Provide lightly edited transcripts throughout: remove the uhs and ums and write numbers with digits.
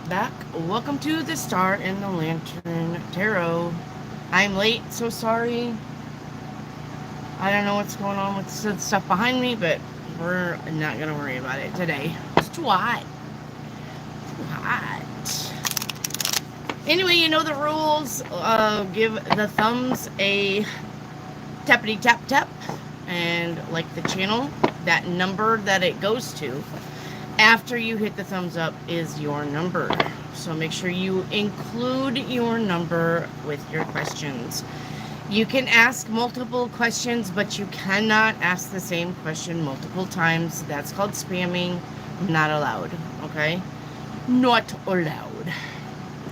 back. Welcome to the Star and the Lantern Tarot. I'm late, so sorry. I don't know what's going on with the stuff behind me, but we're not going to worry about it today. It's too hot. Too hot. Anyway, you know the rules. Give the thumbs a tappity tap tap, and like the channel, that number that it goes to after you hit the thumbs up is your number. So make sure you include your number with your questions. You can ask multiple questions, but you cannot ask the same question multiple times. That's called spamming. Not allowed. Okay? Not allowed.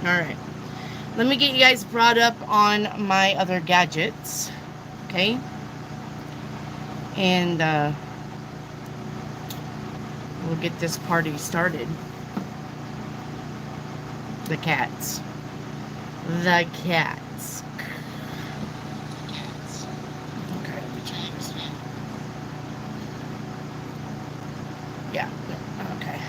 Alright. Let me get you guys brought up on my other gadgets. Okay? And we'll get this party started. The cats. The cats. Okay, let me check this. Yeah, okay.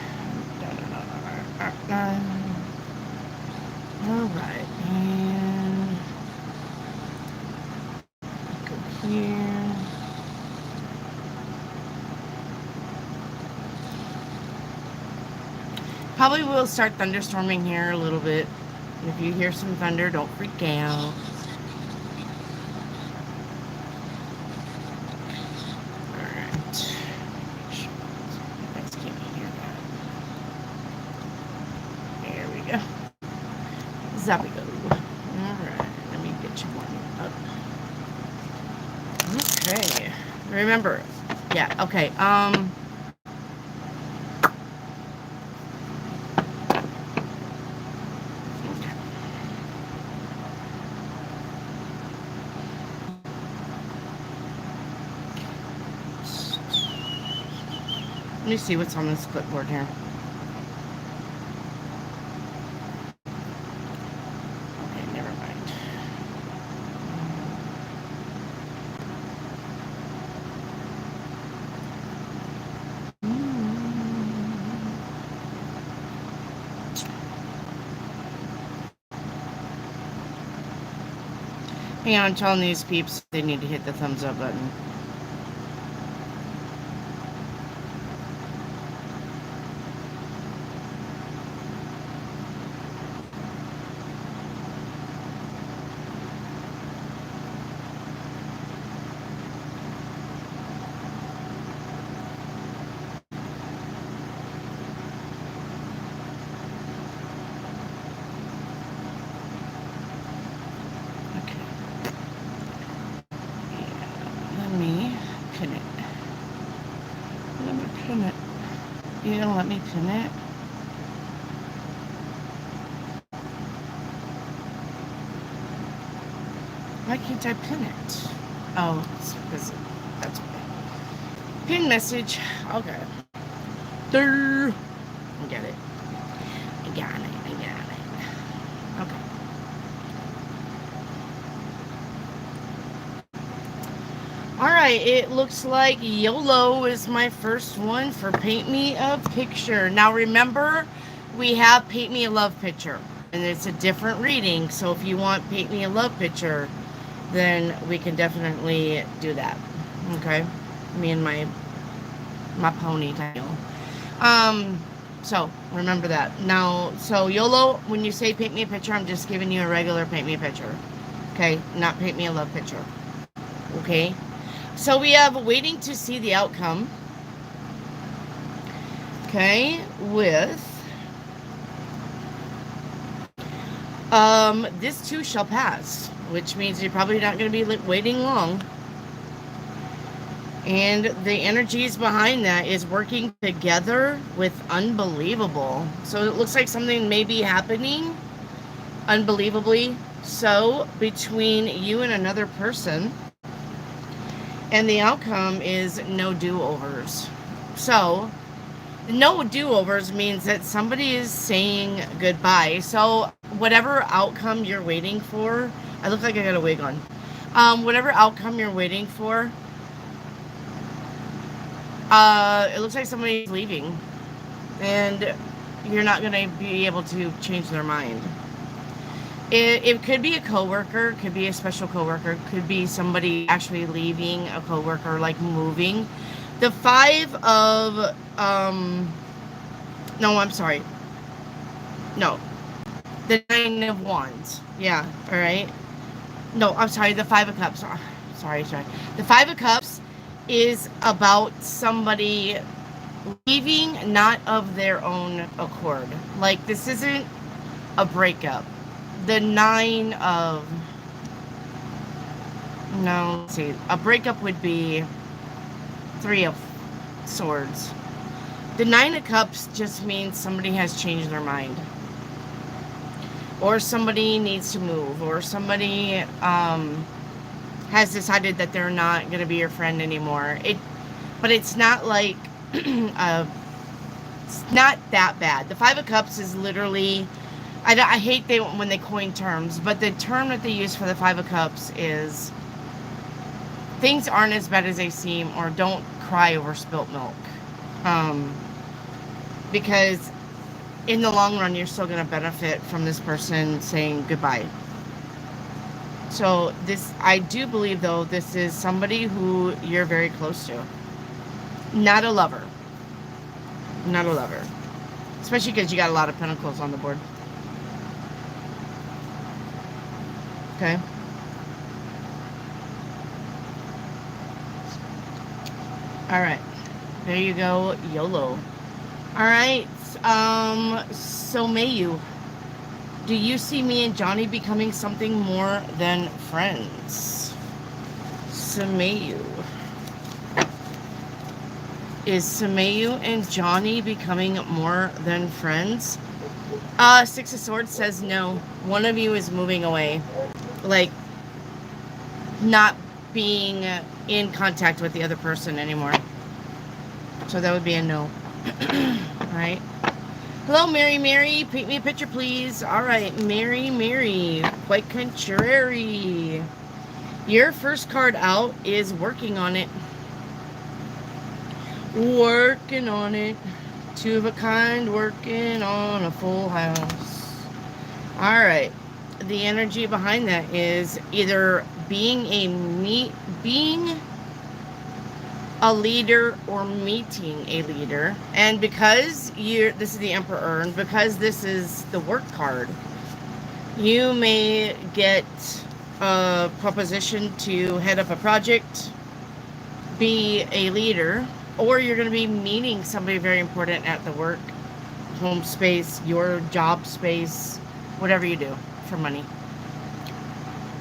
Alright, and go here. Probably will start thunderstorming here a little bit. If you hear some thunder, don't freak out. Alright. You guys can't hear that. There we go. Zappy go. Alright, let me get you one up. Okay. Remember. Yeah, okay. Let me see what's on this clipboard here. Okay, never mind. Hang on, I'm telling these peeps they need to hit the thumbs up button. You gonna let me pin it? Why can't I pin it? Oh, it's because that's okay. Pin message. Okay. Durr. I get it. I got it. Okay. Alright, it looks like YOLO is my first one for Paint Me a Picture. Now remember, we have Paint Me a Love Picture, and it's a different reading, so if you want Paint Me a Love Picture, then we can definitely do that. Okay? Me and my ponytail. So remember that. Now, so YOLO, when you say Paint Me a Picture, I'm just giving you a regular Paint Me a Picture. Okay? Not Paint Me a Love Picture. Okay? So we have waiting to see the outcome. Okay, with this too shall pass, which means you're probably not going to be waiting long. And the energies behind that is working together with unbelievable. So it looks like something may be happening unbelievably so between you and another person. And the outcome is no do-overs. So, no do-overs means that somebody is saying goodbye. So, whatever outcome you're waiting for, I look like I got a wig on. Whatever outcome you're waiting for, it looks like somebody's leaving. And you're not going to be able to change their mind. It could be a coworker, could be a special coworker, could be somebody actually leaving a coworker, like moving. The five of, no, I'm sorry. No. The 9 of Wands. Yeah, all right. No, I'm sorry, the 5 of Cups. Sorry. The 5 of Cups is about somebody leaving, not of their own accord. Like, this isn't a breakup. The 9 of... No, let's see. A breakup would be 3 of Swords. The 9 of Cups just means somebody has changed their mind. Or somebody needs to move. Or somebody has decided that they're not going to be your friend anymore. But it's not like... it's not that bad. The 5 of Cups is literally... I hate when they coin terms, but the term that they use for the 5 of Cups is things aren't as bad as they seem, or don't cry over spilt milk. Because in the long run, you're still going to benefit from this person saying goodbye. So I do believe, though, this is somebody who you're very close to. Not a lover. Not a lover. Especially because you got a lot of pentacles on the board. Okay. All right. There you go. YOLO. All right. So Mayu, do you see me and Johnny becoming something more than friends? Samayu. Is Samayu and Johnny becoming more than friends? 6 of Swords says no. One of you is moving away. Like, not being in contact with the other person anymore. So that would be a no. Right? Hello, Mary. Paint me a picture, please. All right, Mary. Quite contrary. Your first card out is working on it. Working on it. 2 of a kind, working on a full house. All right. The energy behind that is either being a leader or meeting a leader. And because this is the Emperor, and because this is the work card, you may get a proposition to head up a project, be a leader, or you're going to be meeting somebody very important at the work, home space, your job space, whatever you do for money.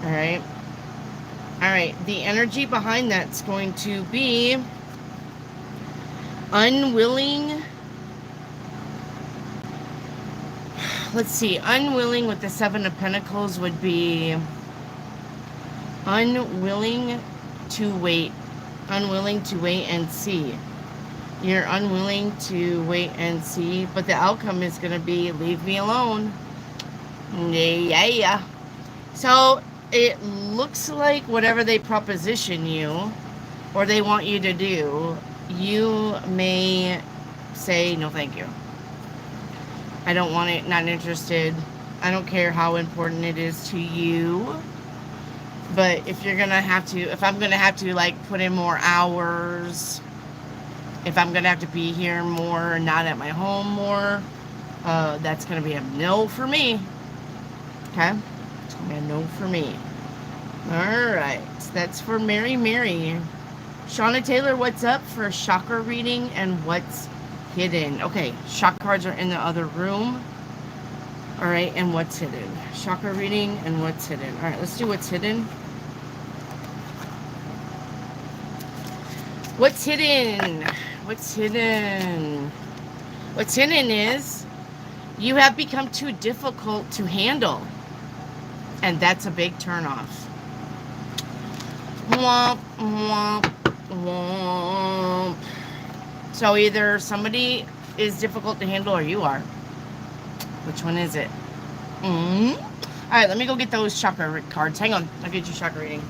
All right. The energy behind that's going to be unwilling. Let's see. Unwilling with the 7 of Pentacles would be unwilling to wait. Unwilling to wait and see. You're unwilling to wait and see, but the outcome is going to be leave me alone. Yeah. So it looks like whatever they proposition you or they want you to do, you may say no thank you. I don't want it, not interested. I don't care how important it is to you. But if I'm gonna have to like put in more hours, if I'm gonna have to be here more, not at my home more, that's gonna be a no for me. Okay? It's gonna be a no for me. Alright, that's for Mary. Shauna Taylor, what's up for chakra reading and what's hidden? Okay, chakra cards are in the other room. Alright, and what's hidden? Chakra reading and what's hidden. Alright, let's do what's hidden. What's hidden? What's hidden? What's hidden is you have become too difficult to handle. And that's a big turnoff. Womp, womp, womp. So either somebody is difficult to handle or you are. Which one is it? Alright, let me go get those chakra cards. Hang on, I'll get you chakra reading.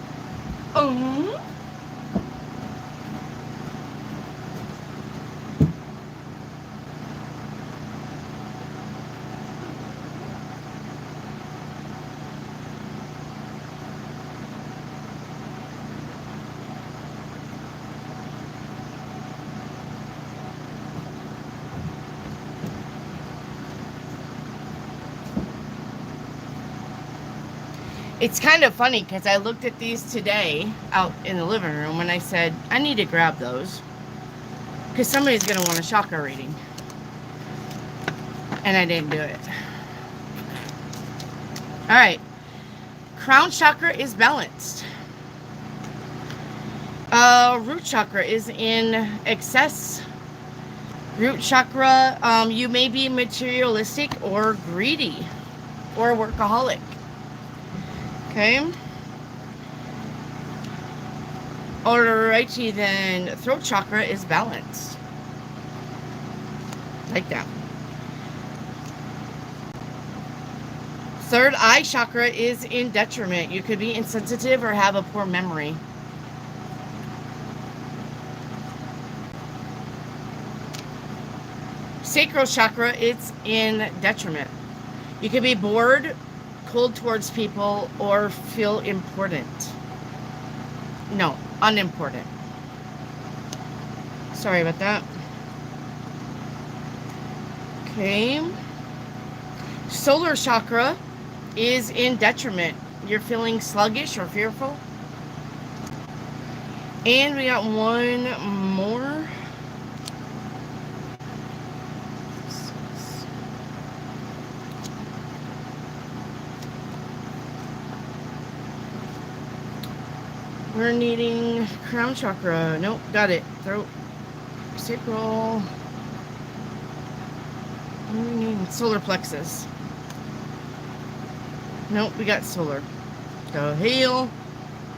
It's kind of funny because I looked at these today out in the living room and I said, I need to grab those because somebody's going to want a chakra reading. And I didn't do it. All right. Crown chakra is balanced. Root chakra is in excess. Root chakra, you may be materialistic or greedy or workaholic. Okay. Alrighty then. Throat chakra is balanced. Like that. Third eye chakra is in detriment. You could be insensitive or have a poor memory. Sacral chakra, it's in detriment. You could be bored, cold towards people, or feel important. No, unimportant. Sorry about that. Okay. Solar chakra is in detriment. You're feeling sluggish or fearful. And we got one more. We're needing crown chakra. Nope, got it. Throat, sacral. We need solar plexus. Nope, we got solar. Go heal.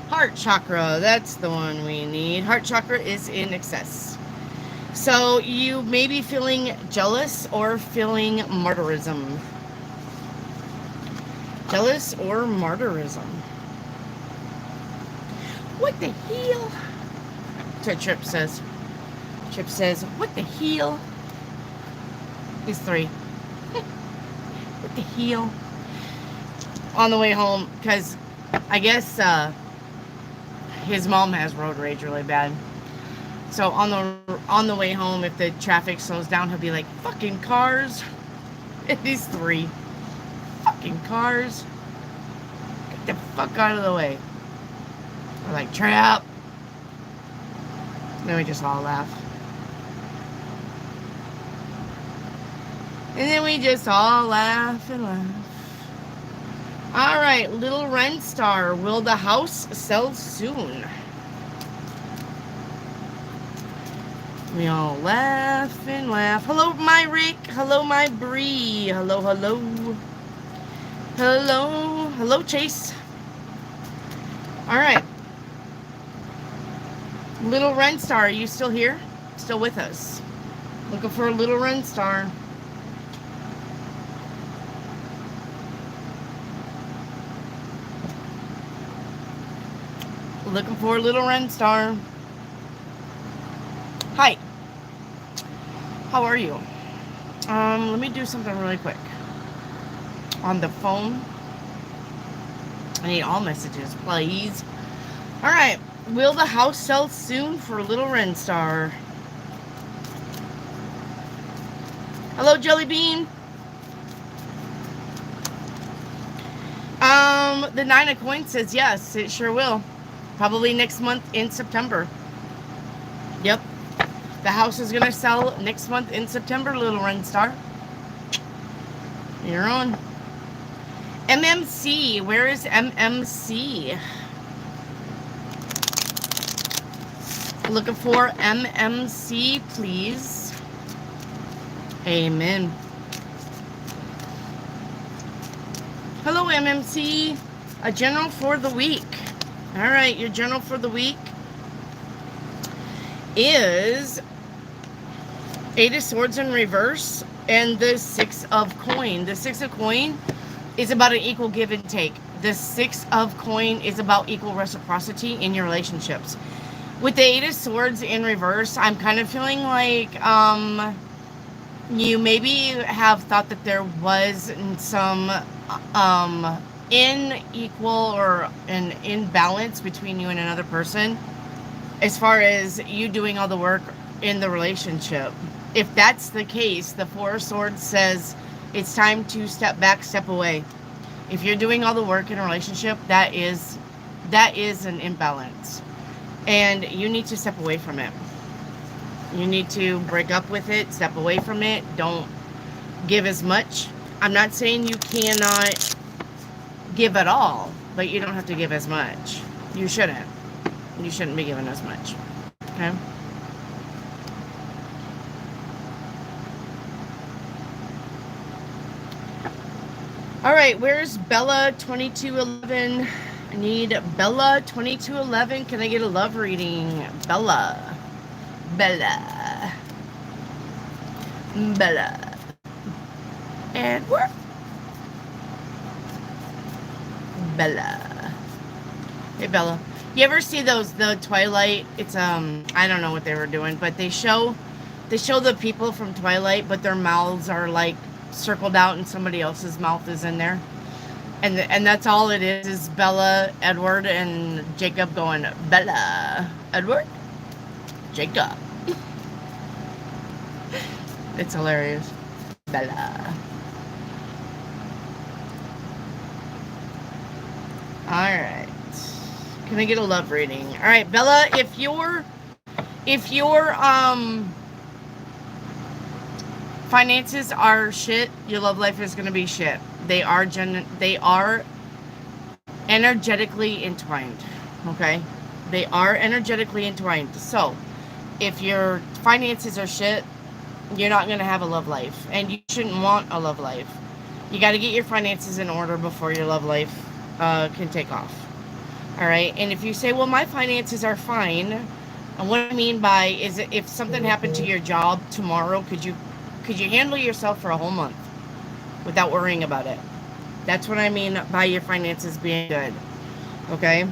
Heart chakra, that's the one we need. Heart chakra is in excess. So you may be feeling jealous or feeling martyrism. Jealous or martyrism. What the hell? That's what Trip says. Trip says, what the hell? He's 3. What the hell? On the way home, because I guess his mom has road rage really bad. So on the way home, if the traffic slows down, he'll be like, fucking cars. And he's 3. Fucking cars. Get the fuck out of the way. We're like, trap. Then we just all laugh. And then we just all laugh and laugh. All right, Little Ren Star. Will the house sell soon? We all laugh and laugh. Hello, my Rick. Hello, my Bree. Hello, hello. Hello. Hello, Chase. All right. Little Ren Star, are you still here? Still with us? Looking for a Little Ren Star. Looking for a Little Ren Star. Hi. How are you? Let me do something really quick. On the phone. I need all messages, please. All right. Will the house sell soon for Little Ren Star? Hello, Jelly Bean. The 9 of Coins says yes, it sure will. Probably next month in September. Yep. The house is going to sell next month in September, Little Ren Star. You're on. MMC. Where is MMC? Looking for MMC, please. Amen. Hello, MMC. A general for the week. All right, your general for the week is 8 of Swords in reverse and the 6 of Coin. The 6 of Coin is about an equal give and take. The 6 of Coin is about equal reciprocity in your relationships. With the 8 of Swords in reverse, I'm kind of feeling like you maybe have thought that there was some unequal or an imbalance between you and another person as far as you doing all the work in the relationship. If that's the case, the 4 of Swords says it's time to step back, step away. If you're doing all the work in a relationship, that is an imbalance. And you need to step away from it. You need to break up with it, step away from it. Don't give as much. I'm not saying you cannot give at all, but you don't have to give as much. You shouldn't. You shouldn't be giving as much. Okay? All right, where's Bella 2211? I need Bella 2211. Can I get a love reading? Bella. Bella. Bella. Edward. Bella. Hey, Bella. You ever see the Twilight? It's, I don't know what they were doing, but they show the people from Twilight, but their mouths are, like, circled out and somebody else's mouth is in there. And that's all it is Bella, Edward, and Jacob going, Bella, Edward, Jacob. It's hilarious. Bella. Alright. Can I get a love reading? Alright, Bella, if your finances are shit, your love life is gonna be shit. They are energetically entwined. Okay? They are energetically entwined. So, if your finances are shit, you're not gonna have a love life. And you shouldn't want a love life. You gotta get your finances in order before your love life can take off. Alright? And if you say, well, my finances are fine, and what I mean by is if something happened to your job tomorrow, could you handle yourself for a whole month without worrying about it? That's what I mean by your finances being good. Okay?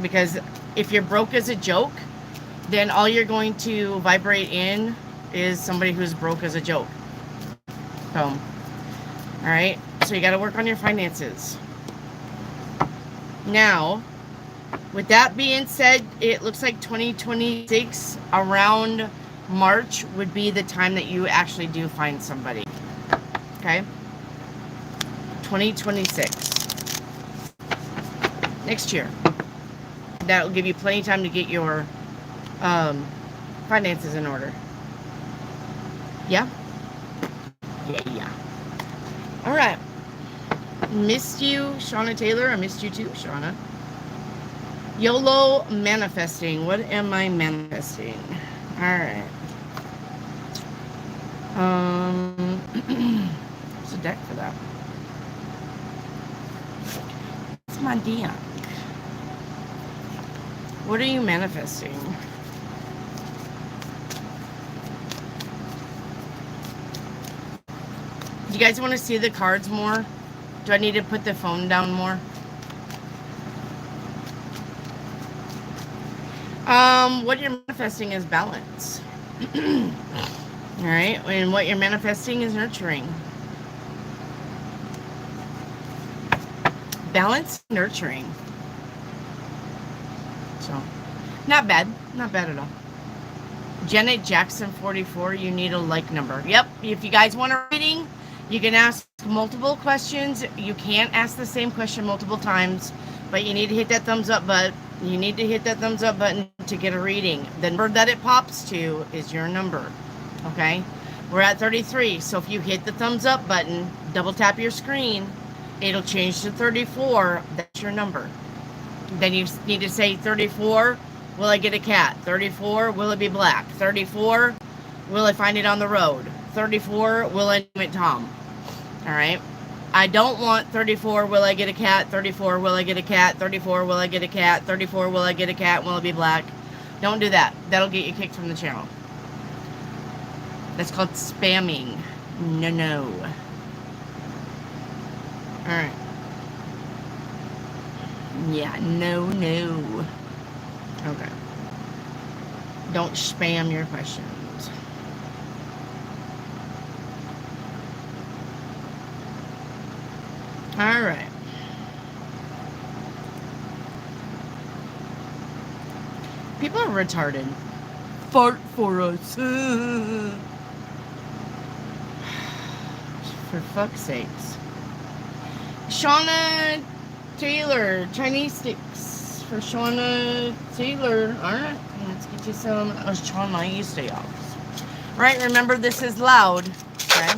Because if you're broke as a joke, then all you're going to vibrate in is somebody who's broke as a joke. So, alright? So you got to work on your finances. Now, with that being said, it looks like 2026 around March would be the time that you actually do find somebody. Okay? 2026. Next year. That'll give you plenty of time to get your finances in order. Yeah? Yeah. Alright. Missed you, Shauna Taylor. I missed you too, Shauna. YOLO manifesting. What am I manifesting? Alright. There's a deck for that. It's my deck. What are you manifesting? Do you guys want to see the cards more? Do I need to put the phone down more? What you're manifesting is balance. Alright, and what you're manifesting is nurturing. Balance, nurturing. So, not bad. Not bad at all. Janet Jackson 44, you need a like number. Yep, if you guys want a reading, you can ask multiple questions. You can't ask the same question multiple times, but you need to hit that thumbs up button. You need to hit that thumbs up button to get a reading. The number that it pops to is your number. Okay? We're at 33, so if you hit the thumbs up button, double tap your screen, it'll change to 34. That's your number. Then you need to say 34, will I get a cat? 34, will it be black? 34, will I find it on the road? 34, will I name it Tom? Alright? I don't want 34, will I get a cat? 34, will I get a cat? 34, will I get a cat? 34, will I get a cat? Will it be black? Don't do that. That'll get you kicked from the channel. That's called spamming. No. Alright. Yeah, no. Okay. Don't spam your questions. Alright. People are retarded. Fart for us. For fuck's sakes. Shauna Taylor, Chinese sticks for Shauna Taylor. Alright, let's get you some Chinese sticks. Alright, remember this is loud. Okay.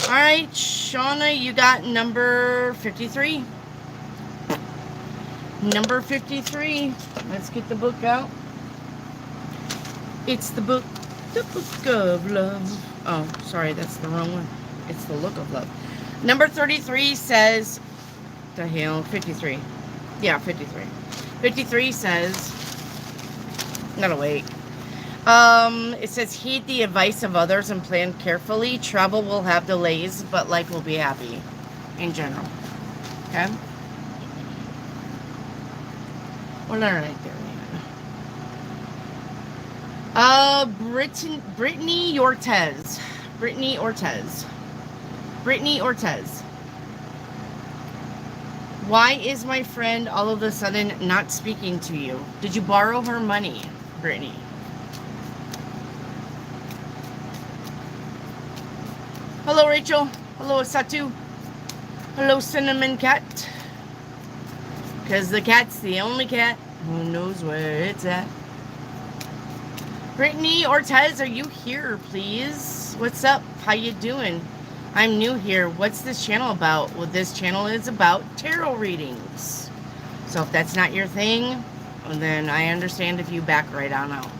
Alright, Shauna, you got number 53. Number 53. Let's get the book out. It's the book of love. Oh, sorry, that's the wrong one. It's the look of love. Number 33 says, the hell, 53. Yeah, 53. 53 says, gotta wait. It says, heed the advice of others and plan carefully. Travel will have delays, but life will be happy in general. Okay? Well, all right there, man. Brittany Ortez. Brittany Ortez. Brittany Ortez. Why is my friend all of a sudden not speaking to you? Did you borrow her money, Brittany? Hello, Rachel. Hello, Satu. Hello, Cinnamon Cat. Because the cat's the only cat who knows where it's at. Brittany Ortez, are you here, please? What's up? How you doing? I'm new here. What's this channel about? Well, this channel is about tarot readings. So if that's not your thing, then I understand if you back right on out.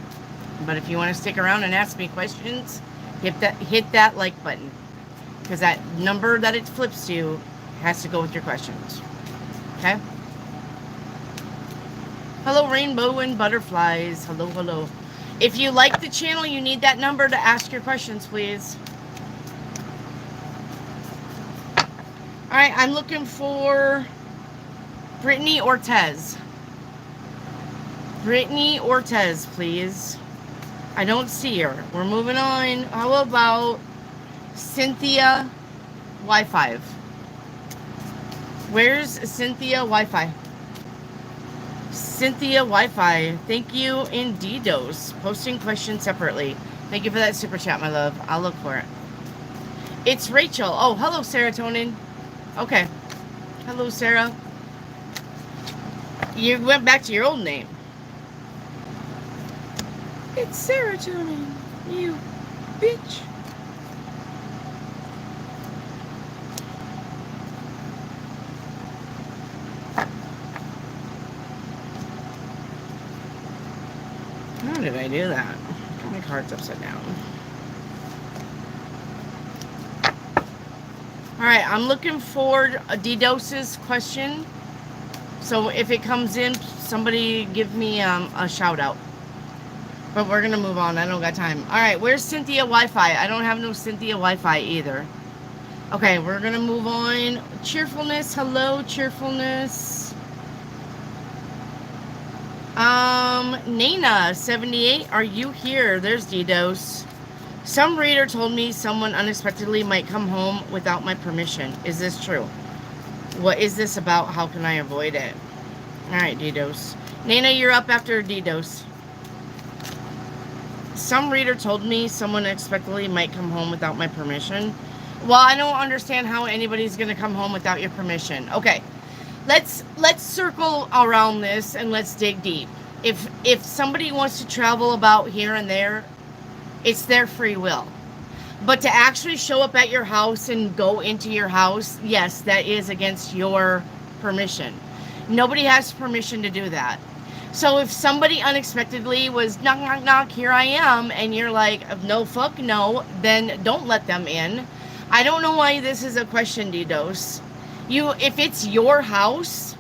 But if you want to stick around and ask me questions, hit that like button. Because that number that it flips to has to go with your questions. Okay? Hello, rainbow and butterflies. Hello, hello. If you like the channel, you need that number to ask your questions, please. Alright, I'm looking for Brittany Ortez. Brittany Ortez, please. I don't see her. We're moving on. How about Cynthia Wi-Fi? Where's Cynthia Wi-Fi? Cynthia Wi-Fi. Thank you, Indeedos. Posting questions separately. Thank you for that super chat, my love. I'll look for it. It's Rachel. Oh, hello, Serotonin. Okay. Hello, Sarah. You went back to your old name. It's Serotonin. You bitch. How did I do that? Put my cards upside down. Alright, I'm looking for a DDoS's question. So if it comes in, somebody give me a shout out. But we're going to move on. I don't got time. Alright, where's Cynthia Wi-Fi? I don't have no Cynthia Wi-Fi either. Okay, we're going to move on. Cheerfulness. Hello, cheerfulness. Nana, 78, are you here? There's DDoS. Some reader told me someone unexpectedly might come home without my permission. Is this true? What is this about? How can I avoid it? Alright, DDoS. Nana, you're up after DDoS. Some reader told me someone unexpectedly might come home without my permission. Well, I don't understand how anybody's going to come home without your permission. Okay. Let's circle around this and let's dig deep. If somebody wants to travel about here and there, it's their free will. But to actually show up at your house and go into your house, yes, that is against your permission. Nobody has permission to do that. So if somebody unexpectedly was knock, knock, knock, here I am, and you're like, no, fuck no, then don't let them in. I don't know why this is a question, DDoS. If it's your house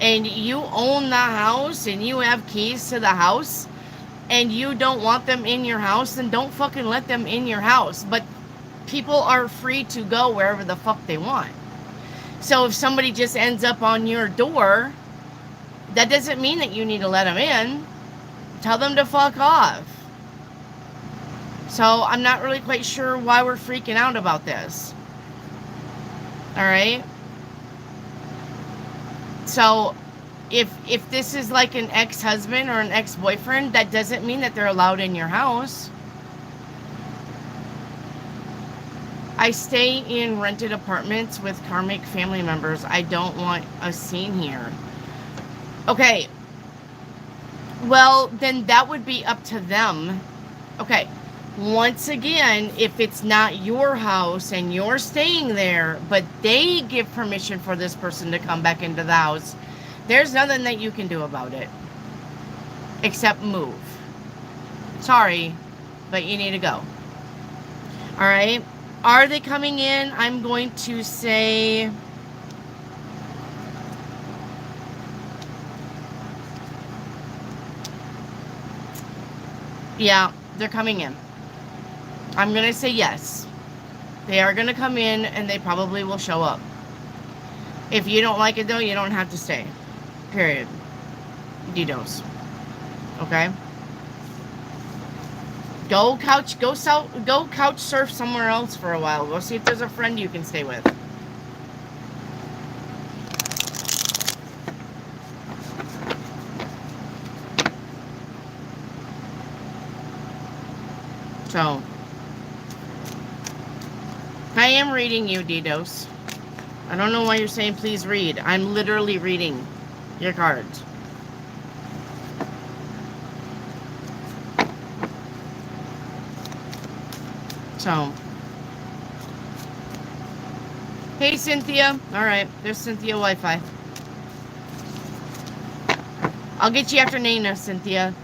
and you own the house and you have keys to the house and you don't want them in your house, then don't fucking let them in your house. But people are free to go wherever the fuck they want. So if somebody just ends up on your door, that doesn't mean that you need to let them in. Tell them to fuck off. So I'm not really quite sure why we're freaking out about this. Alright? So If this is like an ex-husband or an ex-boyfriend, that doesn't mean that they're allowed in your house. I stay in rented apartments with karmic family members. I don't want a scene here. Okay. Well, then that would be up to them. Okay. Once again, if it's not your house and you're staying there, but they give permission for this person to come back into the house, there's nothing that you can do about it. Except move. Sorry, but you need to go. Alright? Are they coming in? I'm going to say... yeah, they're coming in. I'm going to say yes. They are going to come in and they probably will show up. If you don't like it though, you don't have to stay. Period. Didos. Okay? Go couch surf somewhere else for a while. Go see if there's a friend you can stay with. So, I am reading you, Didos. I don't know why you're saying please read. I'm literally reading your cards. So, hey Cynthia. All right, there's Cynthia Wi-Fi. I'll get you after Nana, Cynthia.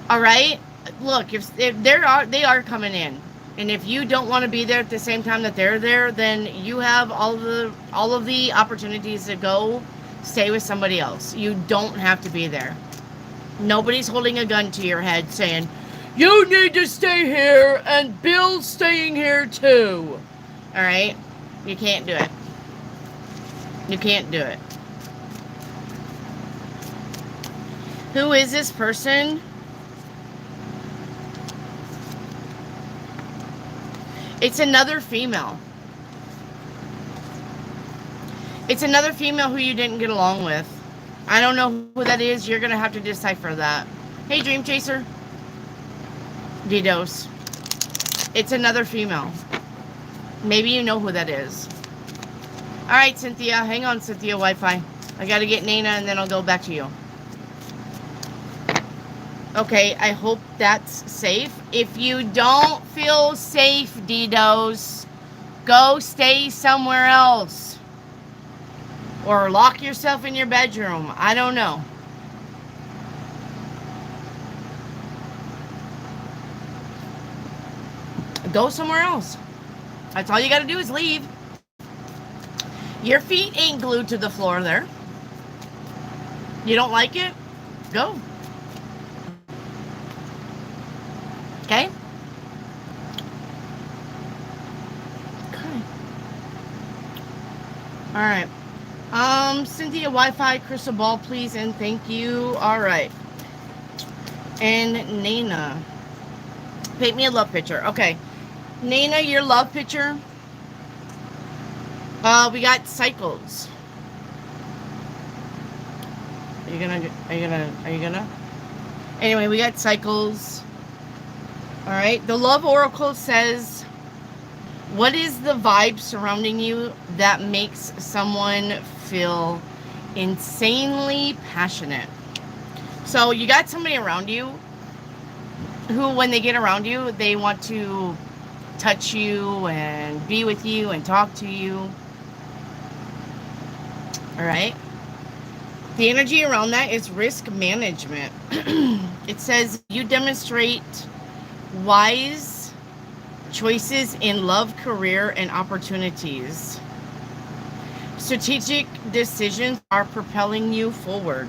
All right. Look, if they are coming in, and if you don't want to be there at the same time that they're there, then you have all of the opportunities to go stay with somebody else. You don't have to be there. Nobody's holding a gun to your head saying, you need to stay here, and Bill's staying here too. All right? You can't do it. You can't do it. Who is this person? It's another female. It's another female who you didn't get along with. I don't know who that is. You're going to have to decipher that. Hey, Dream Chaser. Didos. It's another female. Maybe you know who that is. All right, Cynthia. Hang on, Cynthia Wi-Fi. I got to get Nana, and then I'll go back to you. Okay, I hope that's safe. If you don't feel safe, Didos, go stay somewhere else. Or lock yourself in your bedroom. I don't know. Go somewhere else. That's all you got to do is leave. Your feet ain't glued to the floor there. You don't like it? Go. Okay? Okay. Alright. Cynthia Wi-Fi, crystal ball, please, and thank you. Alright. And Nana. Paint me a love picture. Okay. Nana, your love picture. We got cycles. Are you gonna? Anyway, we got cycles. All right. The love oracle says, what is the vibe surrounding you that makes someone feel insanely passionate? So you got somebody around you who, when they get around you, they want to touch you and be with you and talk to you. All right. The energy around that is risk management. It says you demonstrate wise choices in love, career, and opportunities. Strategic decisions are propelling you forward.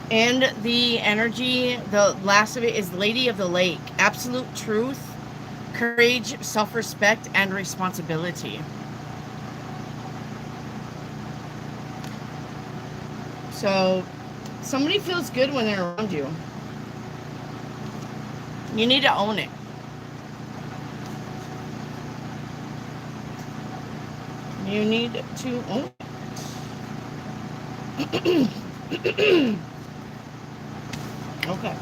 And the energy, the last of it is Lady of the Lake. Absolute truth, courage, self-respect, and responsibility. So, somebody feels good when they're around you. You need to own it. You need to own it. Okay.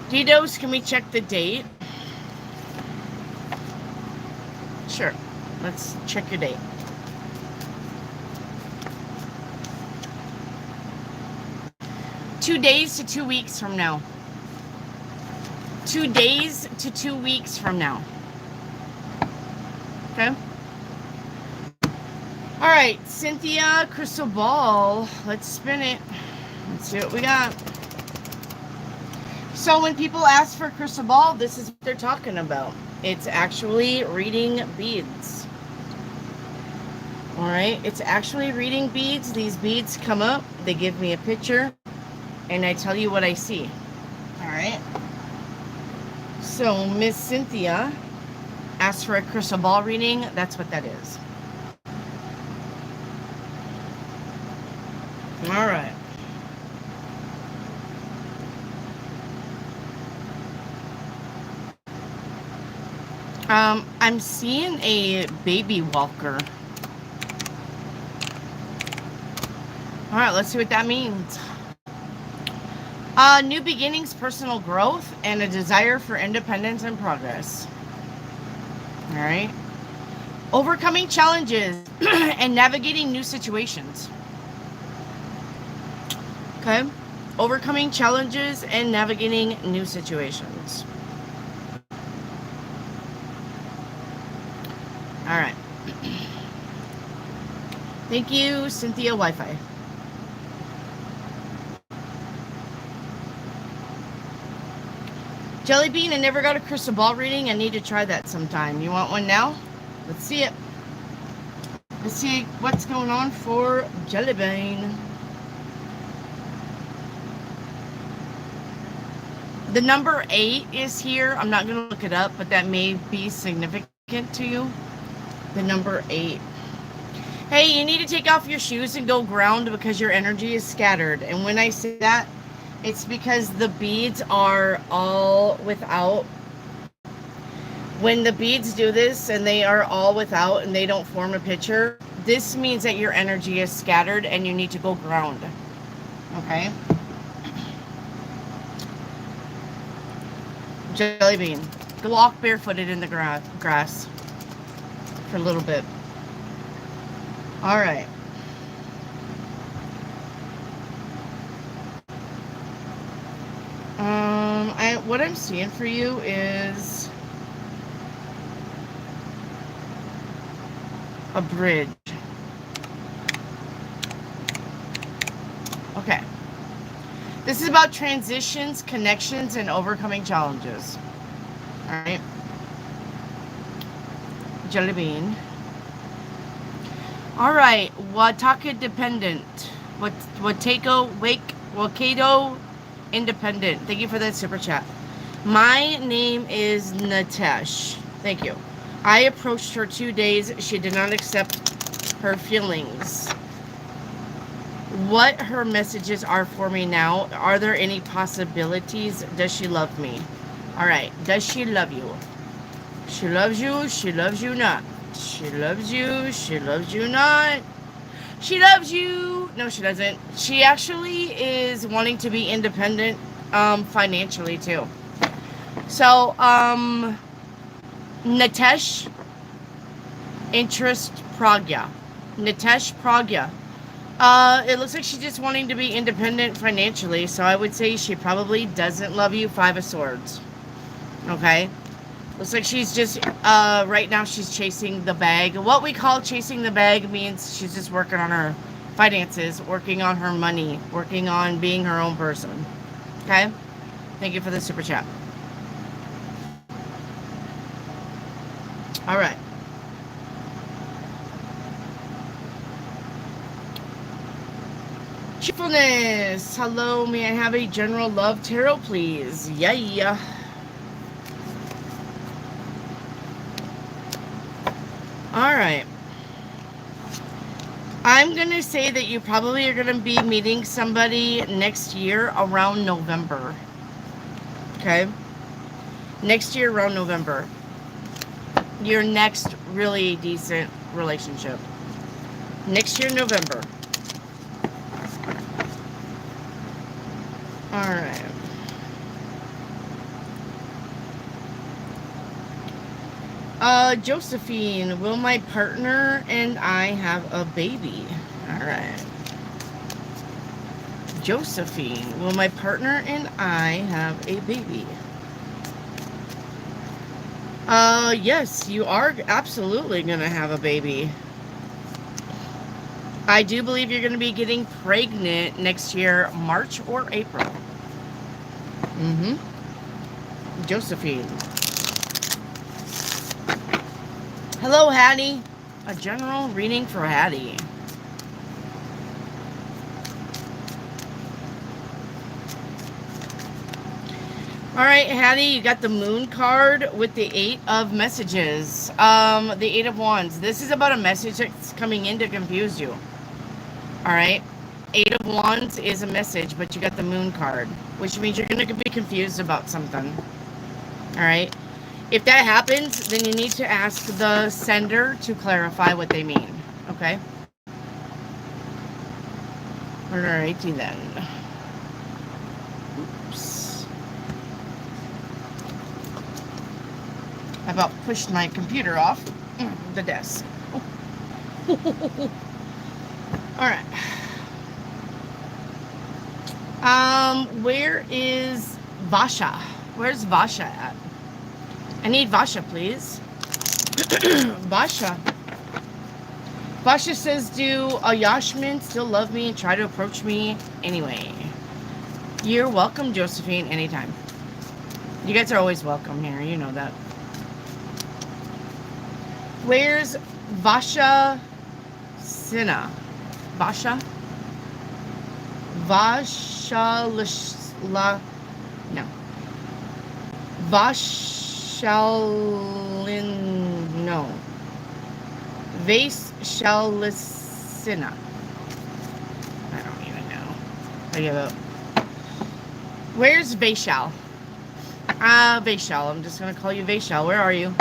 Didos, can we check the date? Sure. Let's check your date. Two days to 2 weeks from now. 2 days to 2 weeks from now. Okay? All right, Cynthia, crystal ball. Let's spin it. Let's see what we got. So when people ask for a crystal ball, this is what they're talking about. It's actually reading beads. All right, it's actually reading beads. These beads come up, they give me a picture, and I tell you what I see. All right. So Miss Cynthia asked for a crystal ball reading. That's what that is. All right. I'm seeing a baby walker. All right, let's see what that means. New beginnings, personal growth, and a desire for independence and progress. All right. Overcoming challenges and navigating new situations. Okay. Overcoming challenges and navigating new situations. All right. Thank you, Cynthia Wi-Fi. Jelly Bean, I never got a crystal ball reading. I need to try that sometime. You want one now? Let's see it. Let's see what's going on for Jelly Bean. The number 8 is here. I'm not going to look it up, but that may be significant to you. The number 8. Hey, you need to take off your shoes and go ground because your energy is scattered. And when I say that, it's because the beads are all without. When the beads do this and they are all without and they don't form a picture, this means that your energy is scattered and you need to go ground. Okay? Jelly Bean, go walk barefooted in the grass for a little bit. All right. What I'm seeing for you is a bridge. Okay. This is about transitions, connections, and overcoming challenges. All right. Jelly Bean. All right. Wataka dependent. Wakado independent. Thank you for that super chat. My name is Natesh. Thank you. I approached her 2 days. She did not accept her feelings. What her messages are for me now? Are there any possibilities? Does she love me? All right. Does she love you? She loves you. She loves you not. She loves you. She loves you not. She loves you. No, she doesn't. She actually is wanting to be independent financially too. So, Natesh, interest Pragya. Natesh Pragya. It looks like she's just wanting to be independent financially, so I would say she probably doesn't love you. 5 of Swords. Okay? Looks like she's just, right now she's chasing the bag. What we call chasing the bag means she's just working on her finances, working on her money, working on being her own person. Okay? Thank you for the super chat. All right. Cheerfulness. Hello, may I have a general love tarot, please? Yeah. All right. I'm going to say that you probably are going to be meeting somebody next year around November. Okay? Next year around November. Your next really decent relationship. Next year, November. All right. Josephine, will my partner and I have a baby? All right. Josephine, will my partner and I have a baby? Yes, you are absolutely going to have a baby. I do believe you're going to be getting pregnant next year, March or April. Josephine. Hello, Hattie. A general reading for Hattie. All right, Hattie, you got the moon card with the 8 of messages. The 8 of wands. This is about a message that's coming in to confuse you. All right. 8 of wands is a message, but you got the moon card, which means you're going to be confused about something. All right. If that happens, then you need to ask the sender to clarify what they mean. Okay. All righty then. Oops. I about pushed my computer off the desk. All right. Where is Vasha? Where's Vasha at? I need Vasha, please. Vasha. Vasha says, do Yashmin still love me and try to approach me anyway? You're welcome, Josephine, anytime. You guys are always welcome here. You know that. Where's Vasha Sinha? Vasha? No. No. Vaishalisina. I don't even know. I give up. Where's Vaishal? Vaishal. I'm just going to call you Vaishal. Where are you?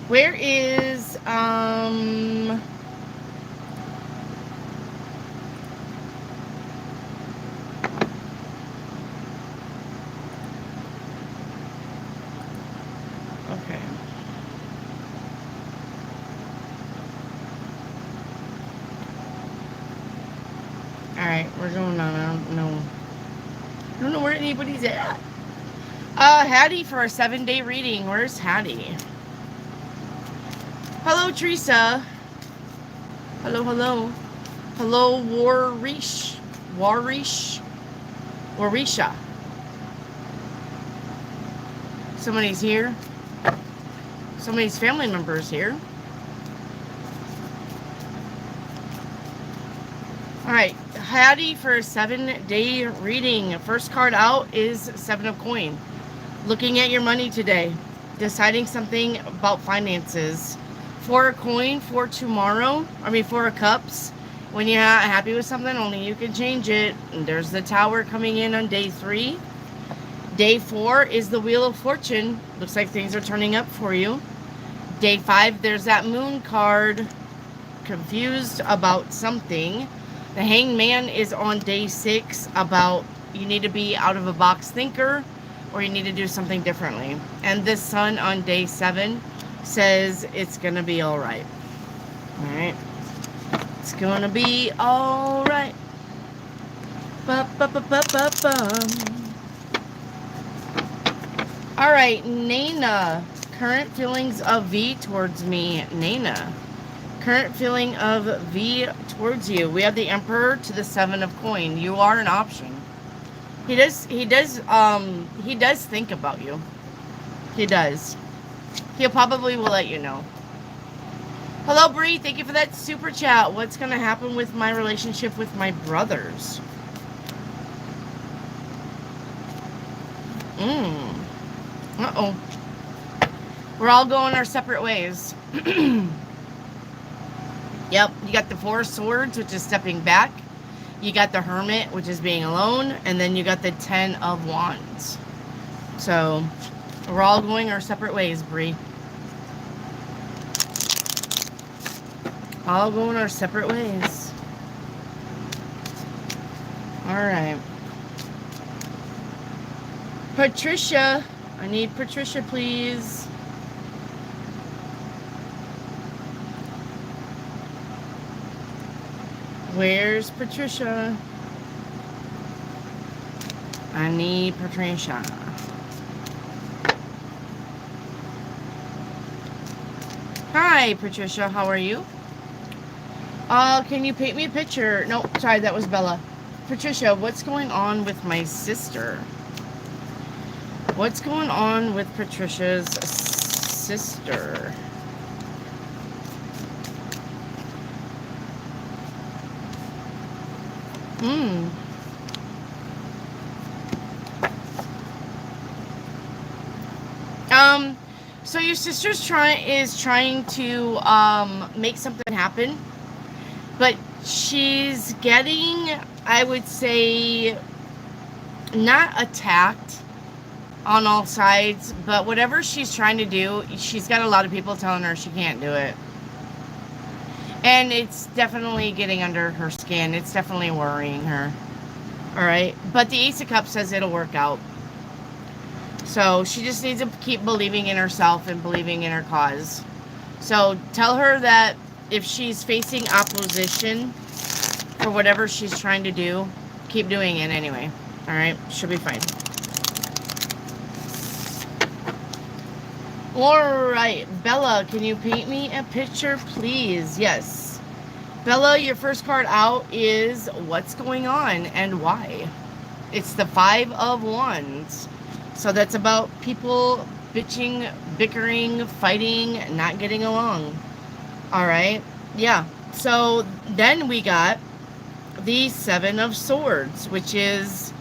Where is, okay. Alright, we're going on. I don't know where anybody's at. Hattie for a 7-day reading. Where's Hattie? Hello, Teresa. Hello, hello. Hello, Warisha. Somebody's here. Somebody's family member is here. All right, Hattie for a 7-day reading. First card out is 7 of coin. Looking at your money today. Deciding something about finances. 4 of coin for tomorrow. 4 of cups. When you're not happy with something, only you can change it. And there's the tower coming in on day 3. Day 4 is the wheel of fortune. Looks like things are turning up for you. Day 5, there's that moon card. Confused about something. The hanged man is on day 6 about you need to be out of a box thinker or you need to do something differently. And this sun on day 7 says it's going to be all right. All right. It's going to be all right. All right, Nana. Current feelings of V towards me. Nana. Current feeling of V towards you. We have the Emperor to the 7 of coin. You are an option. He does think about you. He does. He probably will let you know. Hello, Bree. Thank you for that super chat. What's going to happen with my relationship with my brothers? Uh-oh. We're all going our separate ways. Yep, you got the 4 of swords, which is stepping back. You got the hermit, which is being alone. And then you got the 10 of wands. So, we're all going our separate ways, Bree. All going our separate ways. All right. Patricia. I need Patricia, please. Where's Patricia? I need Patricia. Hi, Patricia. How are you? Can you paint me a picture? No, sorry, that was Bella. Patricia, what's going on with my sister? What's going on with Patricia's sister? So your sister's trying to make something happen, but she's getting, I would say, not attacked on all sides, but whatever she's trying to do, she's got a lot of people telling her she can't do it. And it's definitely getting under her skin. It's definitely worrying her. All right. But the Ace of Cups says it'll work out. So she just needs to keep believing in herself and believing in her cause. So tell her that if she's facing opposition for whatever she's trying to do, keep doing it anyway. All right. She'll be fine. All right. Bella, can you paint me a picture, please? Yes. Bella, your first card out is what's going on and why. It's the 5 of Wands. So that's about people bitching, bickering, fighting, not getting along. All right. Yeah. So then we got the 7 of Swords, which is,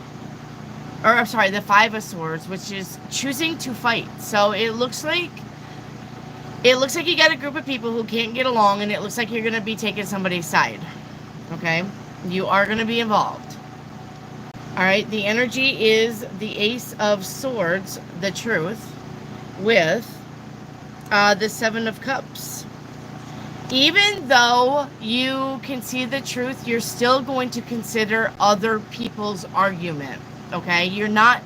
or I'm sorry, the 5 of Swords, which is choosing to fight. So it looks like you got a group of people who can't get along, and it looks like you're going to be taking somebody's side. Okay? You are going to be involved. All right, the energy is the Ace of Swords, the Truth, with the 7 of Cups. Even though you can see the truth, you're still going to consider other people's argument, okay? You're not,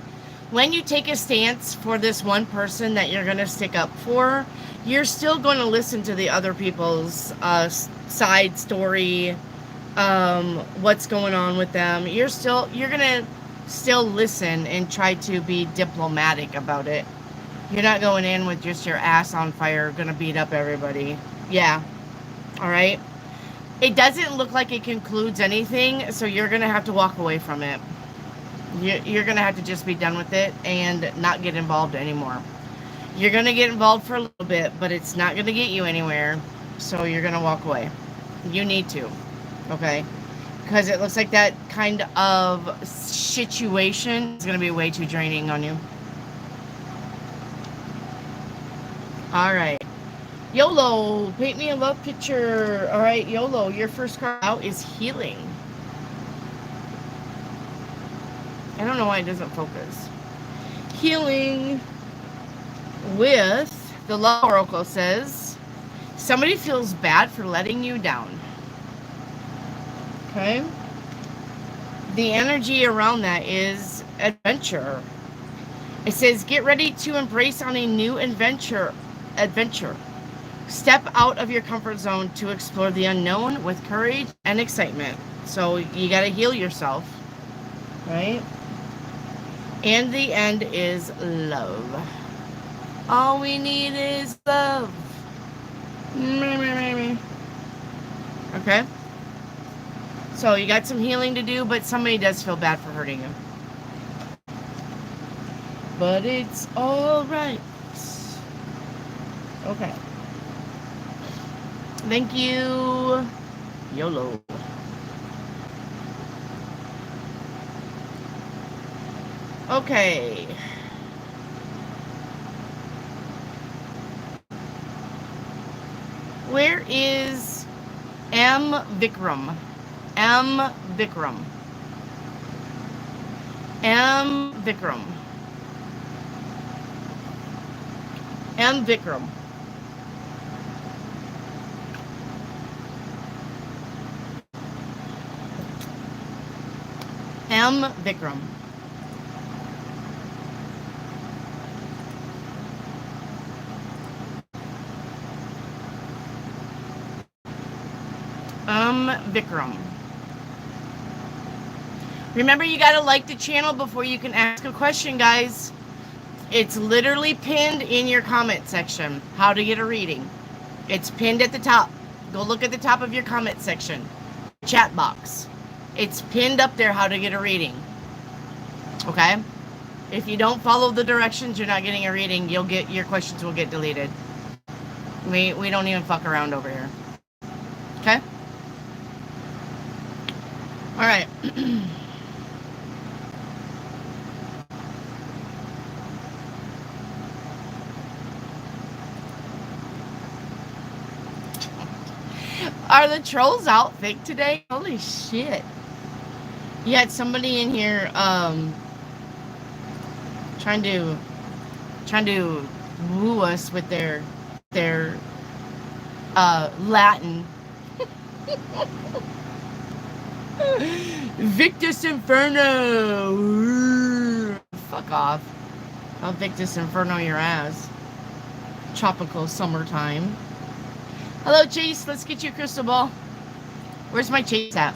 when you take a stance for this one person that you're going to stick up for, you're still going to listen to the other people's side story, what's going on with them. You're gonna still listen and try to be diplomatic about it. You're not going in with just your ass on fire, gonna beat up everybody. Yeah. All right. It doesn't look like it concludes anything, so you're gonna have to walk away from it. You're gonna have to just be done with it and not get involved anymore. You're gonna get involved for a little bit, but it's not gonna get you anywhere, so you're gonna walk away. You need to. Okay, because it looks like that kind of situation is going to be way too draining on you. All right. YOLO, paint me a love picture. All right, YOLO, your first card out is Healing. I don't know why it doesn't focus. Healing with the Love Oracle says, somebody feels bad for letting you down. Okay. The energy around that is adventure. It says, get ready to embrace on a new adventure. Step out of your comfort zone to explore the unknown with courage and excitement. So you got to heal yourself, right? And the end is love. All we need is love. Okay. So you got some healing to do, but somebody does feel bad for hurting you. But it's all right. Okay. Thank you. YOLO. Okay. Where is M. Vikram? M. Vikram. M. Vikram. M. Vikram. M. Vikram. Vikram. Remember, you gotta like the channel before you can ask a question, guys. It's literally pinned in your comment section. How to get a reading. It's pinned at the top. Go look at the top of your comment section. Chat box. It's pinned up there, how to get a reading. Okay? If you don't follow the directions, you're not getting a reading. Your questions will get deleted. We don't even fuck around over here. Okay? All right. Are the trolls out fake today? Holy shit. You had somebody in here trying to woo us with their Latin. Victus Inferno. Fuck off. I'll Victus Inferno your ass. Tropical summertime. Hello, Chase. Let's get you a crystal ball. Where's my Chase at?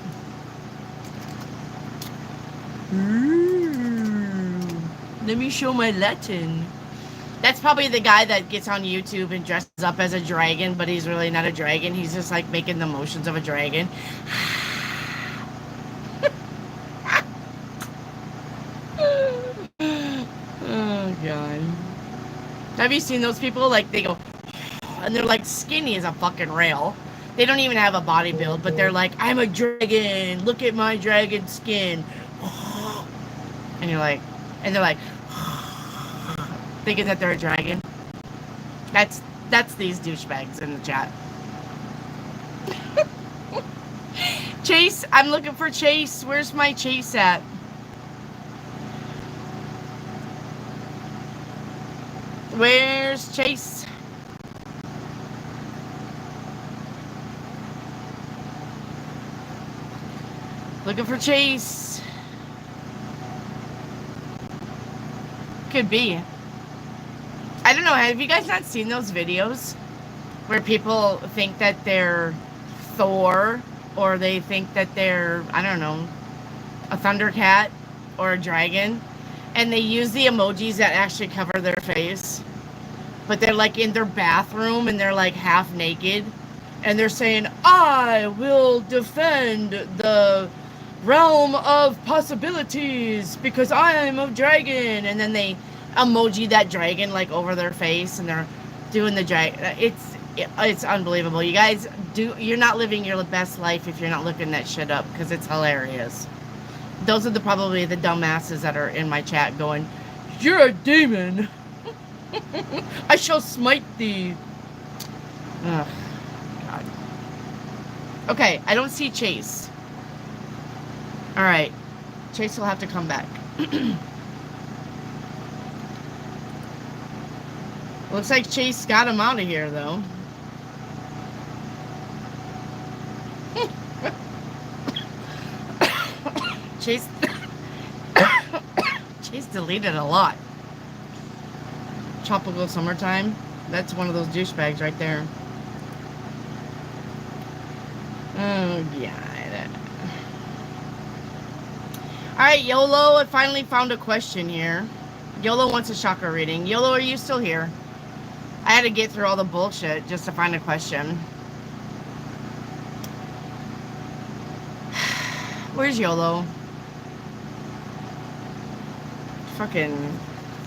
Let me show my Latin. That's probably the guy that gets on YouTube and dresses up as a dragon, but he's really not a dragon. He's just like making the motions of a dragon. Oh, God. Have you seen those people? Like, they go... and they're like skinny as a fucking rail. They don't even have a body build, but they're like, I'm a dragon. Look at my dragon skin. And you're like, and they're like, thinking that they're a dragon. That's these douchebags in the chat. Chase, I'm looking for Chase. Where's my Chase at? Where's Chase? Looking for Chase. Could be. I don't know. Have you guys not seen those videos where people think that they're Thor, or they think that they're, I don't know, a Thundercat or a dragon, and they use the emojis that actually cover their face, but they're like in their bathroom and they're like half naked, and they're saying, I will defend the realm of possibilities because I'm a dragon, and then they emoji that dragon like over their face and they're doing the dragon. It's unbelievable. You guys, you're not living your best life if you're not looking that shit up, because it's hilarious. Those are probably the dumbasses that are in my chat going, you're a demon. I shall smite thee. Ugh, God. Okay, I don't see Chase. Alright, Chase will have to come back. Looks like Chase got him out of here, though. Chase deleted a lot. Tropical summertime. That's one of those douchebags right there. Oh, God. Alright, YOLO, I finally found a question here. YOLO wants a chakra reading. YOLO, are you still here? I had to get through all the bullshit just to find a question. Where's YOLO? Fucking...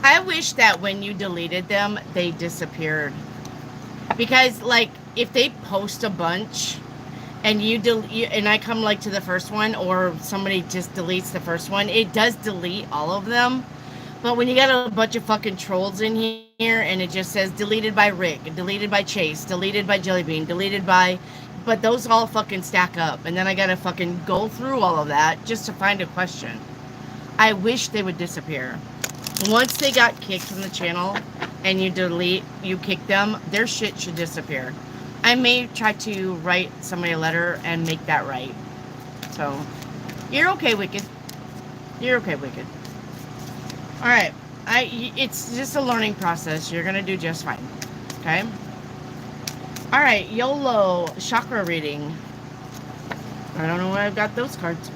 I wish that when you deleted them, they disappeared. Because, like, if they post a bunch... and and I come like to the first one, or somebody just deletes the first one, it does delete all of them. But when you got a bunch of fucking trolls in here and it just says deleted by Rick, deleted by Chase, deleted by Jellybean, deleted by, but those all fucking stack up, and then I gotta fucking go through all of that just to find a question. I wish they would disappear. Once they got kicked from the channel and you kick them, their shit should disappear. I may try to write somebody a letter and make that right. So, you're okay, Wicked. You're okay, Wicked. All right. It's just a learning process. You're going to do just fine. Okay? All right. YOLO chakra reading. I don't know why I've got those cards.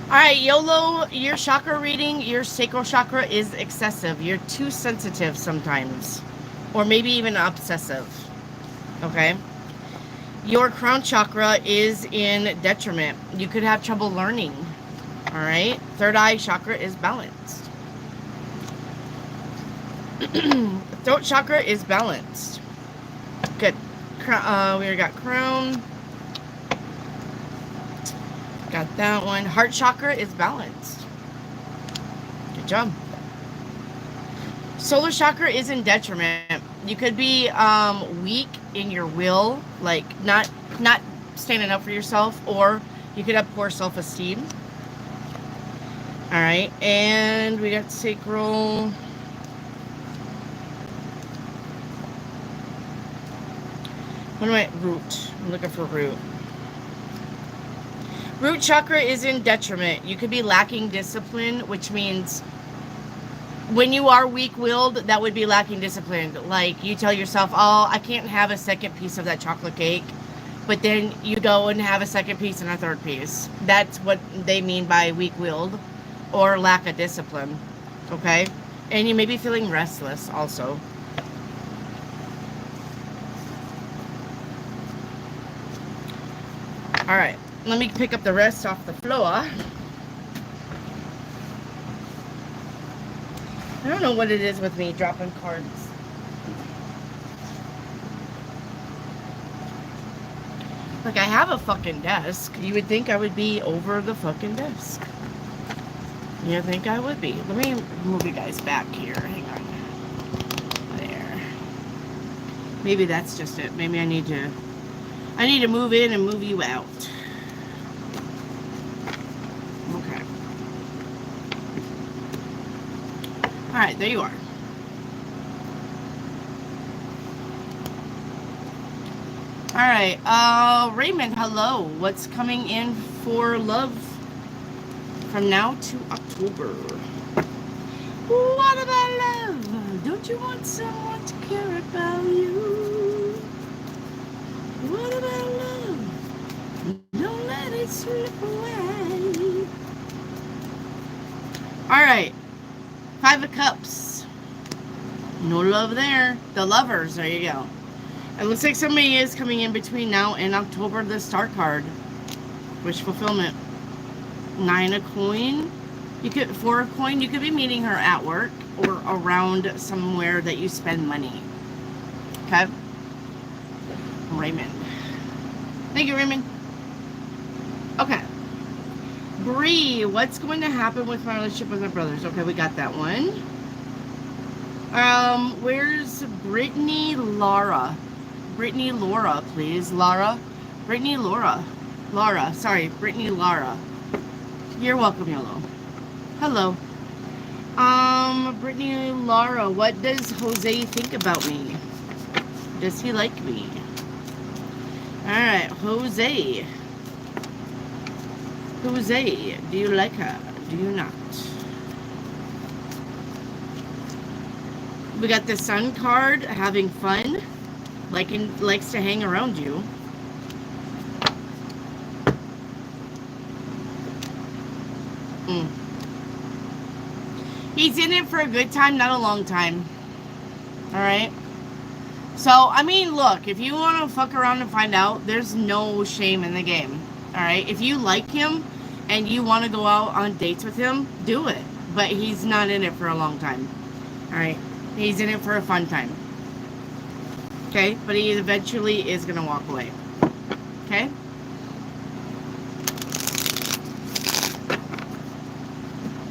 All right, YOLO, your chakra reading, your sacral chakra is excessive. You're too sensitive sometimes, or maybe even obsessive, okay? Your crown chakra is in detriment. You could have trouble learning, all right? Third eye chakra is balanced. Throat chakra is balanced. Good. We already got crown. Got that one. Heart chakra is balanced. Good job. Solar chakra is in detriment. You could be weak in your will, like not standing up for yourself, or you could have poor self-esteem. All right, and we got sacral. What am I? Root. I'm looking for root. Root chakra is in detriment. You could be lacking discipline, which means when you are weak-willed, that would be lacking discipline. Like, you tell yourself, oh, I can't have a second piece of that chocolate cake, but then you go and have a second piece and a third piece. That's what they mean by weak-willed or lack of discipline, okay? And you may be feeling restless also. All right. Let me pick up the rest off the floor. I don't know what it is with me dropping cards. Like, I have a fucking desk. You would think I would be over the fucking desk. You think I would be. Let me move you guys back here. Hang on. There. Maybe that's just it. Maybe I need to move in and move you out. All right, there you are. All right, Raymond, hello. What's coming in for love from now to October? What about love? Don't you want someone to care about you? What about love? Don't let it slip away. All right. 5 of Cups. No love there. The Lovers. There you go. It looks like somebody is coming in between now and October. The Star card. Wish fulfillment. 9 of Coin. 4 of Coin. You could be meeting her at work or around somewhere that you spend money. Okay? Raymond. Thank you, Raymond. Okay. Bree, what's going to happen with my relationship with my brothers? Okay, we got that one. Where's Brittany Laura? Brittany Laura, please. Laura. Brittany Laura. Laura. Sorry, Brittany Laura. You're welcome, YOLO. Hello. Brittany Laura, what does Jose think about me? Does he like me? Alright, Jose. Jose, do you like her? Do you not? We got the Sun card, having fun. Likes to hang around you. He's in it for a good time, not a long time. Alright? So, I mean, look, if you want to fuck around and find out, there's no shame in the game. Alright? If you like him and you want to go out on dates with him, do it. But he's not in it for a long time. Alright? He's in it for a fun time. Okay? But he eventually is going to walk away. Okay?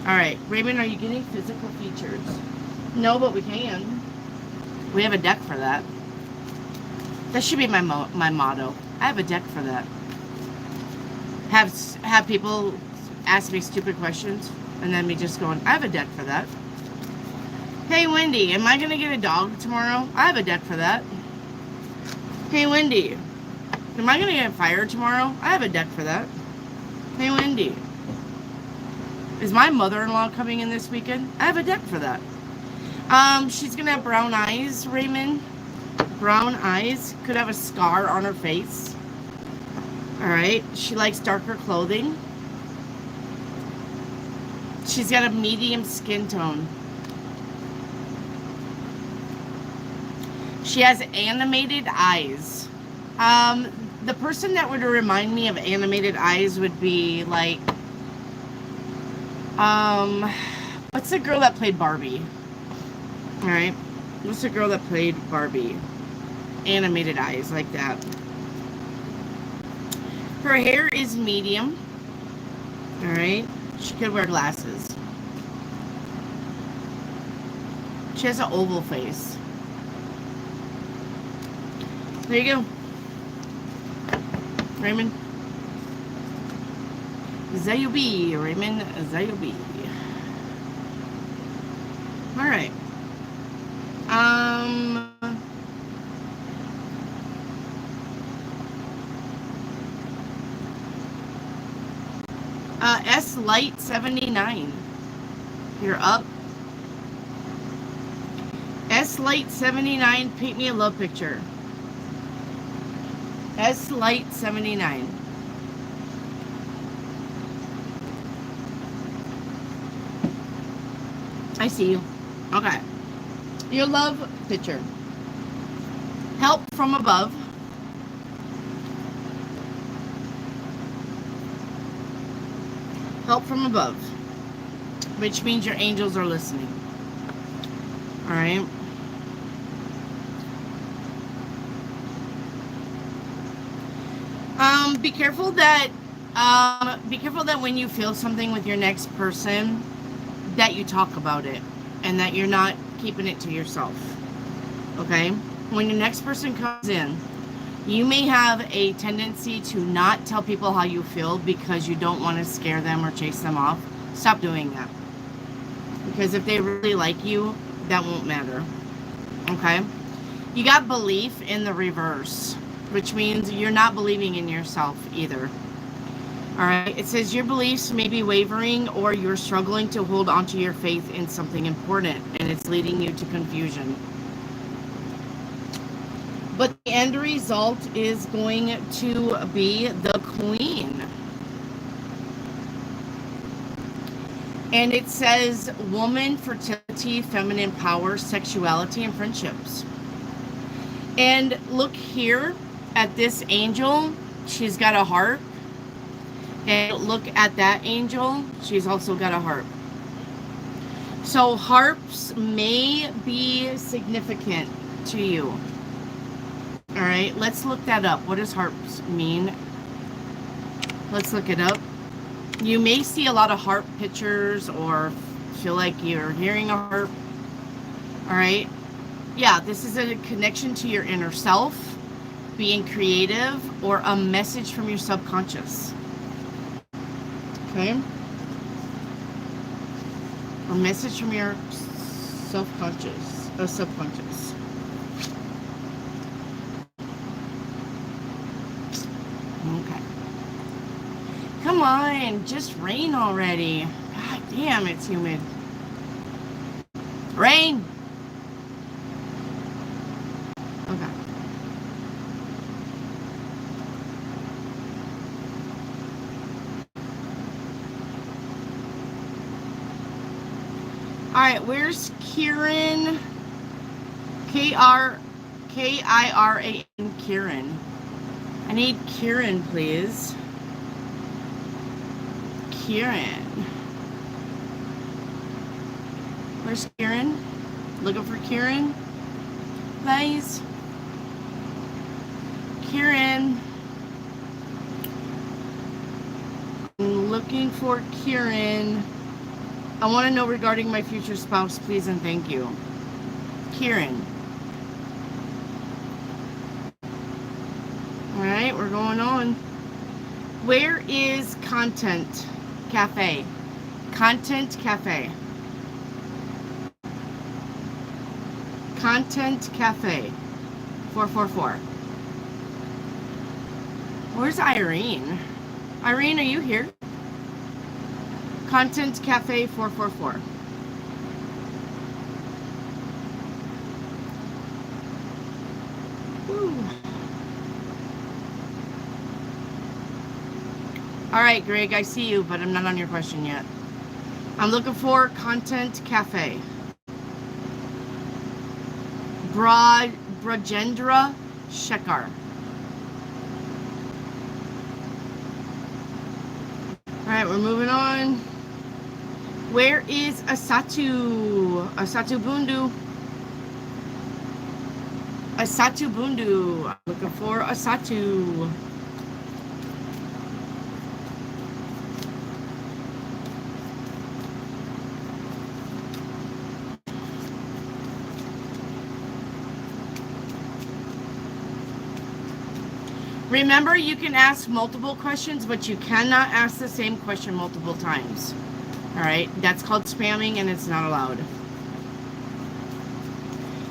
Alright. Raymond, are you getting physical features? No, but we can. We have a deck for that. That should be my motto. I have a deck for that. Have people ask me stupid questions, and then me just going, I have a deck for that. Hey, Wendy, am I going to get a dog tomorrow? I have a deck for that. Hey, Wendy, am I going to get fired tomorrow? I have a deck for that. Hey, Wendy, Is my mother-in-law coming in this weekend? I have a deck for that. She's gonna have brown eyes, Raymond. Brown eyes. Could have a scar on her face. Alright. She likes darker clothing. She's got a medium skin tone. She has animated eyes. The person that would remind me of animated eyes would be like, what's the girl that played Barbie? Alright. What's the girl that played Barbie? Animated eyes like that. Her hair is medium. Alright. She could wear glasses. She has an oval face. There you go. Raymond. There you be, Raymond. There you be. Alright. S Light 79. You're up. S Light 79, paint me a love picture. S Light 79. I see you. Okay. Your love picture. Help from above. Help from above. Which means your angels are listening. Alright. Be careful that when you feel something with your next person, that you talk about it and that you're not keeping it to yourself. Okay? When your next person comes in, you may have a tendency to not tell people how you feel because you don't want to scare them or chase them off. Stop doing that. Because if they really like you, that won't matter. Okay? You got belief in the reverse, which means you're not believing in yourself either. Alright? It says your beliefs may be wavering or you're struggling to hold onto your faith in something important and it's leading you to confusion. But the end result is going to be the Queen. And it says woman, fertility, feminine power, sexuality, and friendships. And look here at this angel. She's got a harp. And look at that angel. She's also got a harp. So harps may be significant to you. Alright, let's look that up. What does harps mean? Let's look it up. You may see a lot of harp pictures or feel like you're hearing a harp. Alright? Yeah, this is a connection to your inner self, being creative, or a message from your subconscious. Okay? A message from your subconscious. Okay. Come on, just rain already. God damn, it's humid. Rain! Okay. Alright, where's Kieran? K-I-R-A-N, Kieran. I need Kieran, please. Kieran. Where's Kieran? Looking for Kieran? Please. Kieran. I'm looking for Kieran. I want to know regarding my future spouse, please and thank you. Kieran. Alright, we're going on. Where is Content Cafe? Content Cafe. Content Cafe. 444. Where's Irene? Irene, are you here? Content Cafe 444. Woo. All right, Greg, I see you, but I'm not on your question yet. I'm looking for Content Cafe. Brajendra Shekhar. All right, we're moving on. Where is Asatu? Asatu Bundu. Asatu Bundu. I'm looking for Asatu. Remember, you can ask multiple questions, but you cannot ask the same question multiple times. All right, that's called spamming, and it's not allowed.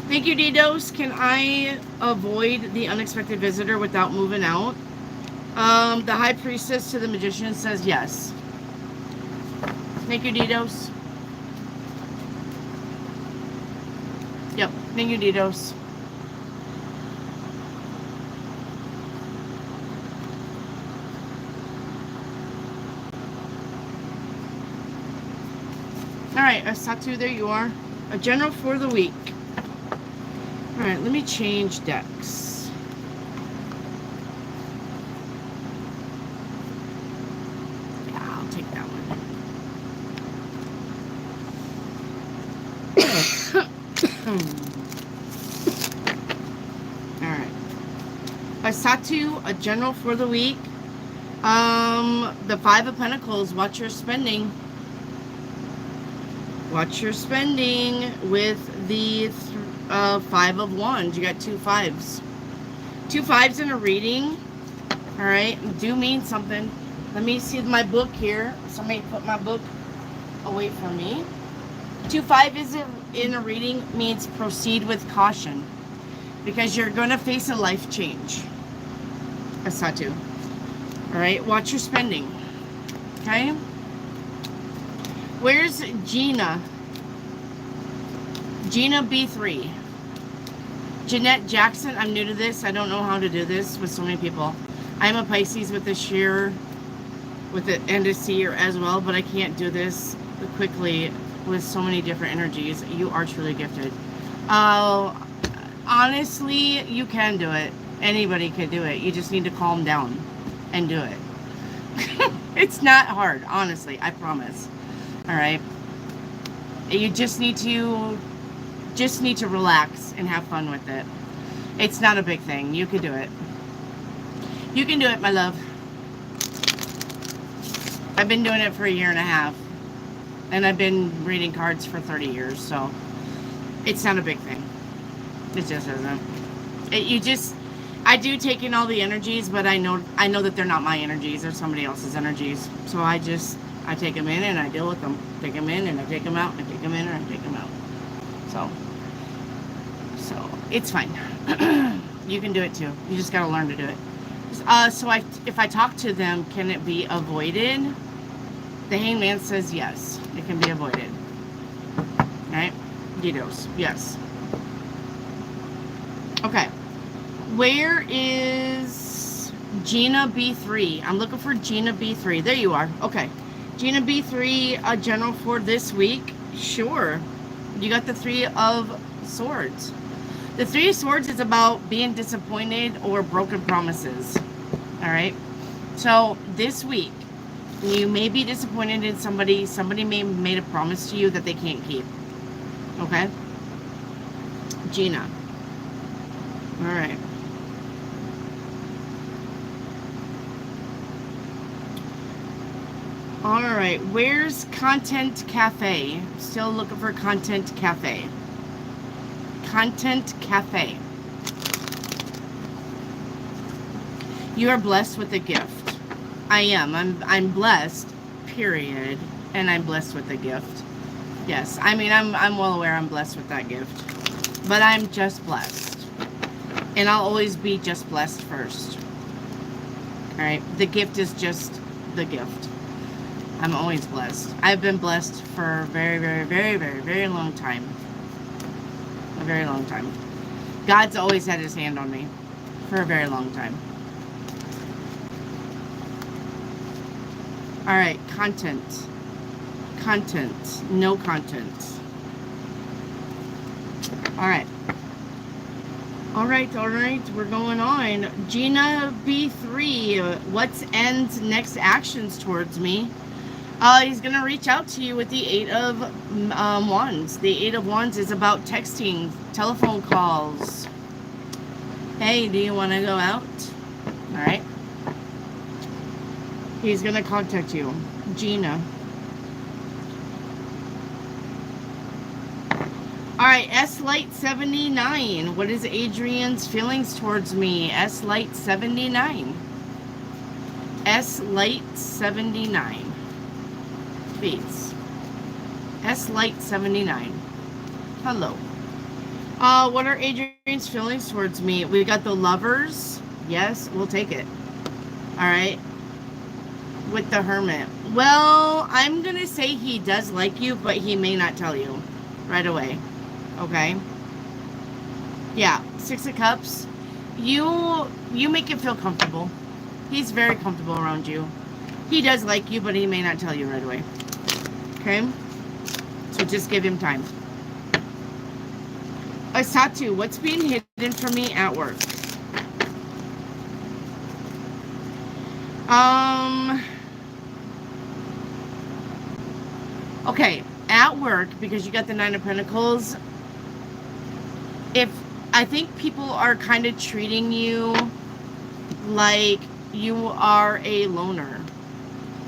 Thank you, Didos. Can I avoid the unexpected visitor without moving out? The High Priestess to the Magician says yes. Thank you, Didos. Yep, thank you, Didos. All right, Asatu, there you are. A general for the week. All right, let me change decks. Yeah, I'll take that one. All right. Asatu, a general for the week. The Five of Pentacles, watch your spending. Watch your spending with the Five of Wands. You got 2 5s. 2 5s in a reading. All right, do mean something. Let me see my book here. Somebody put my book away from me. 2 5 is in a reading means proceed with caution, because you're going to face a life change. Asatu. All right, watch your spending. Okay. Where's Gina? Gina B3. Jeanette Jackson. I'm new to this. I don't know how to do this with so many people. I'm a Pisces with a shear, with it and a seer as well, but I can't do this quickly with so many different energies. You are truly gifted. Honestly, you can do it. Anybody can do it. You just need to calm down and do it. It's not hard, honestly. I promise. All right. You just need to relax and have fun with it. It's not a big thing. You can do it. You can do it, my love. I've been doing it for 1.5 years, and I've been reading cards for 30 years, so it's not a big thing. It just isn't. I do take in all the energies, but I know that they're not my energies. They're somebody else's energies. So I take them in and I deal with them. Take them in and I take them out. I take them in and I take them out. So it's fine. You can do it too. You just got to learn to do it. So if I talk to them, can it be avoided? The Hangman says yes. It can be avoided. All right? Didos. Yes. Okay. Where is Gina B3? I'm looking for Gina B3. There you are. Okay. Gina B3, a general for this week. Sure. You got the 3 of Swords. The 3 of Swords is about being disappointed or broken promises. All right. So this week, you may be disappointed in somebody. Somebody may have made a promise to you that they can't keep. Okay. Gina. All right. All right, where's Content Cafe? Still looking for Content Cafe. Content Cafe. You are blessed with a gift. I am. I'm blessed, period. And I'm blessed with a gift. Yes, I mean, I'm well aware I'm blessed with that gift. But I'm just blessed. And I'll always be just blessed first. All right, the gift is just the gift. I'm always blessed. I've been blessed for a very, very, very, very, very long time. A very long time. God's always had his hand on me for a very long time. All right, content. Content. No content. All right. All right. We're going on. Gina B3. What's End's next actions towards me? He's going to reach out to you with the 8 of Wands. The 8 of Wands is about texting, telephone calls. Hey, do you want to go out? All right. He's going to contact you. Gina. All right, S-Light 79. What is Adrian's feelings towards me? S-Light 79. S-Light 79. Please. S-Light 79. Hello. What are Adrian's feelings towards me? We got the Lovers. Yes, we'll take it. All right. With the Hermit. Well, I'm going to say he does like you, but he may not tell you right away. Okay. Yeah, 6 of Cups. You make him feel comfortable. He's very comfortable around you. He does like you, but he may not tell you right away. Okay? So just give him time. Asatu, what's being hidden from me at work? Okay, at work, because you got the 9 of Pentacles, I think people are kind of treating you like you are a loner,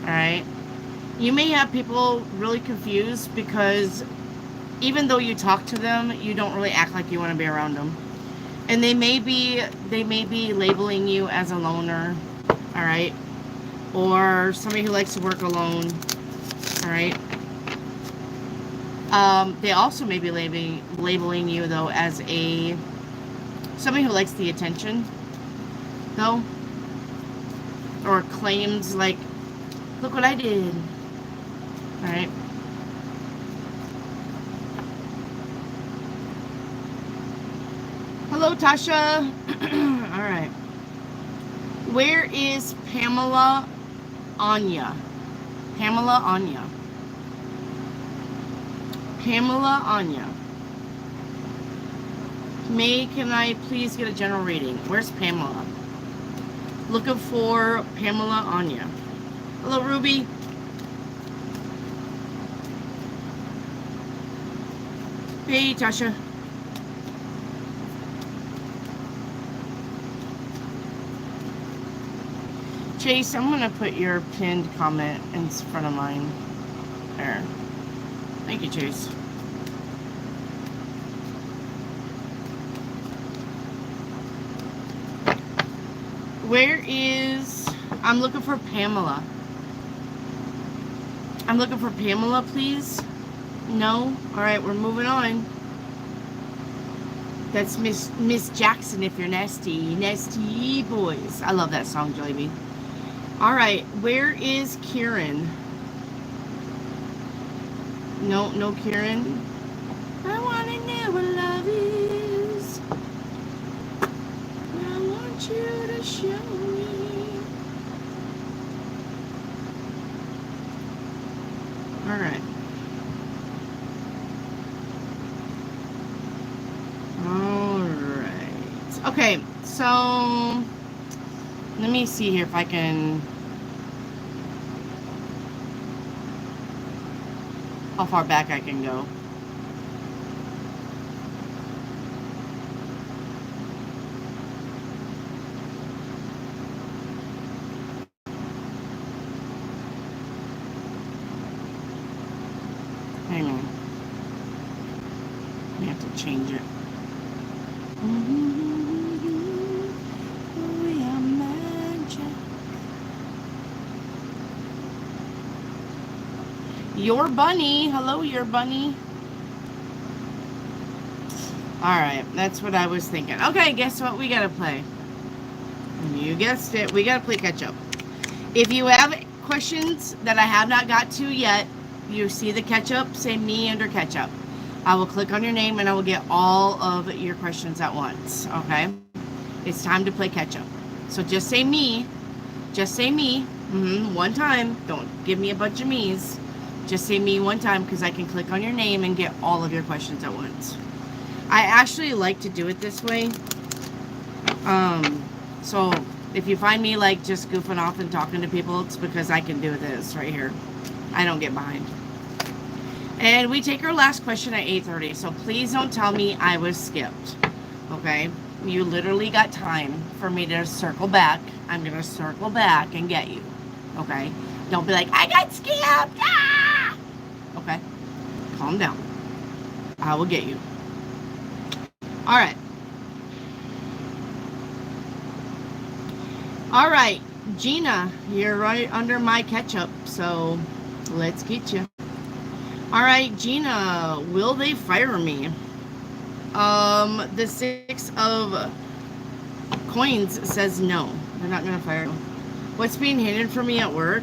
all right? You may have people really confused because even though you talk to them, you don't really act like you want to be around them. And they may be labeling you as a loner, all right? Or somebody who likes to work alone, all right? They also may be labeling you, though, as somebody who likes the attention, though. Or claims, like, look what I did. Alright. Hello, Tasha. Alright. Where is Pamela Anya? Pamela Anya. Pamela Anya. Can I please get a general reading? Where's Pamela? Looking for Pamela Anya. Hello, Ruby. Hey, Tasha. Chase, I'm going to put your pinned comment in front of mine. There. Thank you, Chase. Where is... I'm looking for Pamela. I'm looking for Pamela, please. No? Alright, we're moving on. That's Miss Jackson if you're nasty. Nasty boys. I love that song, Jollibee. Alright, where is Kieran? No Kieran. I wanna know what love is. I want you to show me. Alright. Alright. Okay, so let me see here if I can... how far back I can go. Hang on. We have to change it. We are magic. Your bunny. Hello, your bunny. Alright, that's what I was thinking. Okay, guess what we gotta play? You guessed it. We gotta play catch up. If you have questions that I have not got to yet, you see the catch up, say me under catch up. I will click on your name and I will get all of your questions at once, okay? It's time to play catch up. So just say me. Just say me. One time. Don't give me a bunch of me's. Just say me one time because I can click on your name and get all of your questions at once. I actually like to do it this way. So if you find me like just goofing off and talking to people, it's because I can do this right here. I don't get behind. And we take our last question at 8:30. So please don't tell me I was skipped. Okay? You literally got time for me to circle back. I'm going to circle back and get you. Okay? Don't be like, I got skipped. Ah! Okay? Calm down. I will get you. All right. All right. Gina, you're right under my catch-up. So let's get you. All right, Gina, will they fire me? The 6 of coins says no. They're not going to fire you. What's being hidden from me at work?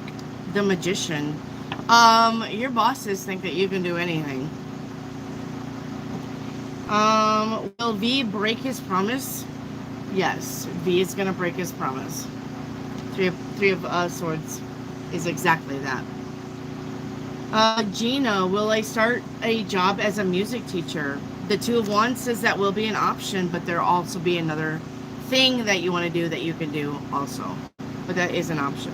The Magician. Your bosses think that you can do anything. Will V break his promise? Yes, V is going to break his promise. Three of Swords is exactly that. Gina, will I start a job as a music teacher? The 2 of Wands says that will be an option, but there'll also be another thing that you want to do that you can do also. But that is an option.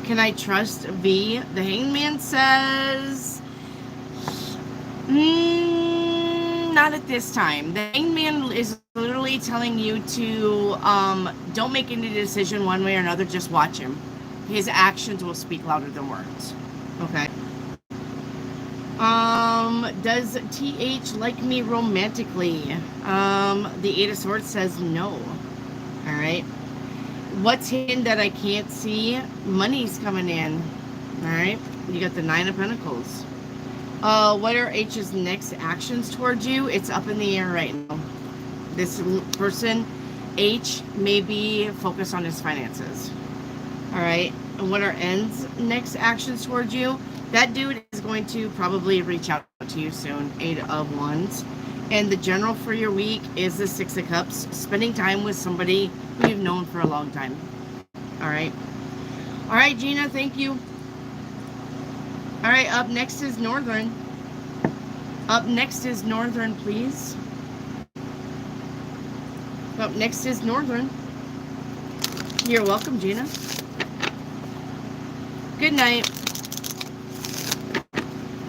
Can I trust V? The Hangman says... not at this time. The Hangman is literally telling you to don't make any decision one way or another. Just watch him. His actions will speak louder than words. Okay. Does TH like me romantically? The 8 of Swords says no. All right. What's hidden that I can't see? Money's coming in. All right. You got the 9 of Pentacles. What are H's next actions towards you? It's up in the air right now. This person, H, may be focused on his finances. All right. And what are N's next actions towards you? That dude is going to probably reach out to you soon. 8 of Wands. And the general for your week is the 6 of Cups. Spending time with somebody who you've known for a long time. All right. All right, Gina, thank you. All right, up next is Northern. Up next is Northern, please. Up next is Northern. You're welcome, Gina. Good night.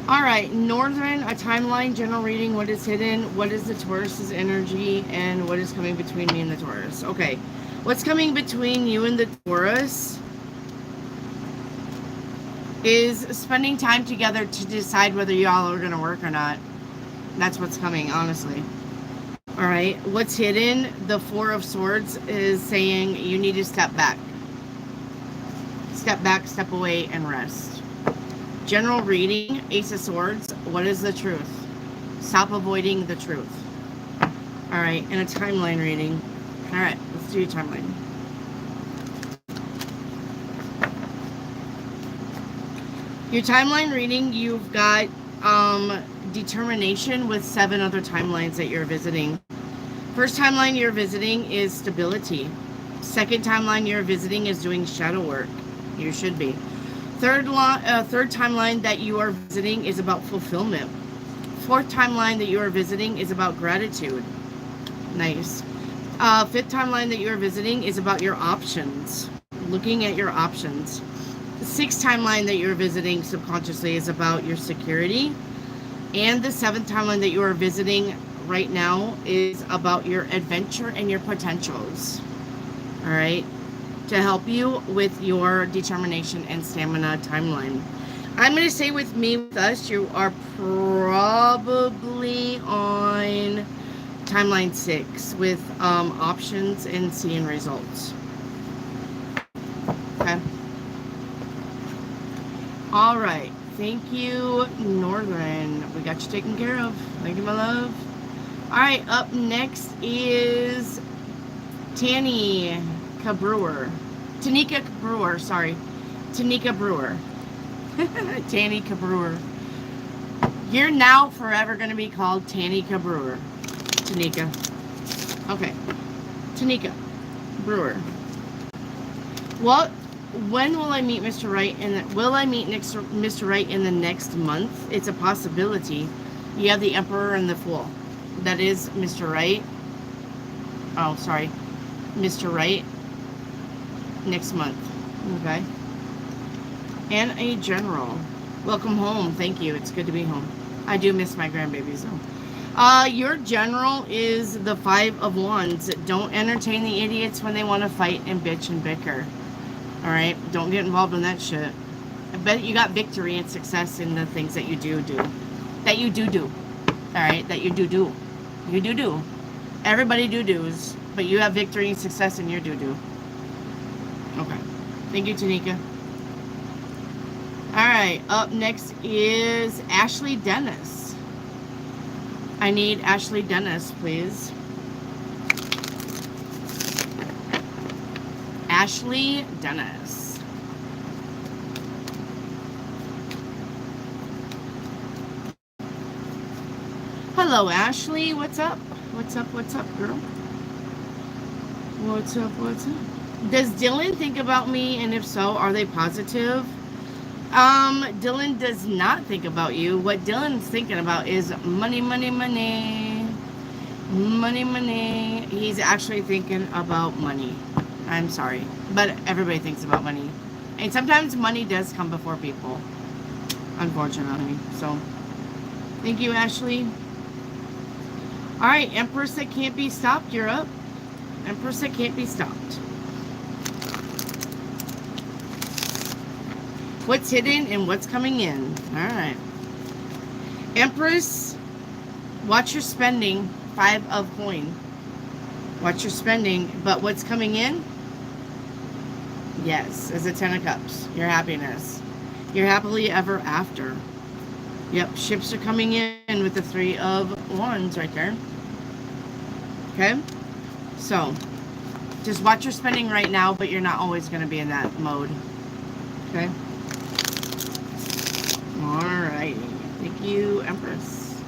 All right, Northern, a timeline, general reading, what is hidden, what is the Taurus's energy, and what is coming between me and the Taurus. Okay, what's coming between you and the Taurus is spending time together to decide whether y'all are going to work or not. That's what's coming, honestly. All right, what's hidden, the 4 of Swords is saying you need to step back. Step back, step away, and rest. General reading, Ace of Swords, what is the truth? Stop avoiding the truth. All right, and a timeline reading. All right, let's do your timeline. Your timeline reading, you've got determination with 7 other timelines that you're visiting. First timeline you're visiting is stability. Second timeline you're visiting is doing shadow work. You should be. Third timeline that you are visiting is about fulfillment. Fourth timeline that you are visiting is about gratitude. Nice. Fifth timeline that you are visiting is about your options. Looking at your options. The sixth timeline that you're visiting subconsciously is about your security. And the 7th timeline that you are visiting right now is about your adventure and your potentials. All right. To help you with your determination and stamina timeline. I'm going to say with me, with us, you are probably on timeline 6 with options and seeing results. Okay. All right. Thank you, Northern. We got you taken care of. Thank you, my love. All right. Up next is Tanika Brewer, sorry. Tanika Brewer. Tanika Brewer. You're now forever going to be called Tanika Brewer. Tanika. Okay. Tanika Brewer. When will I meet Mr. Right? Will I meet Mr. Right in the next month? It's a possibility. You have the Emperor and the Fool. That is Mr. Right. Oh, sorry. Mr. Right. Next month. Okay. And a General. Welcome home. Thank you. It's good to be home. I do miss my grandbabies though. Your General is the 5 of Wands. Don't entertain the idiots when they want to fight and bitch and bicker. Alright? Don't get involved in that shit. I bet you got victory and success in the things that you do. That you do. Alright? That you do. You do. Everybody do-dos. But you have victory and success in your do. Okay. Thank you, Tanika. Alright, up next is Ashley Dennis. I need Ashley Dennis, please. Ashley Dennis. Hello, Ashley. What's up? What's up, girl? What's up? Does Dylan think about me? And if so, are they positive? Dylan does not think about you. What Dylan's thinking about is money. He's actually thinking about money. I'm sorry, but everybody thinks about money. And sometimes money does come before people, unfortunately. So, thank you, Ashley. Alright, Empress that can't be stopped, you're up. Empress that can't be stopped. What's hidden and what's coming in. Alright. Empress, watch your spending. 5 of coin. Watch your spending. But what's coming in? Yes, as a 10 of cups. Your happiness. Your happily ever after. Yep, ships are coming in with the 3 of wands right there. Okay? So, just watch your spending right now, but you're not always going to be in that mode. Okay? Alright. Thank you, Empress.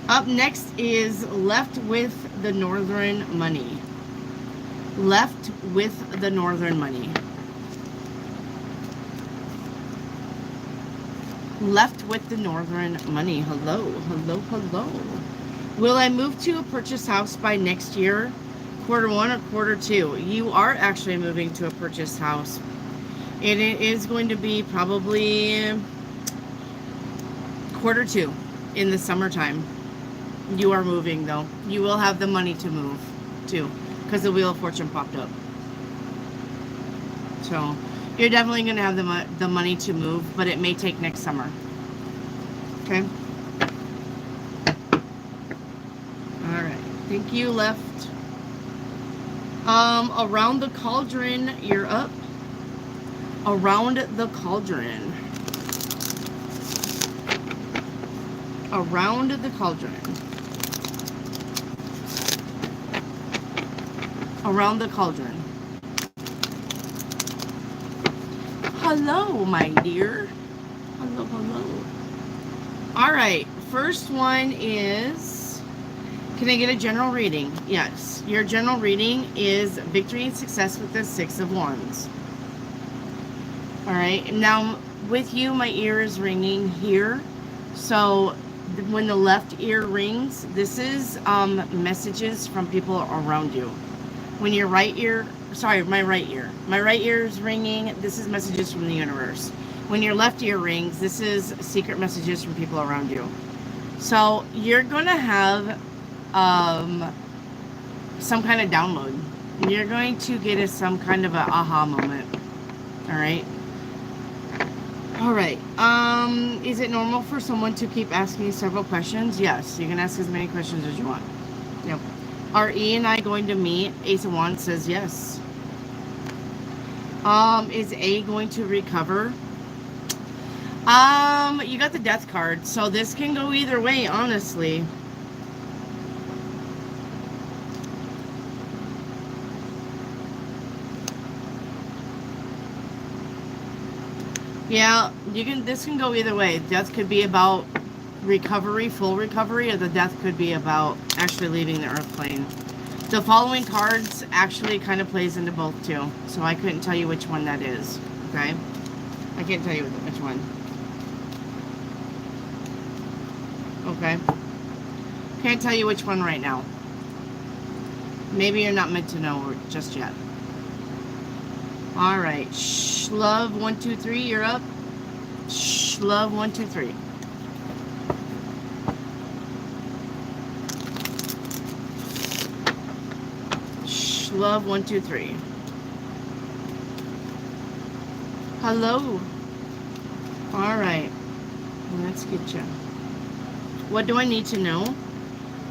Up next is Left with the Northern Money. Left with the Northern Money. Left with the Northern Money. Hello. Will I move to a purchase house by next year? Quarter 1 or quarter 2? You are actually moving to a purchase house. And it is going to be probably quarter 2 in the summertime. You are moving though. You will have the money to move too, because the Wheel of Fortune popped up. So you're definitely going to have the money to move, but it may take next summer. Okay. All right. Thank you, Left. Around the Cauldron, you're up. Around the Cauldron. Around the Cauldron. Around the Cauldron. Hello, my dear. Hello. All right. First one is, can I get a general reading? Yes. Your general reading is victory and success with the 6 of Wands. All right. Now, with you, my ear is ringing here. So, when the left ear rings, this is messages from people around you. When your right ear, sorry, my right ear is ringing, this is messages from the universe. When your left ear rings, this is secret messages from people around you. So you're going to have some kind of download. You're going to get some kind of a aha moment. All right. Is it normal for someone to keep asking several questions? Yes, you can ask as many questions as you want. Yep. Are E and I going to meet? Ace of Wands says yes. Is A going to recover? You got the Death card, so this can go either way, honestly. Yeah, this can go either way. Death could be about recovery, full recovery, or the death could be about actually leaving the earth plane. The following cards actually kind of plays into both too, so I couldn't tell you which one that is. Okay, I can't tell you which one. Okay, can't tell you which one right now. Maybe you're not meant to know just yet. All right, love 123, you're up. Love 123. Love 123. Hello. All right, let's get you. What do I need to know?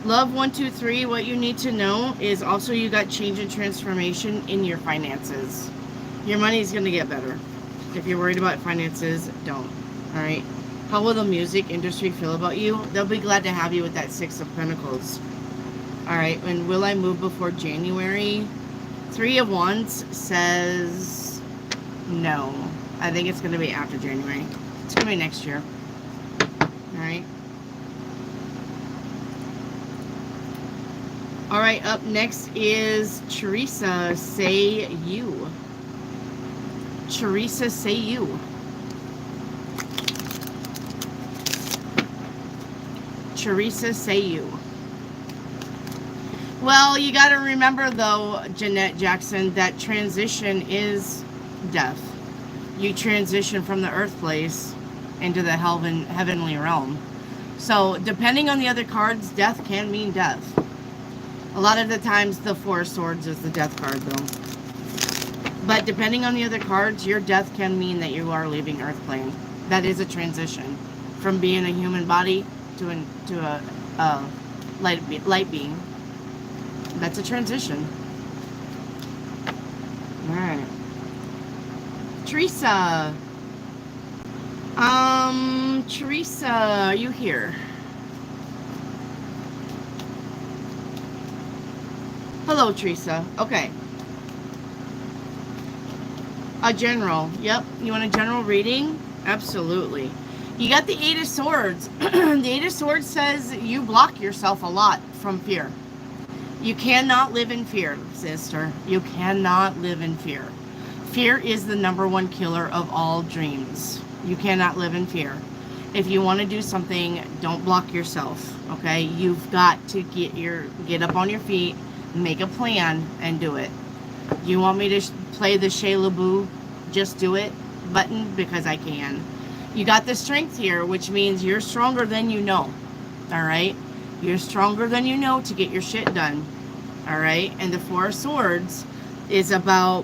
Love 123. What you need to know is also you got change and transformation in your finances. Your money is going to get better. If you're worried about finances, don't. All right. How will the music industry feel about you? They'll be glad to have you with that 6 of Pentacles. All right. And will I move before January? 3 of Wands says no. I think it's going to be after January. It's going to be next year. All right. All right. Up next is Teresa. Say you. Teresa, say you. Teresa, say you. Well, you got to remember, though, Jeanette Jackson, that transition is death. You transition from the earth place into the heavenly realm. So, depending on the other cards, death can mean death. A lot of the times, the Four of Swords is the death card, though. But depending on the other cards, your death can mean that you are leaving earth plane. That is a transition from being a human body to a light being. That's a transition. All right. Teresa. Teresa, are you here? Hello, Teresa. Okay. A general. Yep. You want a general reading? Absolutely. You got the 8 of Swords. The 8 of Swords says you block yourself a lot from fear. You cannot live in fear, sister. You cannot live in fear. Fear is the #1 killer of all dreams. You cannot live in fear. If you want to do something, don't block yourself, okay? You've got to get up on your feet, make a plan, and do it. You want me to play the Shayla Boo, just do it button? Because I can. You got the strength here, which means you're stronger than you know, all right? You're stronger than you know to get your shit done. All right? And the 4 of Swords is about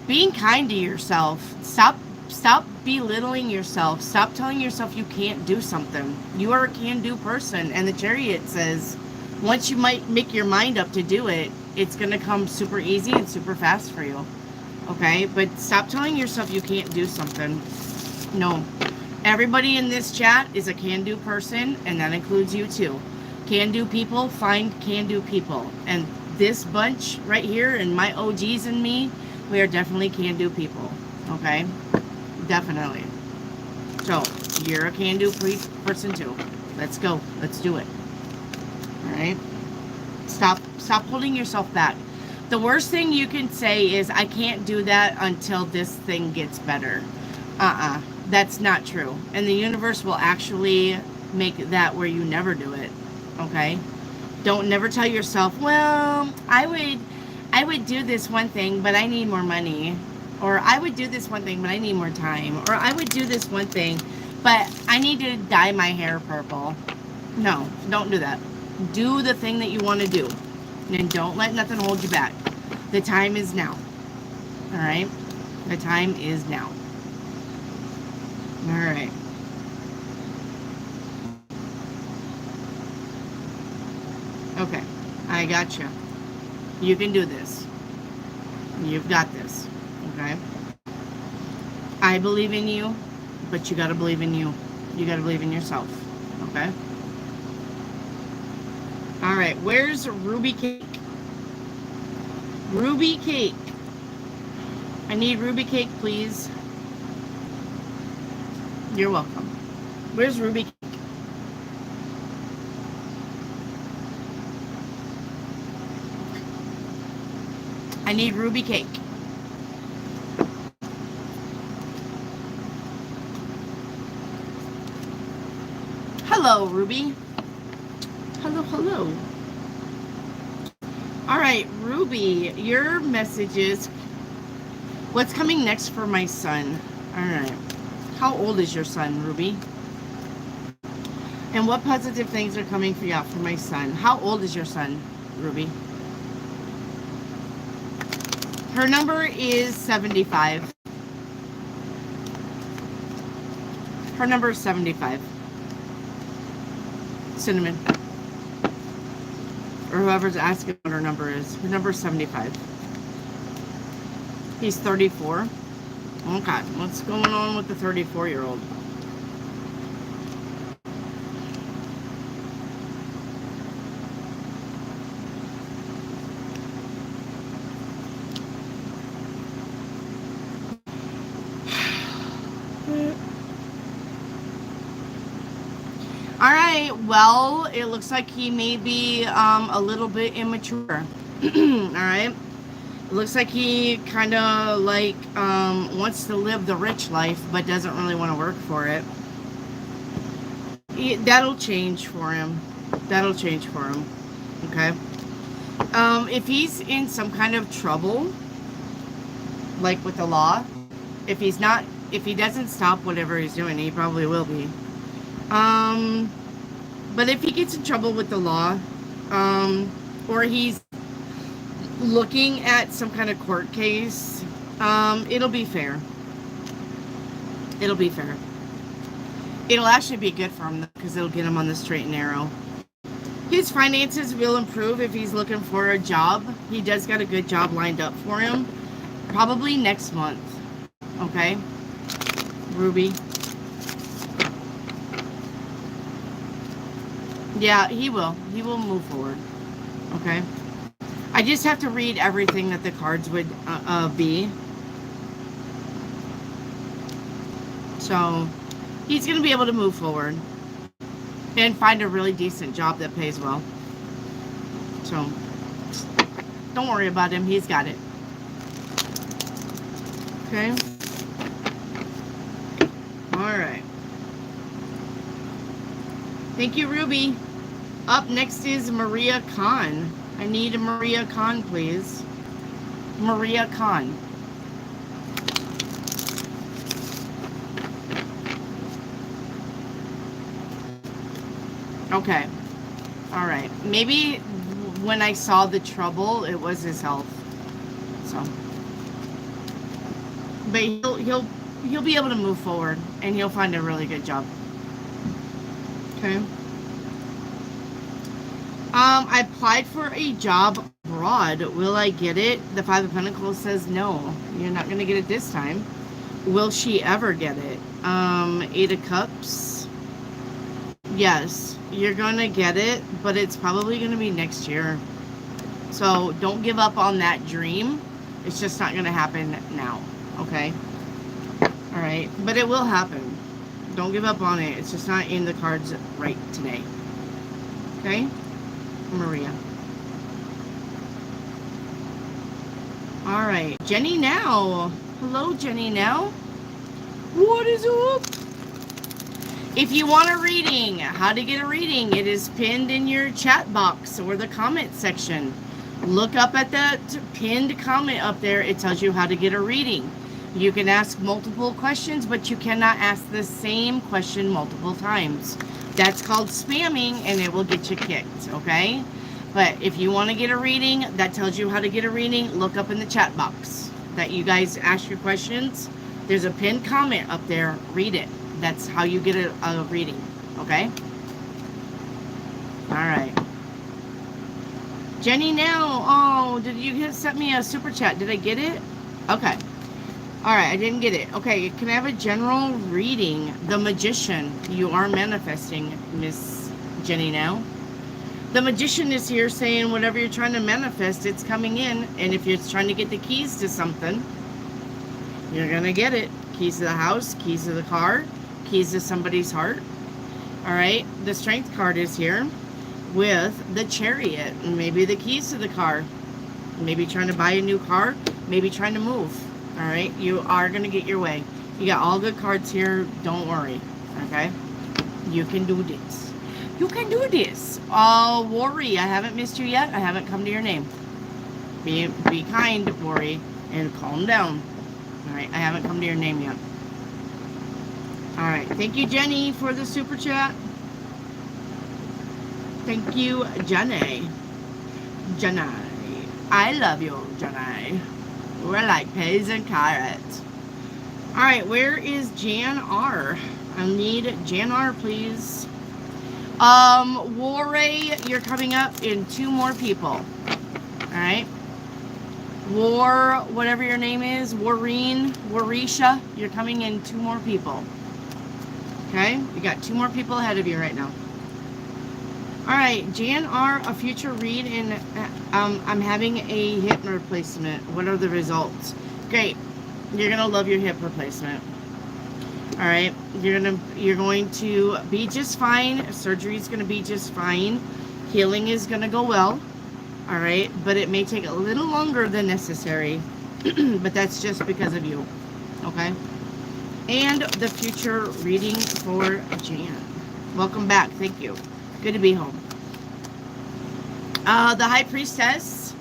being kind to yourself. Stop belittling yourself. Stop telling yourself you can't do something. You are a can-do person. And the Chariot says once you might make your mind up to do it, it's going to come super easy and super fast for you. Okay? But stop telling yourself you can't do something. No. Everybody in this chat is a can-do person, and that includes you too. Can-do people find can-do people. And this bunch right here, and my OGs and me, we are definitely can-do people. Okay? Definitely. So, you're a can-do person too. Let's go. Let's do it. Alright? Stop holding yourself back. The worst thing you can say is, I can't do that until this thing gets better. That's not true. And the universe will actually make that where you never do it. Okay? Don't never tell yourself, well, I would do this one thing, but I need more money. Or I would do this one thing, but I need more time. Or I would do this one thing, but I need to dye my hair purple. No, don't do that. Do the thing that you want to do. And don't let nothing hold you back. The time is now. Alright? The time is now. Alright. Okay. I got you. You can do this. You've got this. Okay? I believe in you, but you gotta believe in you. You gotta believe in yourself. Okay? Alright. Where's Ruby Cake? Ruby Cake. I need Ruby Cake, please. You're welcome. Where's Ruby? I need Ruby cake. Hello, Ruby. Hello, hello. All right, Ruby, your message is, what's coming next for my son? All right. How old is your son, Ruby? And what positive things are coming for you for my son? How old is your son, Ruby? Her number is 75. Her number is 75. Cinnamon. Or whoever's asking what her number is. Her number is 75. He's 34. Okay, what's going on with the 34-year-old? All right, well, it looks like he may be a little bit immature. All right. It looks like he kind of like wants to live the rich life, but doesn't really want to work for it. That'll change for him. That'll change for him. Okay. If he's in some kind of trouble, like with the law, if he doesn't stop whatever he's doing, he probably will be. But if he gets in trouble with the law, or he's looking at some kind of court case, it'll be fair. It'll be fair. It'll actually be good for him because it'll get him on the straight and narrow. His finances will improve if he's looking for a job. He does got a good job lined up for him. Probably next month. Okay? Ruby. Yeah, he will. He will move forward. Okay? I just have to read everything that the cards would be. So, he's going to be able to move forward. And find a really decent job that pays well. So, don't worry about him. He's got it. Okay? Alright. Thank you, Ruby. Up next is Maria Khan. I need a Maria Khan, please. Maria Khan. Okay. All right. Maybe when I saw the trouble, it was his health. So, but he'll be able to move forward, and he'll find a really good job. Okay. I applied for a job abroad. Will I get it? The Five of Pentacles says no. You're not going to get it this time. Will she ever get it? Eight of Cups. Yes, you're going to get it, but it's probably going to be next year. So don't give up on that dream. It's just not going to happen now. Okay? All right? But it will happen. Don't give up on it. It's just not in the cards right today. Okay? Maria. All right. Jenny Now. Hello, Jenny Now. What is up? If you want a reading, how to get a reading, it is pinned in your chat box or the comment section. Look up at that pinned comment up there. It tells you how to get a reading. You can ask multiple questions, but you cannot ask the same question multiple times. That's called spamming, and it will get you kicked, okay? But if you want to get a reading, that tells you how to get a reading. Look up in the chat box that you guys ask your questions. There's a pinned comment up there. Read it. That's how you get a reading, okay? All right. Jenny Now. Oh, did you send me a super chat? Did I get it? Okay. All right, I didn't get it. Okay, can I have a general reading? The Magician. You are manifesting, Miss Jenny Now. The Magician is here saying whatever you're trying to manifest, it's coming in. And if you're trying to get the keys to something, you're going to get it. Keys to the house, keys to the car, keys to somebody's heart. All right, the Strength card is here with the Chariot, and maybe the keys to the car. Maybe trying to buy a new car, maybe trying to move. All right, you are going to get your way. You got all good cards here. Don't worry. Okay, you can do this. You can do this. Worry, I haven't missed you yet. I haven't come to your name. Be kind, Worry, and calm down. All right, I haven't come to your name yet. All right, thank you, Jenny, for the super chat. Thank you, Jenny. Jenny. I love you, Jenny. We're like peas and carrots. All right, where is Jan R? I need Jan R, please. Worry, you're coming up in 2 more people. All right. Whatever your name is, Warisha, you're coming in 2 more people. Okay, you got 2 more people ahead of you right now. All right, Jan R, a future read, and I'm having a hip replacement. What are the results? Great, you're gonna love your hip replacement. All right, you're going to be just fine. Surgery is gonna be just fine. Healing is gonna go well. All right, but it may take a little longer than necessary, but that's just because of you. Okay, and the future reading for Jan. Welcome back. Thank you. Good to be home. The High Priestess.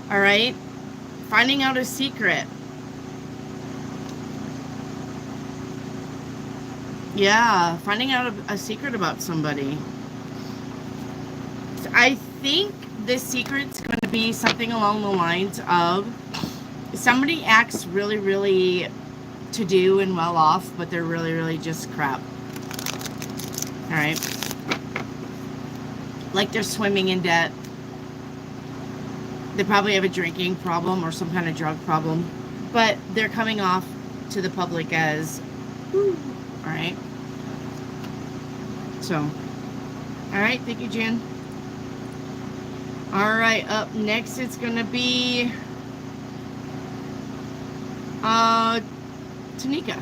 All right. Finding out a secret. Yeah, finding out a secret about somebody. I think this secret's going to be something along the lines of somebody acts really, really to do and well off, but they're really, really just crap. All right. Like they're swimming in debt. They probably have a drinking problem or some kind of drug problem, but they're coming off to the public as, woo. All right. So, all right. Thank you, Jen. All right. Up next, it's going to be Tanika.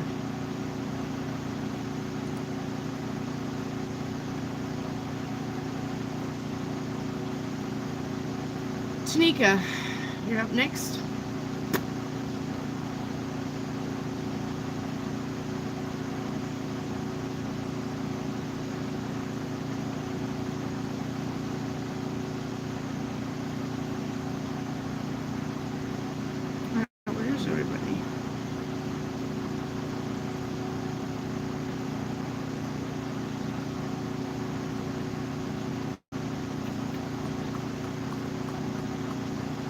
Tanika, you're up next. Where's everybody?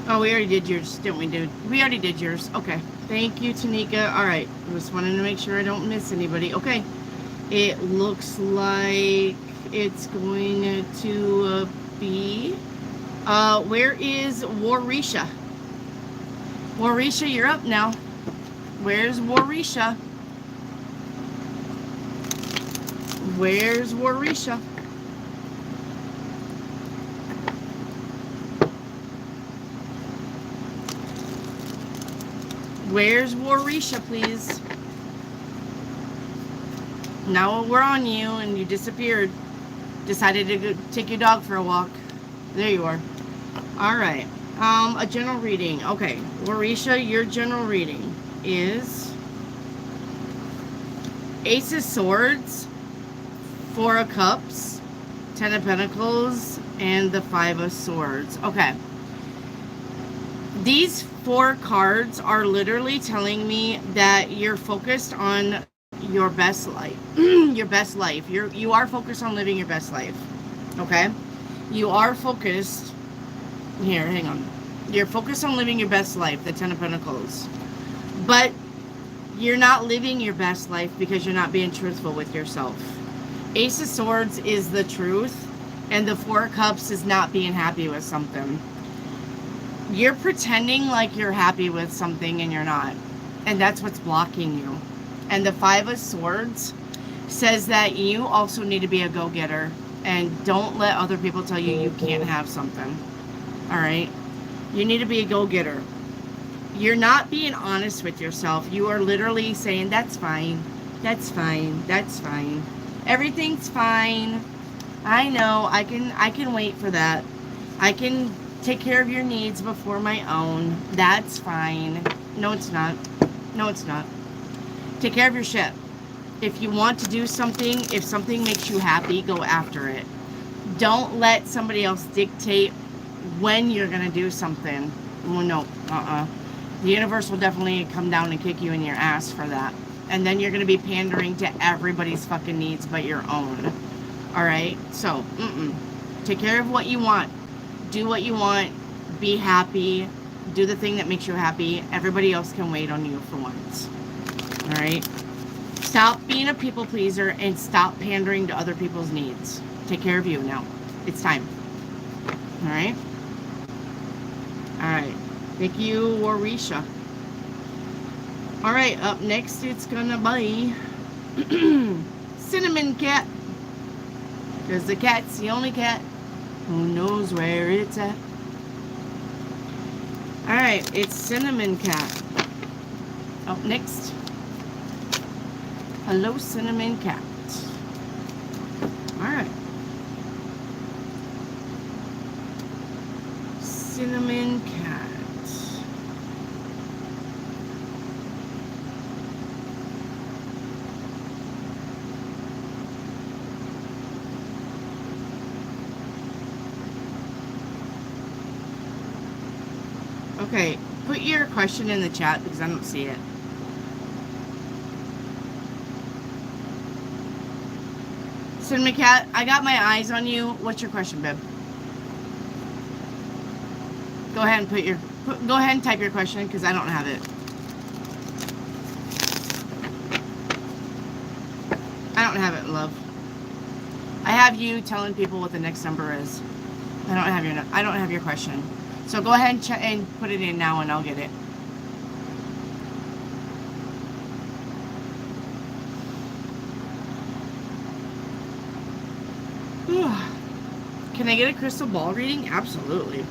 Oh, we already did yours, didn't we, dude? We already did yours. Okay. Thank you, Tanika. All right. Just wanted to make sure I don't miss anybody. Okay. It looks like it's going to be... where is Warisha? Warisha, you're up now. Where's Warisha? Where's Warisha? Where's Warisha, please? Now we're on you and you disappeared. Decided to go take your dog for a walk. There you are. All right. A general reading. Okay. Warisha, your general reading is Ace of Swords, 4 of Cups, 10 of Pentacles, and the 5 of Swords. Okay. These 4 cards are literally telling me that you're focused on your best life. Your best life. You are focused on living your best life. Okay? You are focused. Here, hang on. You're focused on living your best life, the 10 of Pentacles. But you're not living your best life because you're not being truthful with yourself. Ace of Swords is the truth, and the 4 of Cups is not being happy with something. You're pretending like you're happy with something and you're not. And that's what's blocking you. And the 5 of Swords says that you also need to be a go-getter. And don't let other people tell you you can't have something. Alright? You need to be a go-getter. You're not being honest with yourself. You are literally saying, that's fine. That's fine. That's fine. Everything's fine. I know. I can wait for that. I can take care of your needs before my own. That's fine. No, it's not. No, it's not. Take care of your shit. If you want to do something, if something makes you happy, go after it. Don't let somebody else dictate when you're going to do something. Well, no. The universe will definitely come down and kick you in your ass for that. And then you're going to be pandering to everybody's fucking needs but your own. Alright? So, take care of what you want. Do what you want. Be happy. Do the thing that makes you happy. Everybody else can wait on you for once. Alright? Stop being a people pleaser and stop pandering to other people's needs. Take care of you now. It's time. Alright? Alright. Thank you, Warisha. Alright, up next it's gonna be Cinnamon Cat. Because the cat's the only cat who knows where it's at. Alright, it's Cinnamon Cat. Up next. Hello, Cinnamon Cat. Alright. Cinnamon Cat. Okay, put your question in the chat because I don't see it. Cinnamon Cat, I got my eyes on you. What's your question, babe? Go ahead and go ahead and type your question because I don't have it. I don't have it, love. I have you telling people what the next number is. I don't have your question. So go ahead and put it in now and I'll get it. Can I get a crystal ball reading? Absolutely.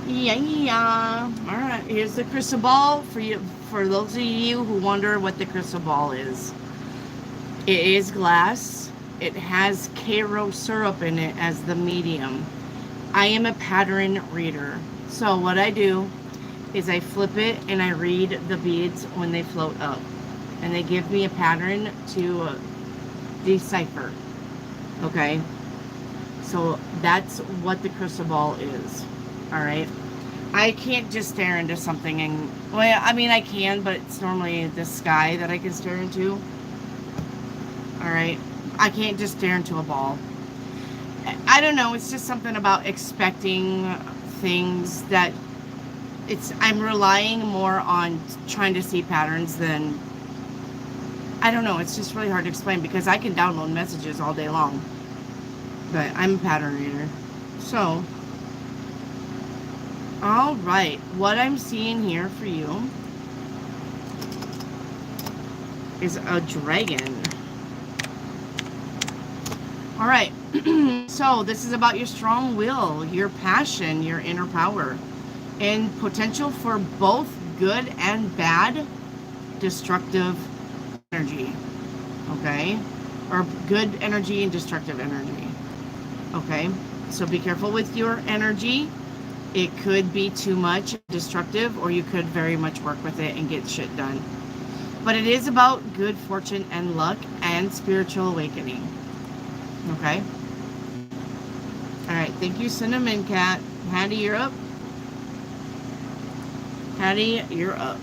Yeah. All right, here's the crystal ball for you. For those of you who wonder what the crystal ball is, it is glass. It has Cairo syrup in it as the medium. I am a pattern reader. So what I do is I flip it and I read the beads when they float up. And they give me a pattern to decipher. Okay? So that's what the crystal ball is. Alright? I can't just stare into something and... Well, I mean I can, but it's normally the sky that I can stare into. Alright? I can't just stare into a ball. I don't know, it's just something about expecting things that I'm relying more on trying to see patterns than, I don't know, it's just really hard to explain because I can download messages all day long, but I'm a pattern reader. So, alright, what I'm seeing here for you is a dragon. Alright, so this is about your strong will, your passion, your inner power, and potential for both good and bad destructive energy, okay? Or good energy and destructive energy, okay? So be careful with your energy. It could be too much destructive, or you could very much work with it and get shit done. But it is about good fortune and luck and spiritual awakening. Okay. Alright, thank you, Cinnamon Cat. Hattie, you're up. Hattie, you're up.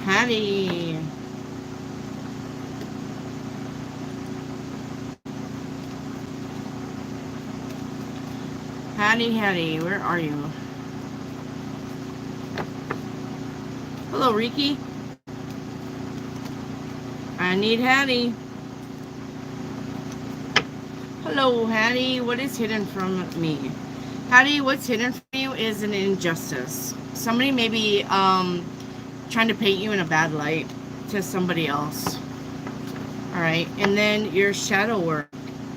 Hattie. Hattie, where are you? Hello, Riki. I need Hattie. Hello, Hattie. What is hidden from me? Hattie, what's hidden from you is an injustice. Somebody may be trying to paint you in a bad light to somebody else. Alright, and then your shadow work.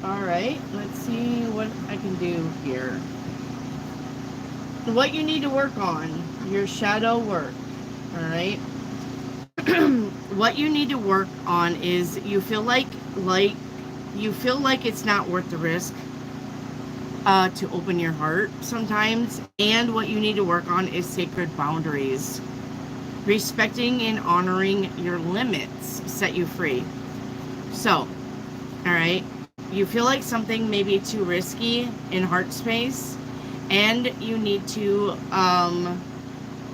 Alright, let's see what I can do here. what you need to work on, your shadow work, all right? What you need to work on is you feel like it's not worth the risk to open your heart sometimes. And what you need to work on is sacred boundaries. Respecting and honoring your limits set you free. So, all right, you feel like something may be too risky in heart space, and you need to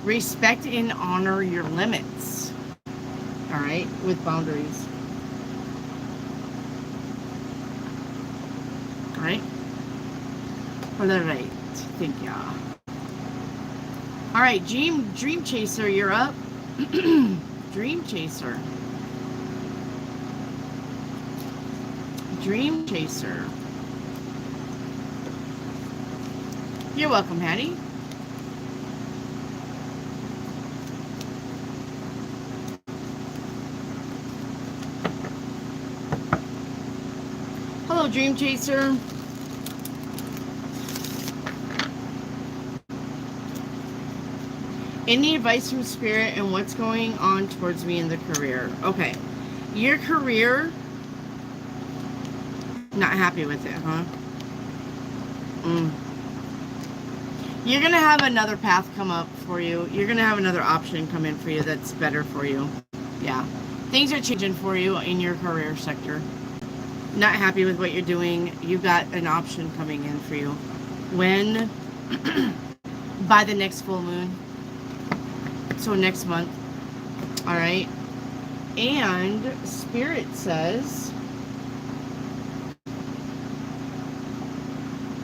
respect and honor your limits, all right, with boundaries. All right? All right, thank ya. All right, Dream Chaser, you're up. Dream Chaser. Dream Chaser. You're welcome, Hattie. Hello, Dream Chaser. Any advice from Spirit and what's going on towards me in the career? Okay. Your career, not happy with it, huh? You're going to have another path come up for you. You're going to have another option come in for you that's better for you. Yeah. Things are changing for you in your career sector. Not happy with what you're doing. You've got an option coming in for you. When? By the next full moon. So next month. All right. And Spirit says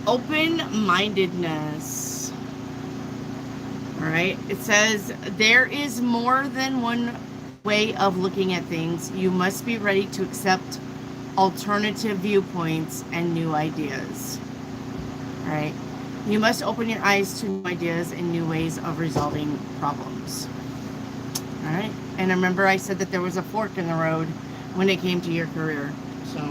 open-mindedness. All right. It says there is more than one way of looking at things. You must be ready to accept alternative viewpoints and new ideas. All right. You must open your eyes to new ideas and new ways of resolving problems. All right. And remember I said that there was a fork in the road when it came to your career. So,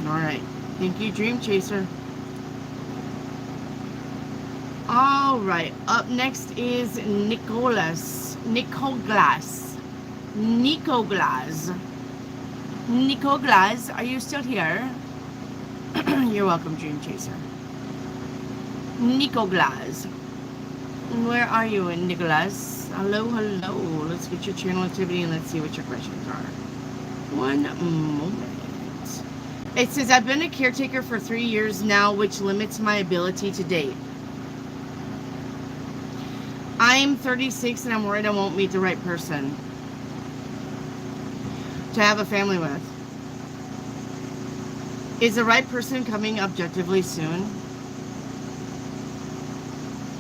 all right. Thank you, Dream Chaser. All right. Up next is Nicholas. Nicholas, are you still here? You're welcome, Dream Chaser. Nicholas. Where are you, Nicholas? Hello. Let's get your channel activity and let's see what your questions are. One moment. It says, I've been a caretaker for 3 years now, which limits my ability to date. I'm 36 and I'm worried I won't meet the right person to have a family with. Is the right person coming objectively soon?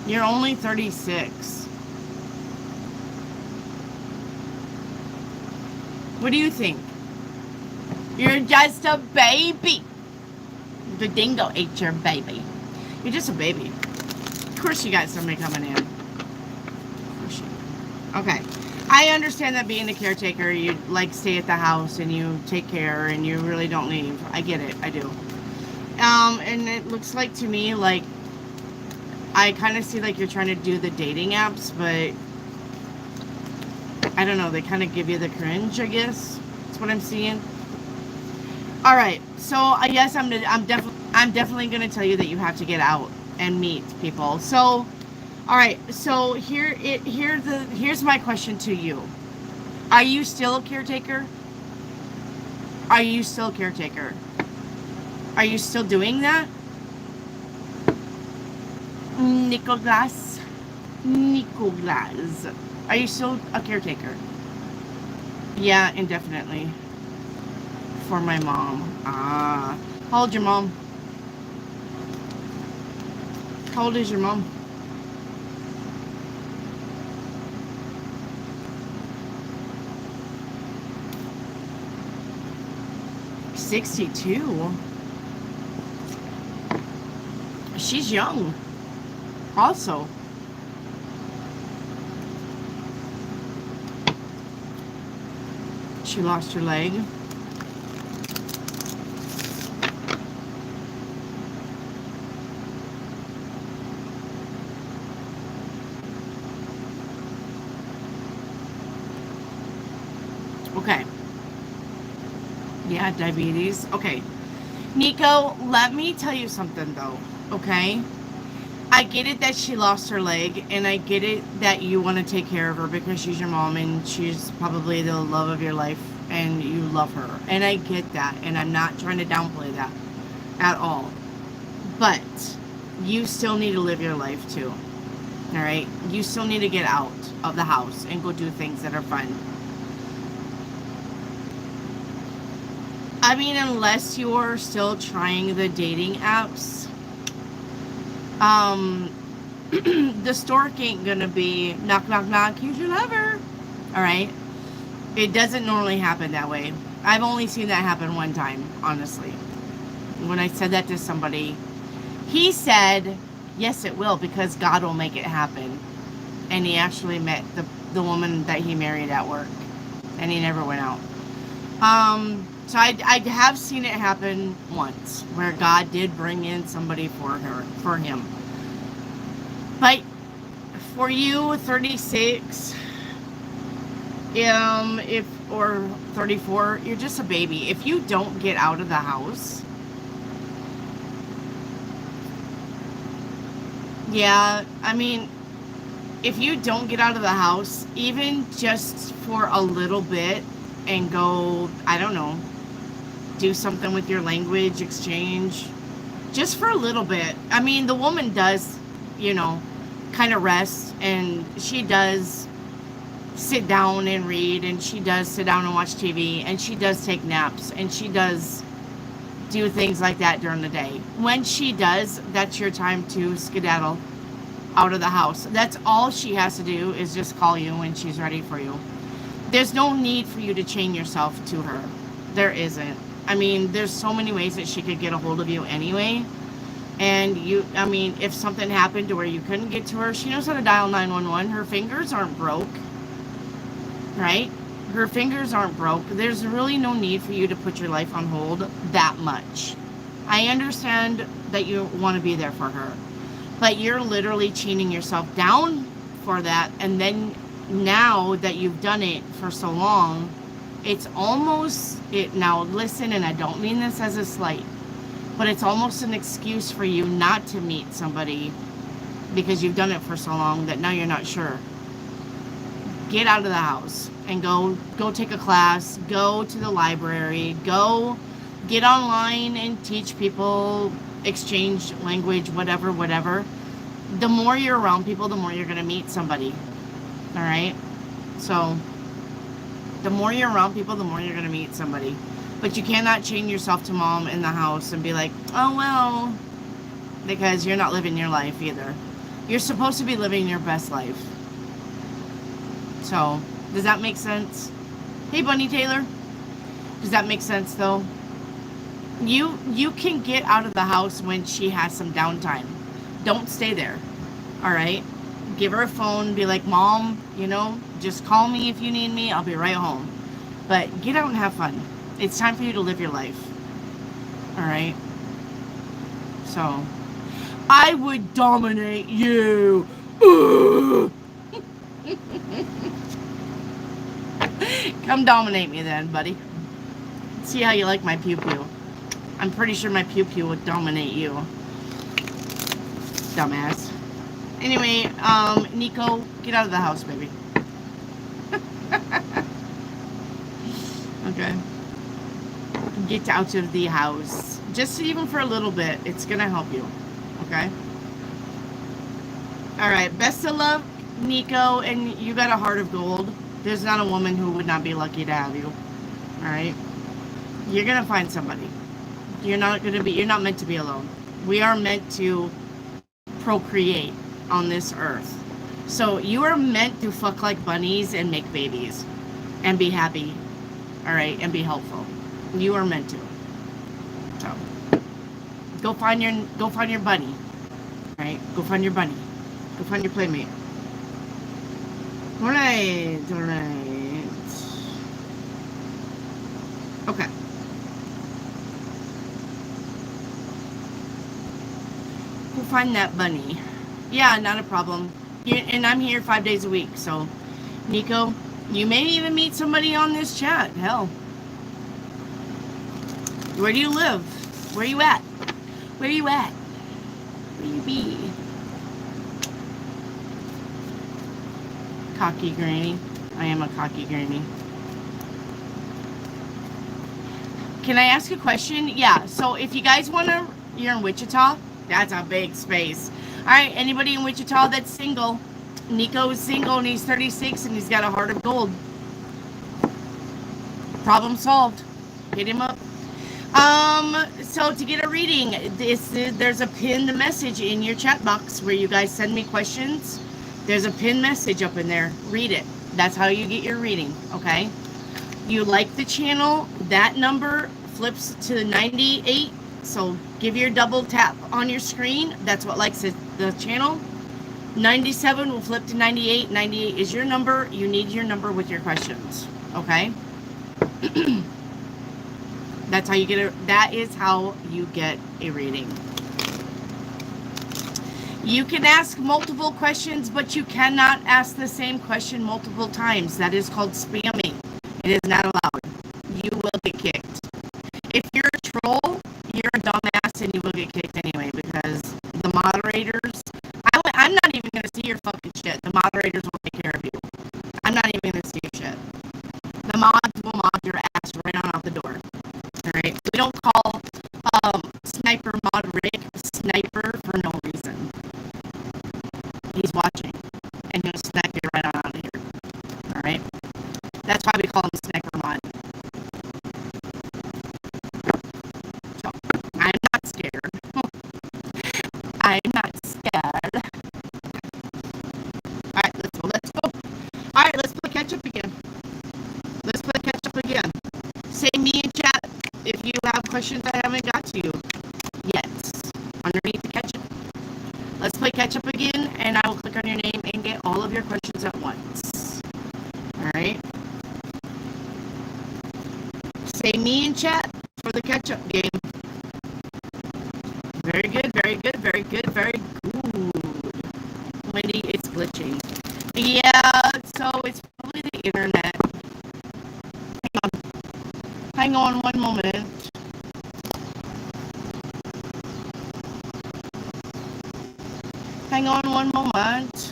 You're only 36. What do you think? You're just a baby. The dingo ate your baby. You're just a baby. Of course you got somebody coming in. Of course you do. Okay. I understand that being a caretaker, you like stay at the house and you take care and you really don't leave. I get it. I do. And it looks like to me like I kind of see like you're trying to do the dating apps, but I don't know. They kind of give you the cringe, I guess. That's what I'm seeing. All right. So yes, I'm definitely going to tell you that you have to get out and meet people. So. All right, so here's my question to you. Are you still a caretaker? Are you still a caretaker? Are you still doing that? Nicholas. Are you still a caretaker? Yeah, indefinitely. For my mom. How old's your mom? How old is your mom? 62. She's young. Also. She lost her leg. Okay. Yeah, diabetes. Okay. Nico, let me tell you something though, okay? I get it that she lost her leg, and I get it that you want to take care of her because she's your mom and she's probably the love of your life and you love her. And I get that, and I'm not trying to downplay that at all. But you still need to live your life too, all right? You still need to get out of the house and go do things that are fun. I mean, unless you're still trying the dating apps, the stork ain't gonna be knock, knock, knock, here's your lover. All right? It doesn't normally happen that way. I've only seen that happen one time, honestly. When I said that to somebody, he said, yes, it will, because God will make it happen. And he actually met the woman that he married at work, and he never went out. So I have seen it happen once, where God did bring in somebody for him. But for you, 36, or 34, you're just a baby. If you don't get out of the house, yeah, I mean, if you don't get out of the house, even just for a little bit, and go, I don't know, do something with your language exchange, just for a little bit. I mean, the woman does, kind of rest, and she does sit down and read, and she does sit down and watch TV, and she does take naps, and she does do things like that during the day. When she does, that's your time to skedaddle out of the house. That's all she has to do, is just call you when she's ready for you. There's no need for you to chain yourself to her. There isn't. I mean, there's so many ways that she could get a hold of you anyway. And if something happened to where you couldn't get to her, she knows how to dial 911. Her fingers aren't broke, right? Her fingers aren't broke. There's really no need for you to put your life on hold that much. I understand that you want to be there for her, but you're literally chaining yourself down for that. And then now that you've done it for so long, it's almost it. Now listen, and I don't mean this as a slight, but it's almost an excuse for you not to meet somebody because you've done it for so long that now you're not sure. Get out of the house and go take a class, go to the library, go get online and teach people, exchange language, whatever. The more you're around people, the more you're going to meet somebody. All right? So the more you're around people, the more you're going to meet somebody. But you cannot chain yourself to mom in the house and be like, oh, well, because you're not living your life either. You're supposed to be living your best life. So, does that make sense? Hey, Bunny Taylor. Does that make sense, though? You can get out of the house when she has some downtime. Don't stay there. All right? Give her a phone. Be like, Mom, just call me if you need me. I'll be right home. But get out and have fun. It's time for you to live your life. All right? So, I would dominate you. Come dominate me then, buddy. See how you like my pew-pew. I'm pretty sure my pew-pew would dominate you. Dumbass. Anyway, Nico, get out of the house, baby. Okay. Get out of the house. Just even for a little bit. It's going to help you. Okay? Alright. Best of luck, Nico. And you got a heart of gold. There's not a woman who would not be lucky to have you. Alright? You're going to find somebody. You're not meant to be alone. We are meant to procreate on this earth. So you are meant to fuck like bunnies and make babies. And be happy. Alright? And be helpful. You are meant to. So go find your bunny. Alright? Go find your bunny. Go find your playmate. Alright. Okay. Go find that bunny. Yeah, not a problem. And I'm here 5 days a week, so Nico, You may even meet somebody on this chat. Hell. Where do you live? Where you at? Where you at? Where you be? Cocky granny. I am a cocky granny. Can I ask a question? Yeah, so if you guys want to, you're in Wichita? That's a big space. All right, anybody in Wichita that's single? Nico is single and he's 36 and he's got a heart of gold. Problem solved. Hit him up. So to get a reading, there's a pinned message in your chat box where you guys send me questions. There's a pinned message up in there. Read it. That's how you get your reading, okay? You like the channel, that number flips to 98. So give your double tap on your screen. That's what likes the channel. 97 will flip to 98. 98 is your number. You need your number with your questions, okay? That's how you get it. That is how you get a reading. You can ask multiple questions, but you cannot ask the same question multiple times. That is called spamming. It is not allowed. You will get kicked. If you're a troll, you're a dumbass and you will get kicked anyway because the moderators, I'm not even going to see your fucking shit. The moderators will take care of you. I'm not even going to see your shit. The mods will mod your ass right on out the door. Alright? We don't call Sniper Mod Rick Sniper for no reason. He's watching. And he'll snipe you right on out of here. Alright? That's why we call him Sniper Mod. So, I'm not scared. I'm not scared. Alright, let's go. Alright, let's play catch up again. Let's play catch up again. Say me in chat if you have questions I haven't got to you yet. Underneath the catch up. Let's play catch up again, and I will click on your name and get all of your questions at once. Alright? Say me in chat for the catch up game. Very good, very good, very good, very good. Wendy, it's glitching. Yeah, so it's probably the internet. Hang on one moment. Hang on one moment.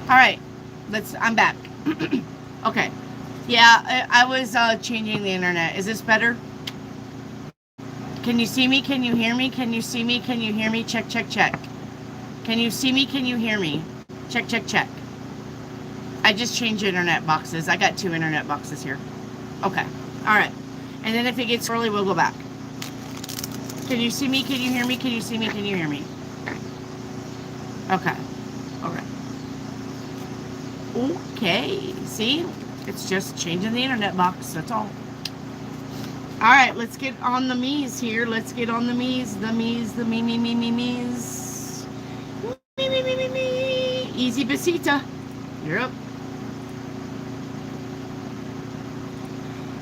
Alright, I'm back. Okay. Yeah, I was changing the internet. Is this better? Can you see me? Can you hear me? Can you see me? Can you hear me? Check, check, check. Can you see me? Can you hear me? Check, check, check. I just changed internet boxes. I got 2 internet boxes here. Okay. Alright. And then if it gets early, we'll go back. Can you see me? Can you hear me? Can you see me? Can you hear me? Okay. Okay. Okay. See? It's just changing the internet box. That's all. Alright, let's get on the me's here. Let's get on the me's. The me's. The me's. Me. Easy besita. You're up.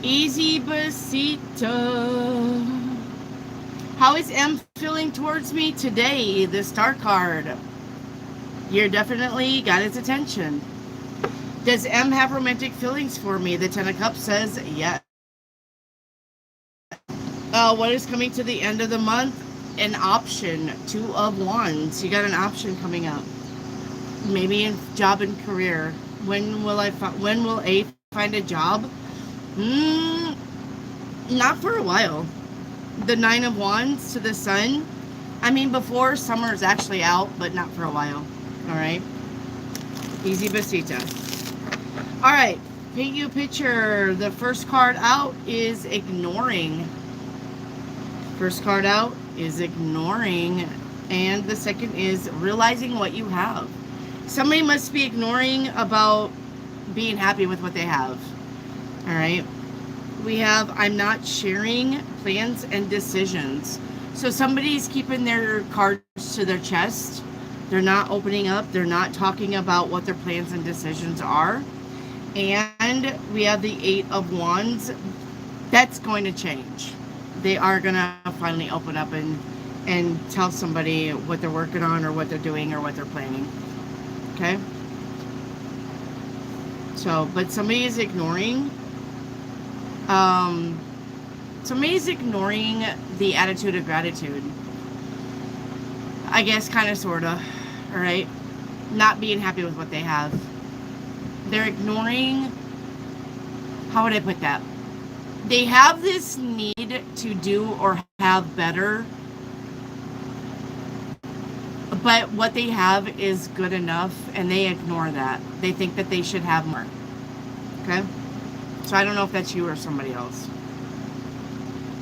Easy besita. How is M feeling towards me today? The star card. You're definitely got his attention. Does M have romantic feelings for me? The 10 of Cups says yes. What is coming to the end of the month? An option. 2 of Wands. You got an option coming up. Maybe in job and career. When will A find a job? Not for a while. The 9 of Wands to the Sun. I mean, before summer is actually out, but not for a while. All right. Easy besita. All right. Paint you a picture. The first card out is ignoring. First card out is ignoring. And the second is realizing what you have. Somebody must be ignoring about being happy with what they have. All right. We have I'm not sharing plans and decisions. So somebody's keeping their cards to their chest. They're not opening up. They're not talking about what their plans and decisions are. And we have the 8 of Wands. That's going to change. They are going to finally open up and tell somebody what they're working on or what they're doing or what they're planning. Okay? So, but somebody is ignoring, somebody's ignoring the attitude of gratitude. I guess, kind of, sort of, all right? Not being happy with what they have. They're ignoring, how would I put that? They have this need to do or have better, but what they have is good enough, and they ignore that. They think that they should have more. Okay? So I don't know if that's you or somebody else.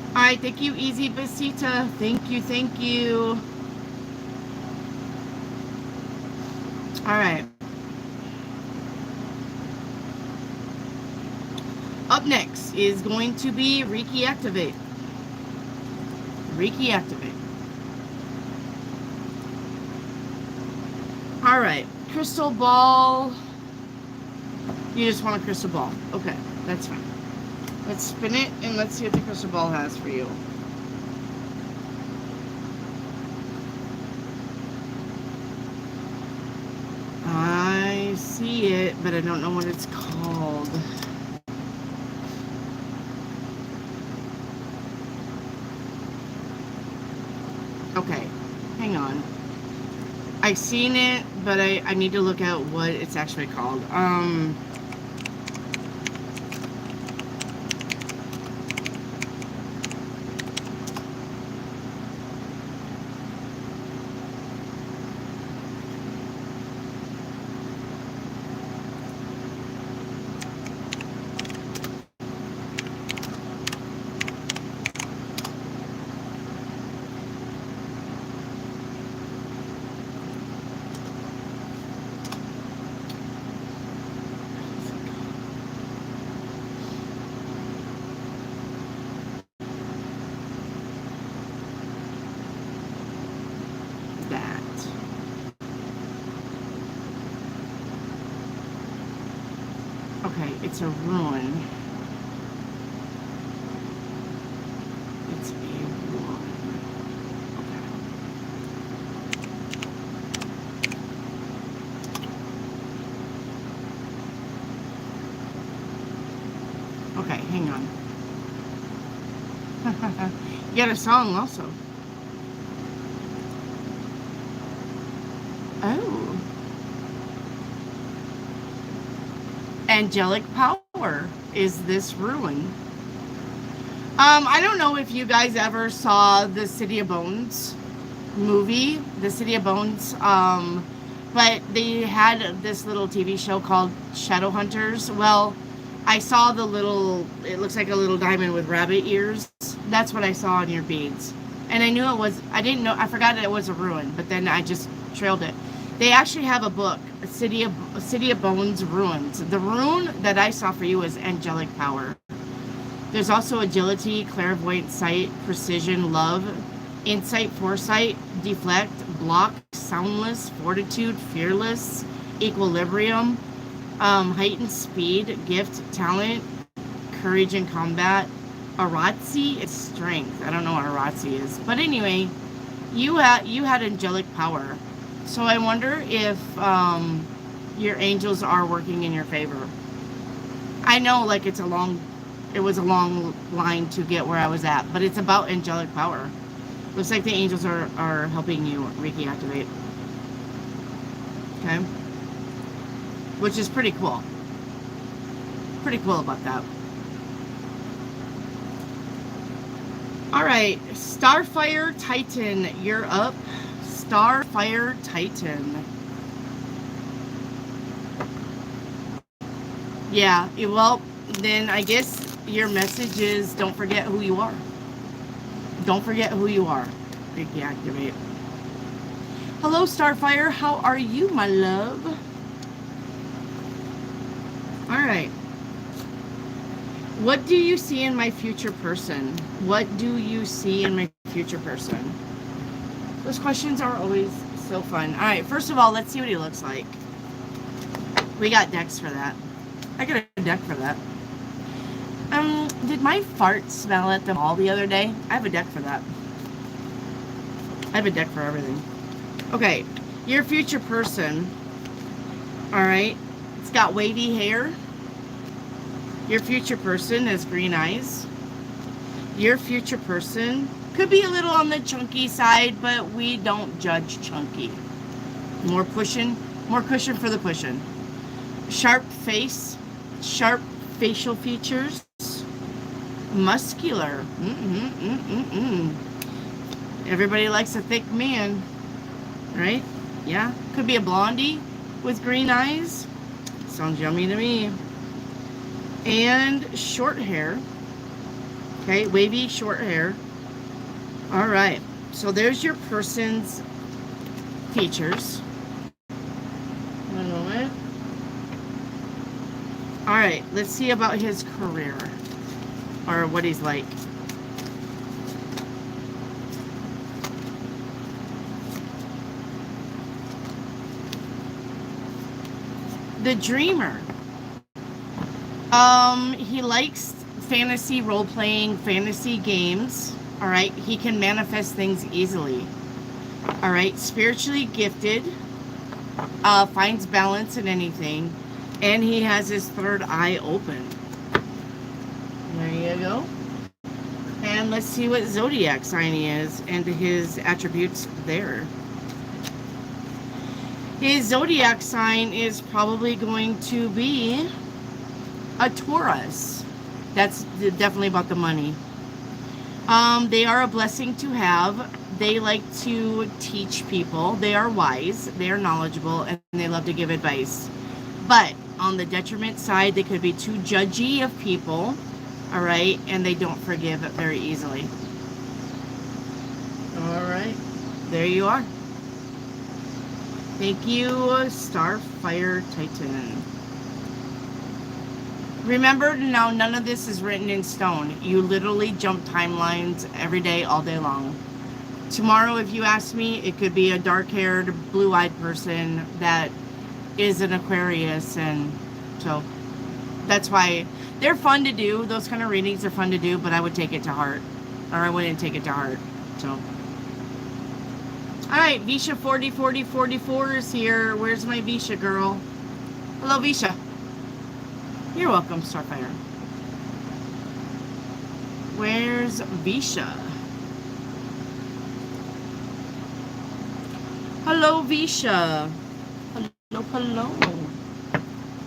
All right, thank you, Easy Besita. Thank you, thank you. All right. Up next is going to be Reiki Activate. Reiki Activate. All right. Crystal ball. You just want a crystal ball. Okay, that's fine. Let's spin it and let's see what the crystal ball has for you. I see it, but I don't know what it's called. Okay, hang on. I've seen it, but I need to look at what it's actually called. Okay, it's a ruin. It's a ruin. Okay. Okay, hang on. You got a song also. Oh. Angelic power is this ruin. I don't know if you guys ever saw the City of Bones movie, the City of Bones, but they had this little TV show called Shadow Hunters. Well, I saw the little, it looks like a little diamond with rabbit ears. That's what I saw on your beads. And I knew it was, I didn't know, I forgot it was a ruin, but then I just trailed it. They actually have a book, a City of Bones Ruins. The rune that I saw for you is angelic power. There's also agility, clairvoyant sight, precision, love, insight, foresight, deflect, block, soundless, fortitude, fearless, equilibrium, heightened speed, gift, talent, courage in combat. Aratsi is strength. I don't know what Aratsi is. But anyway, you had angelic power. So I wonder if your angels are working in your favor. I know, like, it was a long line to get where I was at, but it's about angelic power. Looks like the angels are helping you Reiki activate. Okay? Which is pretty cool. Pretty cool about that. Alright, Starfire Titan, you're up. Starfire Titan. Yeah, well, then I guess your message is don't forget who you are. Don't forget who you are. Reiki activate. Hello, Starfire. How are you, my love? Alright. What do you see in my future person? What do you see in my future person? Those questions are always so fun. Alright, first of all, let's see what he looks like. We got decks for that. I got a deck for that. Did my fart smell at the mall the other day? I have a deck for that. I have a deck for everything. Okay, your future person. Alright. It's got wavy hair. Your future person has green eyes. Your future person could be a little on the chunky side, but we don't judge chunky. More cushion for the pushing. Sharp face, sharp facial features, muscular. Everybody likes a thick man, right? Yeah, could be a blondie with green eyes. Sounds yummy to me. And short hair. Okay, wavy short hair. All right, so there's your person's features. One moment. All right, let's see about his career or what he's like. The dreamer. He likes fantasy role-playing, fantasy games. All right, he can manifest things easily. All right, spiritually gifted, finds balance in anything, and he has his third eye open. There you go. And let's see what zodiac sign he is and his attributes there. His zodiac sign is probably going to be a Taurus. That's definitely about the money. They are a blessing to have. They like to teach people. They are wise. They are knowledgeable, and they love to give advice. But on the detriment side, they could be too judgy of people, all right? And they don't forgive very easily. All right. There you are. Thank you, Starfire Titan. Remember, now none of this is written in stone. You literally jump timelines every day, all day long. Tomorrow, if you ask me, it could be a dark-haired, blue-eyed person that is an Aquarius, and so that's why they're fun to do. Those kind of readings are fun to do, but I would take it to heart, or I wouldn't take it to heart. So, all right, Visha 404044 is here. Where's my Visha girl? Hello, Visha. You're welcome, Starfire. Where's Visha? Hello, Visha. Hello, hello.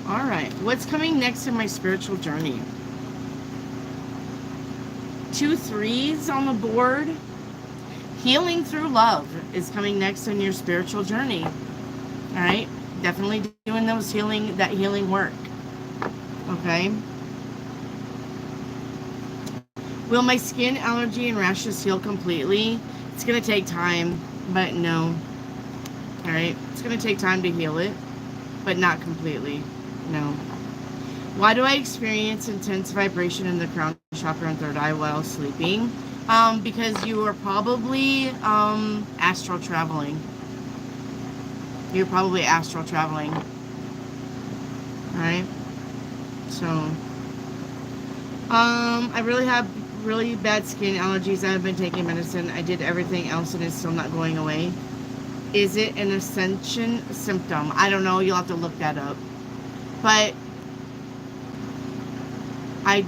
All right, what's coming next in my spiritual journey? 2 3s on the board. Healing through love is coming next in your spiritual journey. All right, definitely doing that healing work. Okay. Will my skin allergy and rashes heal completely? It's going to take time, but no. All right. It's going to take time to heal it, but not completely. No. Why do I experience intense vibration in the crown chakra and third eye while sleeping? Because you are probably astral traveling. You're probably astral traveling. All right. So, I really have really bad skin allergies. I've been taking medicine. I did everything else and it's still not going away. Is it an ascension symptom? I don't know. You'll have to look that up. But I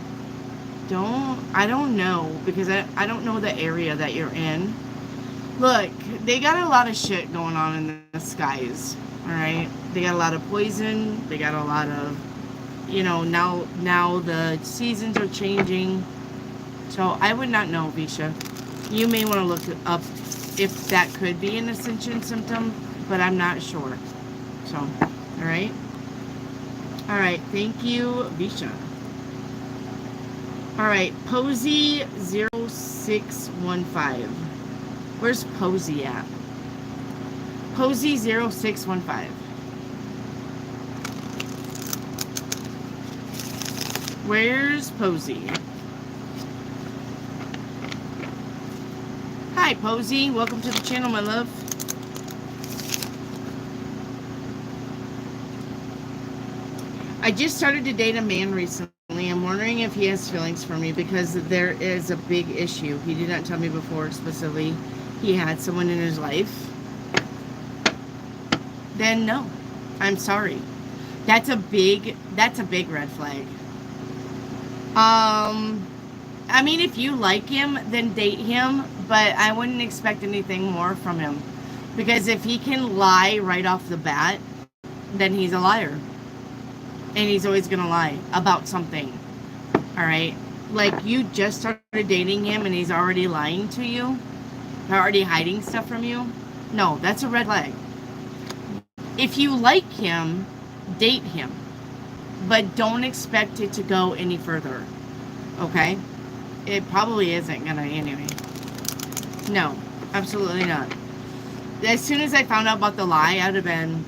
don't know, because I don't know the area that you're in. Look, they got a lot of shit going on in the skies. All right. They got a lot of poison. They got a lot of, now the seasons are changing. So I would not know, Visha. You may want to look up if that could be an ascension symptom, but I'm not sure. So, all right. All right. Thank you, Visha. All right. Posey 0615. Where's Posey at? Posey 0615. Where's Posey? Hi, Posey. Welcome to the channel, my love. I just started to date a man recently. I'm wondering if he has feelings for me because there is a big issue. He did not tell me before explicitly he had someone in his life. Then no. I'm sorry. That's a big red flag. I mean, if you like him, then date him, but I wouldn't expect anything more from him. Because if he can lie right off the bat, then he's a liar. And he's always going to lie about something. All right? Like, you just started dating him and he's already lying to you, already hiding stuff from you. No, that's a red flag. If you like him, date him. But don't expect it to go any further. Okay? It probably isn't gonna anyway. No, absolutely not. As soon as I found out about the lie, I'd have been,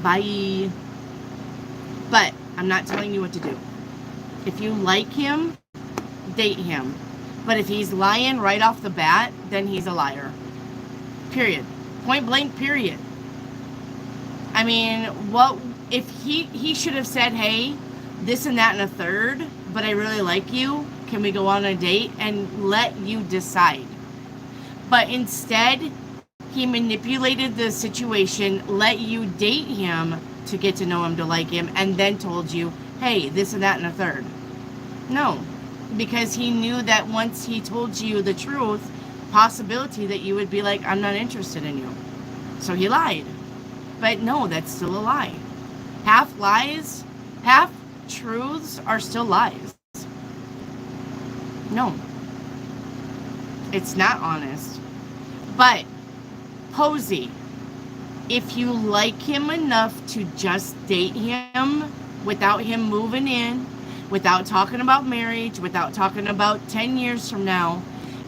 bye. But I'm not telling you what to do. If you like him, date him. But if he's lying right off the bat, then he's a liar. Period. Point blank, period. I mean, what if he should have said, hey, this and that and a third, but I really like you. Can we go on a date? And let you decide. But instead, he manipulated the situation, let you date him to get to know him, to like him, and then told you, hey, this and that and a third. No, because he knew that once he told you the truth, possibility that you would be like, I'm not interested in you. So he lied. But no, that's still a lie. Half lies, half truths are still lies. No. It's not honest. But, Posey, if you like him enough to just date him without him moving in, without talking about marriage, without talking about 10 years from now,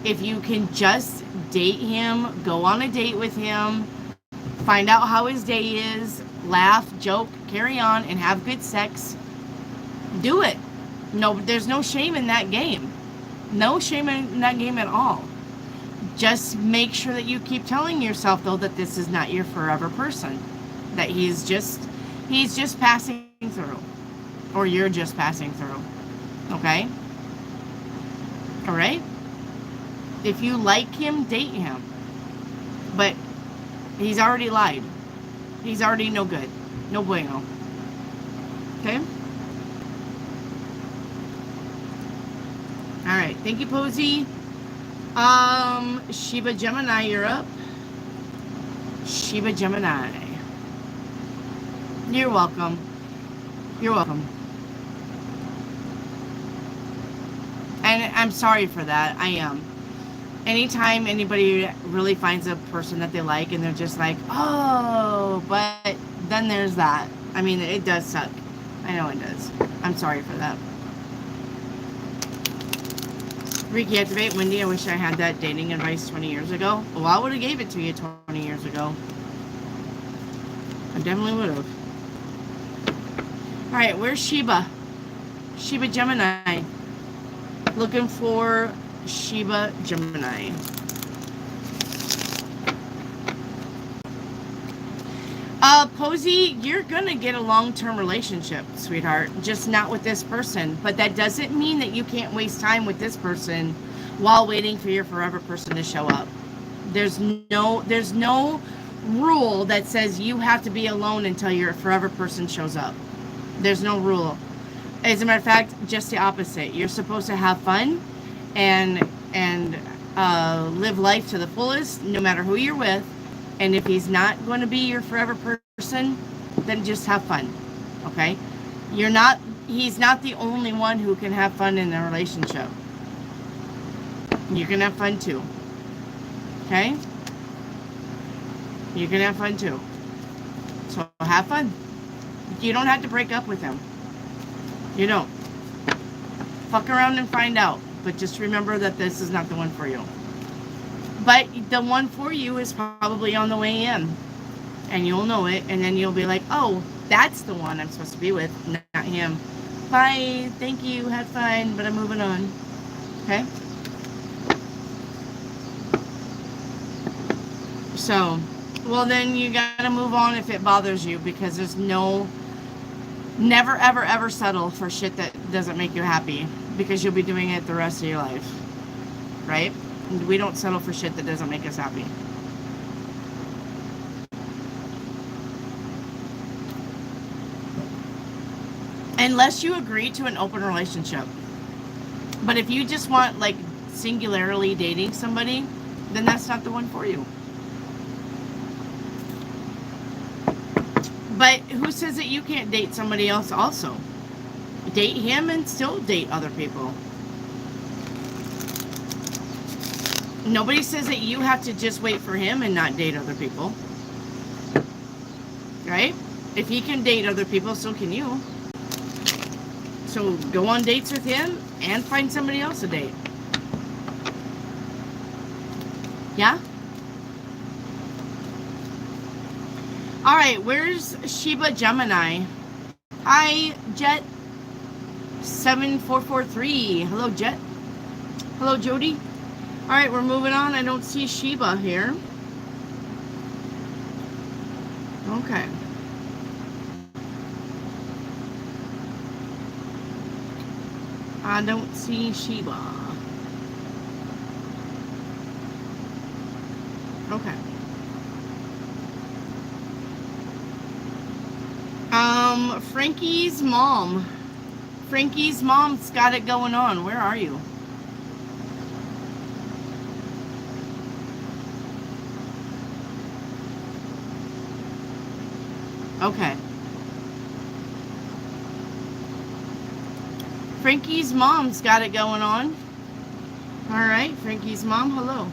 if you can just date him, go on a date with him, find out how his day is, laugh, joke, carry on, and have good sex, do it. No, there's no shame in that game. No shame in that game at all. Just make sure that you keep telling yourself, though, that this is not your forever person. That he's just passing through. Or you're just passing through. Okay? Alright? If you like him, date him. But he's already lied. He's already no good. No bueno. Okay? Alright. Thank you, Posey. Shiba Gemini, you're up. Shiba Gemini. You're welcome. You're welcome. And I'm sorry for that. I am. Anytime anybody really finds a person that they like and they're just like, oh, but then there's that. I mean, it does suck. I know it does. I'm sorry for that. Reiki activate. Wendy, I wish I had that dating advice 20 years ago. Well, I would have gave it to you 20 years ago. I definitely would have. Alright, where's Shiba? Shiba Gemini. Looking for Shiba Gemini. Posey, you're gonna get a long-term relationship, sweetheart. Just not with this person. But that doesn't mean that you can't waste time with this person while waiting for your forever person to show up. There's no rule that says you have to be alone until your forever person shows up. There's no rule. As a matter of fact, just the opposite. You're supposed to have fun and live life to the fullest, no matter who you're with. And if he's not going to be your forever person, then just have fun. Okay? He's not the only one who can have fun in a relationship. You can have fun too. Okay? You can have fun too. So have fun. You don't have to break up with him. You don't. Fuck around and find out. But just remember that this is not the one for you. But the one for you is probably on the way in. And you'll know it. And then you'll be like, oh, that's the one I'm supposed to be with. Not him. Bye. Thank you. Had fun. But I'm moving on. Okay? So, well, then you gotta move on if it bothers you. Because there's never, ever, ever settle for shit that doesn't make you happy. Because you'll be doing it the rest of your life. Right? We don't settle for shit that doesn't make us happy. Unless you agree to an open relationship. But if you just want like singularly dating somebody, then that's not the one for you. But who says that you can't date somebody else also? Date him and still date other people. Nobody says that you have to just wait for him and not date other people. Right? If he can date other people, so can you. So go on dates with him and find somebody else to date. Yeah? Alright, where's Sheba Gemini? Hi, Jet 7443. Hello, Jet. Hello, Jody. Alright, we're moving on. I don't see Sheba here. Okay. I don't see Sheba. Okay. Frankie's mom. Frankie's mom's got it going on. Where are you? Okay. Frankie's mom's got it going on. Alright, Frankie's mom, hello.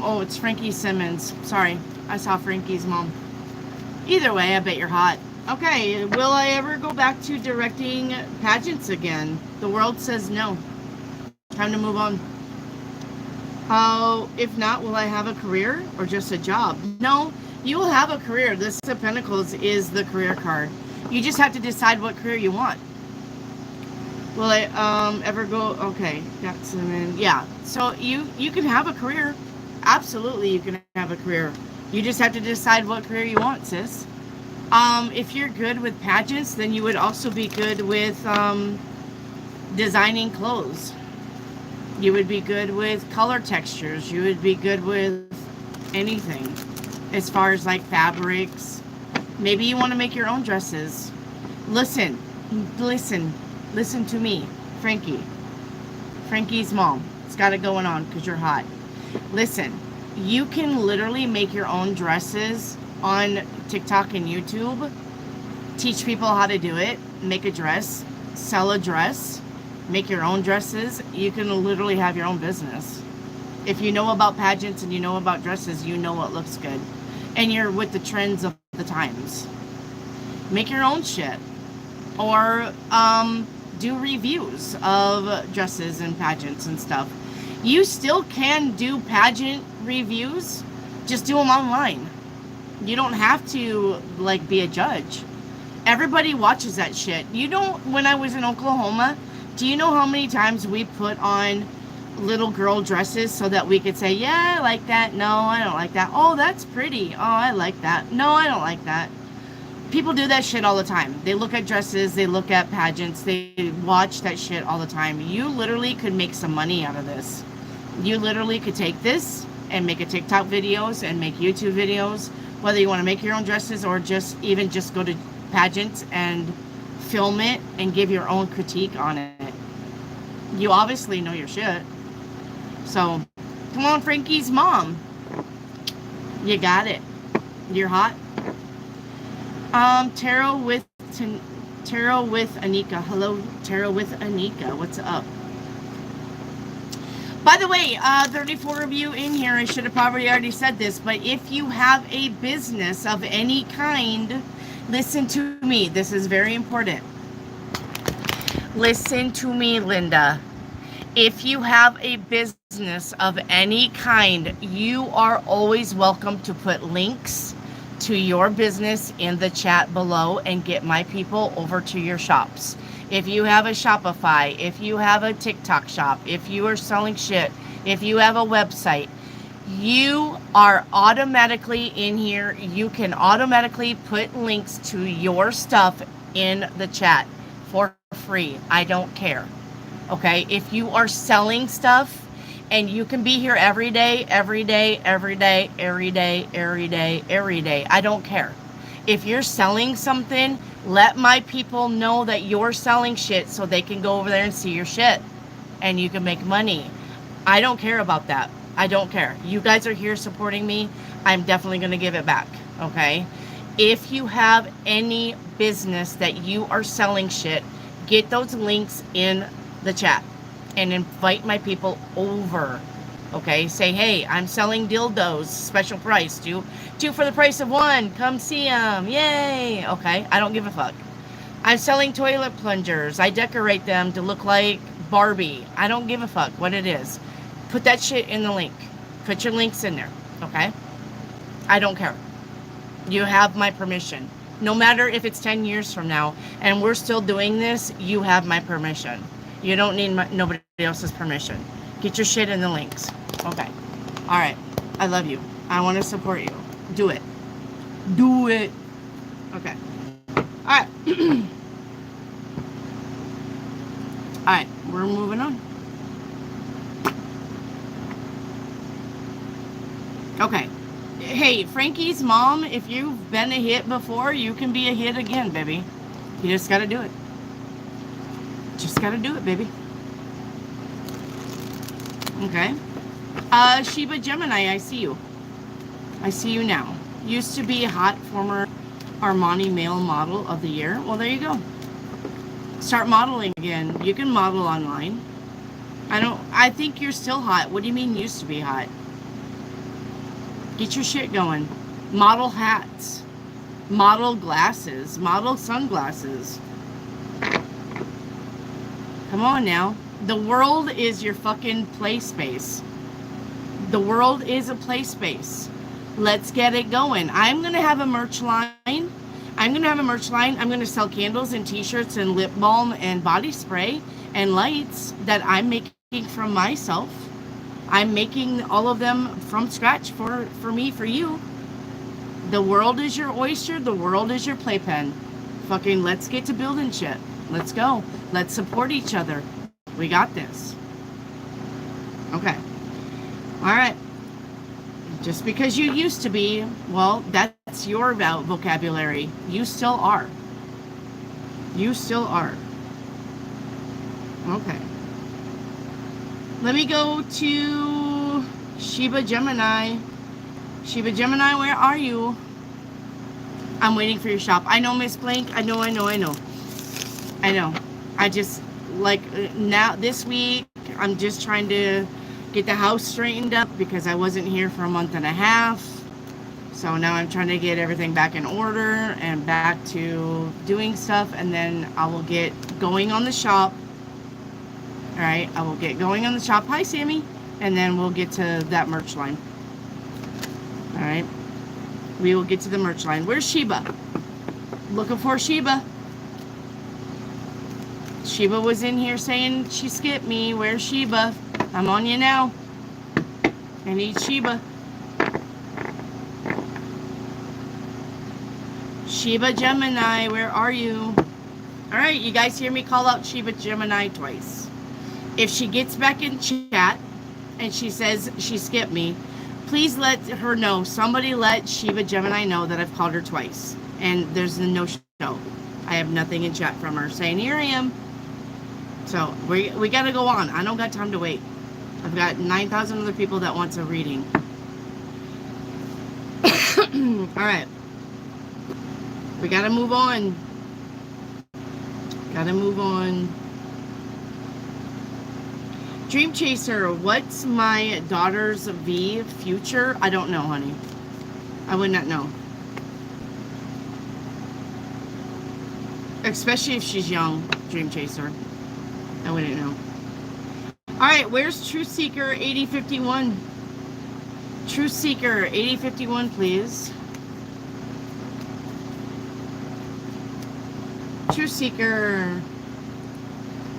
Oh, it's Frankie Simmons. Sorry, I saw Frankie's mom. Either way, I bet you're hot. Okay, will I ever go back to directing pageants again? The world says no. Time to move on. If not, will I have a career or just a job? No, you will have a career. This of Pentacles is the career card. You just have to decide what career you want. Will I ever go? Okay, got some in. Yeah, so you can have a career. Absolutely, you can have a career. You just have to decide what career you want, sis. If you're good with pageants, then you would also be good with designing clothes. You would be good with color textures. You would be good with anything as far as like fabrics. Maybe you want to make your own dresses. Listen to me, Frankie. Frankie's mom. It's got it going on because you're hot. Listen, you can literally make your own dresses on TikTok and YouTube. Teach people how to do it. Make a dress. Sell a dress. Make your own dresses. You can literally have your own business. If you know about pageants and you know about dresses, you know what looks good. And you're with the trends of the times. Make your own shit. Or do reviews of dresses and pageants and stuff. You still can do pageant reviews. Just do them online. You don't have to like be a judge. Everybody watches that shit. You don't, when I was in Oklahoma, do you know how many times we put on little girl dresses so that we could say, yeah, I like that. No, I don't like that. Oh, that's pretty. Oh, I like that. No, I don't like that. People do that shit all the time. They look at dresses. They look at pageants. They watch that shit all the time. You literally could make some money out of this. You literally could take this and make a TikTok videos and make YouTube videos, whether you want to make your own dresses or just go to pageants and film it and give your own critique on it. You obviously know your shit. So, come on, Frankie's mom. You got it. You're hot. Tarot with Anika. Hello, Tarot with Anika. What's up? By the way, 34 of you in here, I should have probably already said this, but if you have a business of any kind, listen to me. This is very important. Listen to me, Linda. If you have a business of any kind, you are always welcome to put links to your business in the chat below and get my people over to your shops. If you have a Shopify, if you have a TikTok shop, if you are selling shit, if you have a website, you are automatically in here. You can automatically put links to your stuff in the chat for free. I don't care. Okay? If you are selling stuff and you can be here every day, I don't care. If you're selling something, let my people know that you're selling shit so they can go over there and see your shit and you can make money. I don't care about that. I don't care. You guys are here supporting me. I'm definitely going to give it back. Okay? If you have any business that you are selling shit, get those links in the chat and invite my people over. Okay? Say, hey, I'm selling dildos, special price. Two for the price of one. Come see them. Yay. Okay? I don't give a fuck. I'm selling toilet plungers. I decorate them to look like Barbie. I don't give a fuck what it is. Put that shit in the link. Put your links in there. Okay? I don't care. You have my permission. No matter if it's 10 years from now and we're still doing this, you have my permission. You don't need nobody else's permission. Get your shit in the links. Okay. All right. I love you. I want to support you. Do it. Do it. Okay. All right. All right. We're moving on. Okay. Hey, Frankie's mom, if you've been a hit before, you can be a hit again, baby. You just got to do it. Just got to do it, baby. Okay. Sheba Gemini, I see you. I see you now. Used to be a hot former Armani male model of the year. Well, there you go. Start modeling again. You can model online. I think you're still hot. What do you mean used to be hot? Get your shit going. Model hats. Model glasses. Model sunglasses. Come on now. The world is your fucking play space. The world is a play space. Let's get it going. I'm going to have a merch line. I'm going to sell candles and t-shirts and lip balm and body spray and lights that I'm making from myself. I'm making all of them from scratch for me, for you. The world is your oyster. The world is your playpen. Fucking let's get to building shit. Let's go. Let's support each other. We got this. Okay. All right. Just because you used to be, well, that's your vocabulary. You still are. You still are. Okay. Let me go to Sheba Gemini. Sheba Gemini, where are you? I'm waiting for your shop. I know, Miss Blank. I know. I just, like, now, this week, I'm just trying to get the house straightened up because I wasn't here for a month and a half. So now I'm trying to get everything back in order and back to doing stuff. And then I will get going on the shop. All right, I will get going on the shop. Hi, Sammy. And then we'll get to that merch line. All right. We will get to the merch line. Where's Sheba? Looking for Sheba. Sheba was in here saying she skipped me. Where's Sheba? I'm on you now. I need Sheba. Sheba Gemini, where are you? All right, you guys hear me call out Sheba Gemini twice. If she gets back in chat and she says she skipped me, please let her know. Somebody let Sheba Gemini know that I've called her twice. And there's a no-show. I have nothing in chat from her saying, here I am. So we got to go on. I don't got time to wait. I've got 9,000 other people that wants a reading. All right. We got to move on. Got to move on. Dream Chaser, what's my daughter's V future? I don't know, honey. I would not know. Especially if she's young, Dream Chaser. I wouldn't know. Alright, where's Truth Seeker 8051? Truth Seeker 8051, please. Truth Seeker.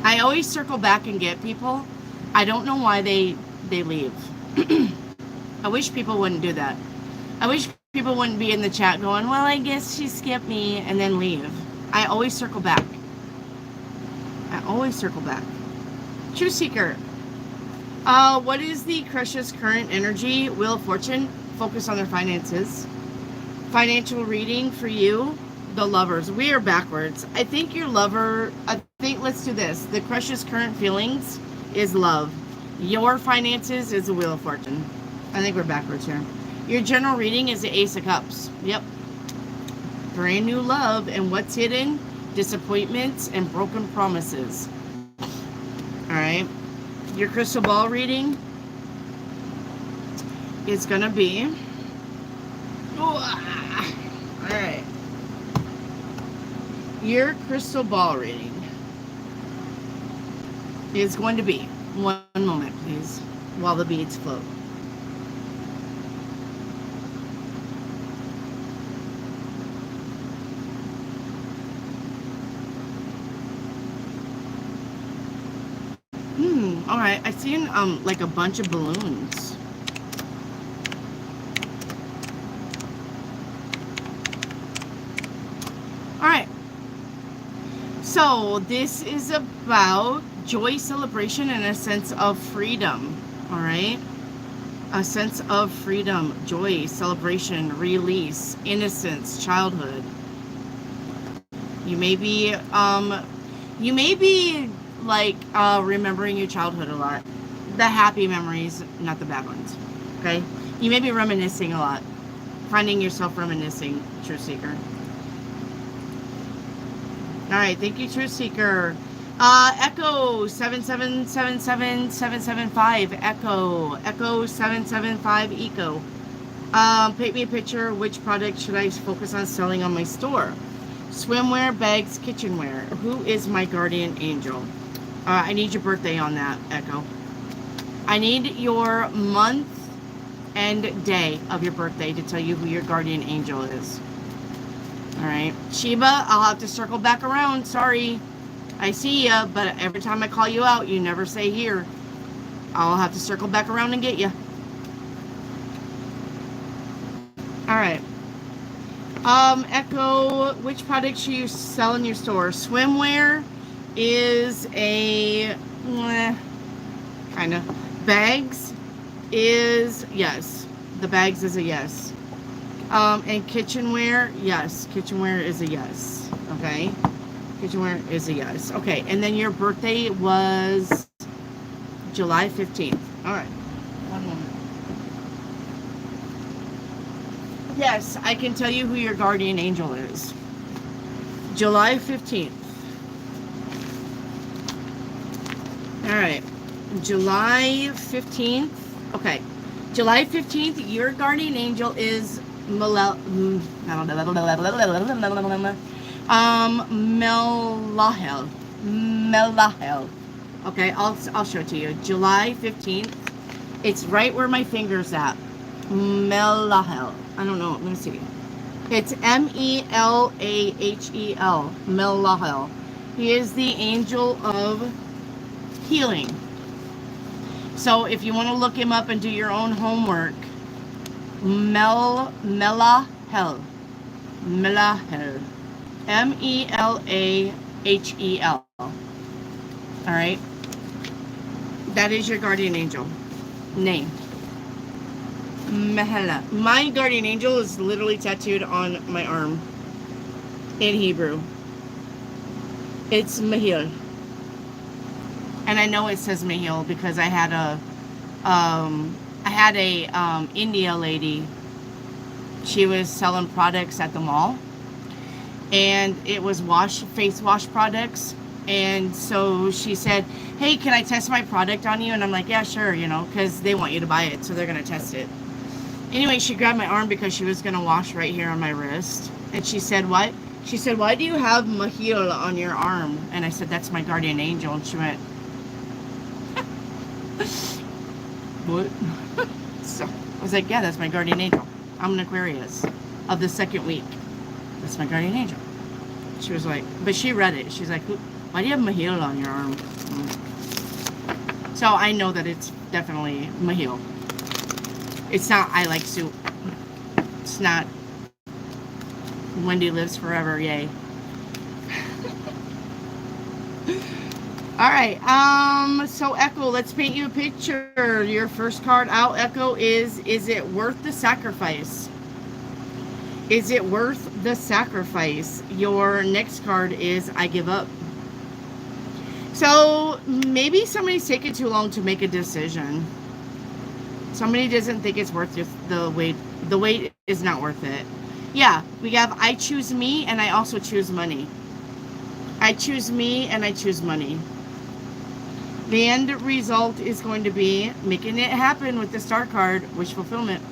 I always circle back and get people. I don't know why they leave. I wish people wouldn't do that. I wish people wouldn't be in the chat going, well, I guess she skipped me, and then leave. I always circle back. I always circle back. Truth Seeker. What is the crush's current energy? Wheel of Fortune. Focus on their finances. Financial reading for you, the lovers. We are backwards. I think your lover, let's do this. The crush's current feelings is love. Your finances is the Wheel of Fortune. I think we're backwards here. Your general reading is the Ace of Cups. Yep. Brand new love. And what's hidden? Disappointments and broken promises. Alright. Your crystal ball reading is going to be... Alright. Your crystal ball reading is going to be... One moment, please, while the beads float. Alright, I seen like a bunch of balloons. Alright. So this is about joy, celebration, and a sense of freedom. Alright? A sense of freedom, joy, celebration, release, innocence, childhood. You may be like remembering your childhood a lot. The happy memories, not the bad ones. Okay? You may be reminiscing a lot. Finding yourself reminiscing, Truth Seeker. Alright, thank you, Truth Seeker. Echo 7777775. Echo 775 Eco. Paint me a picture. Which product should I focus on selling on my store? Swimwear, bags, kitchenware. Who is my guardian angel? I need your birthday on that, Echo. I need your month and day of your birthday to tell you who your guardian angel is. Alright. Sheba, I'll have to circle back around. Sorry. I see ya, but every time I call you out, you never say here. I'll have to circle back around and get you. Alright. Echo, which product should you sell in your store? Swimwear is a... kind of. Bags is... yes. The bags is a yes. And kitchenware, yes. Kitchenware is a yes. Okay. Kitchenware is a yes. Okay. And then your birthday was July 15th. All right. One moment. Yes, I can tell you who your guardian angel is. July 15th. All right. July 15th. Okay. July 15th, your guardian angel is Melahel. Melahel. Okay, I'll show it to you. July 15th. It's right where my finger's at. Melahel. I don't know. Let me see. It's Melahel. Melahel. He is the angel of healing. So if you want to look him up and do your own homework, Melahel. Melahel. Melahel. Alright? That is your guardian angel. Name. Mahela. My guardian angel is literally tattooed on my arm. In Hebrew. It's Mahil. And I know it says Mahil because I had a India lady. She was selling products at the mall. And it was face wash products. And so she said, hey, can I test my product on you? And I'm like, yeah, sure, you know, because they want you to buy it. So they're going to test it. Anyway, she grabbed my arm because she was going to wash right here on my wrist. And she said, what? She said, why do you have Mahil on your arm? And I said, that's my guardian angel. And she went, what? So I was like, yeah, that's my guardian angel. I'm an Aquarius of the second week. That's my guardian angel. She was like, but she read it. She's like, why do you have Mahil on your arm? So I know that it's definitely Mahil. It's not I like soup. It's not Wendy lives forever, yay. Alright, so Echo, let's paint you a picture. Your first card out, Echo, is it worth the sacrifice? Is it worth the sacrifice? Your next card is I give up. So maybe somebody's taking too long to make a decision. Somebody doesn't think it's worth the wait. The wait is not worth it. Yeah, we have I choose me and I also choose money. I choose me and I choose money. The end result is going to be making it happen with the star card, wish fulfillment.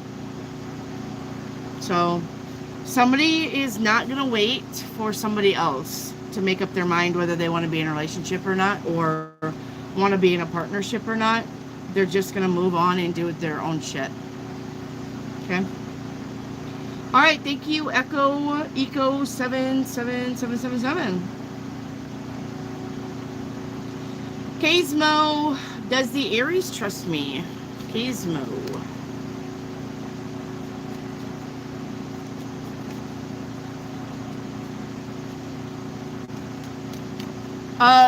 So somebody is not going to wait for somebody else to make up their mind whether they want to be in a relationship or not, or want to be in a partnership or not. They're just going to move on and do their own shit. Okay? All right, thank you, Echo 77777. Kazmo, does the Aries trust me? Kazmo.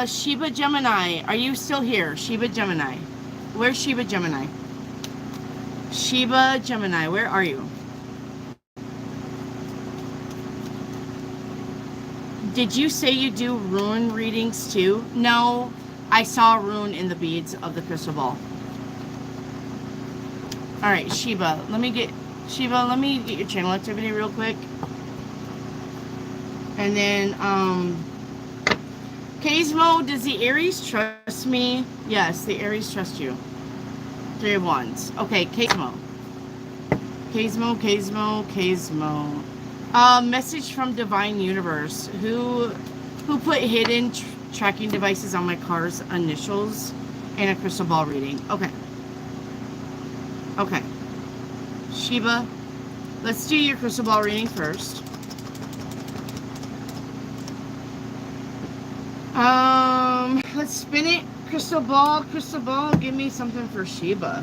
Sheba Gemini, are you still here? Sheba Gemini. Where's Sheba Gemini? Sheba Gemini, where are you? Did you say you do rune readings too? No, I saw a rune in the beads of the crystal ball. All right, Sheba, let me get your channel activity real quick. And then, Kazmo, does the Aries trust me? Yes, the Aries trust you. 3 of Wands. Okay, Kazmo. Kazmo. Message from Divine Universe. Who put hidden tracking devices on my car's initials and a crystal ball reading? Okay. Okay. Sheba, let's do your crystal ball reading first. Let's spin it. Crystal ball, give me something for Sheba.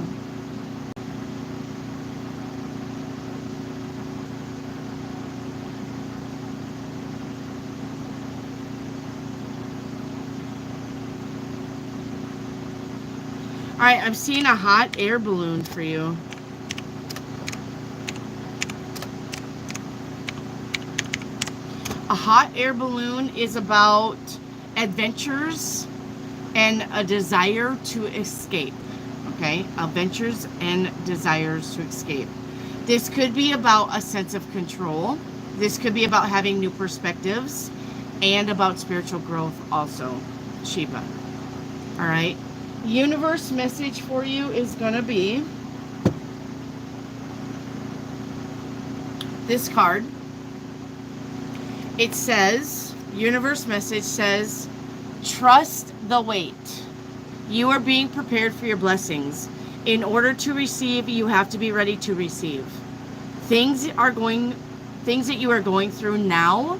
Alright, I'm seeing a hot air balloon for you. A hot air balloon is about adventures and a desire to escape. Okay? Adventures and desires to escape. This could be about a sense of control. This could be about having new perspectives and about spiritual growth also, Sheba. Alright? Universe message for you is going to be this card. It says, universe message says, trust the wait. You are being prepared for your blessings. In order to receive, you have to be ready to receive. Things that you are going through now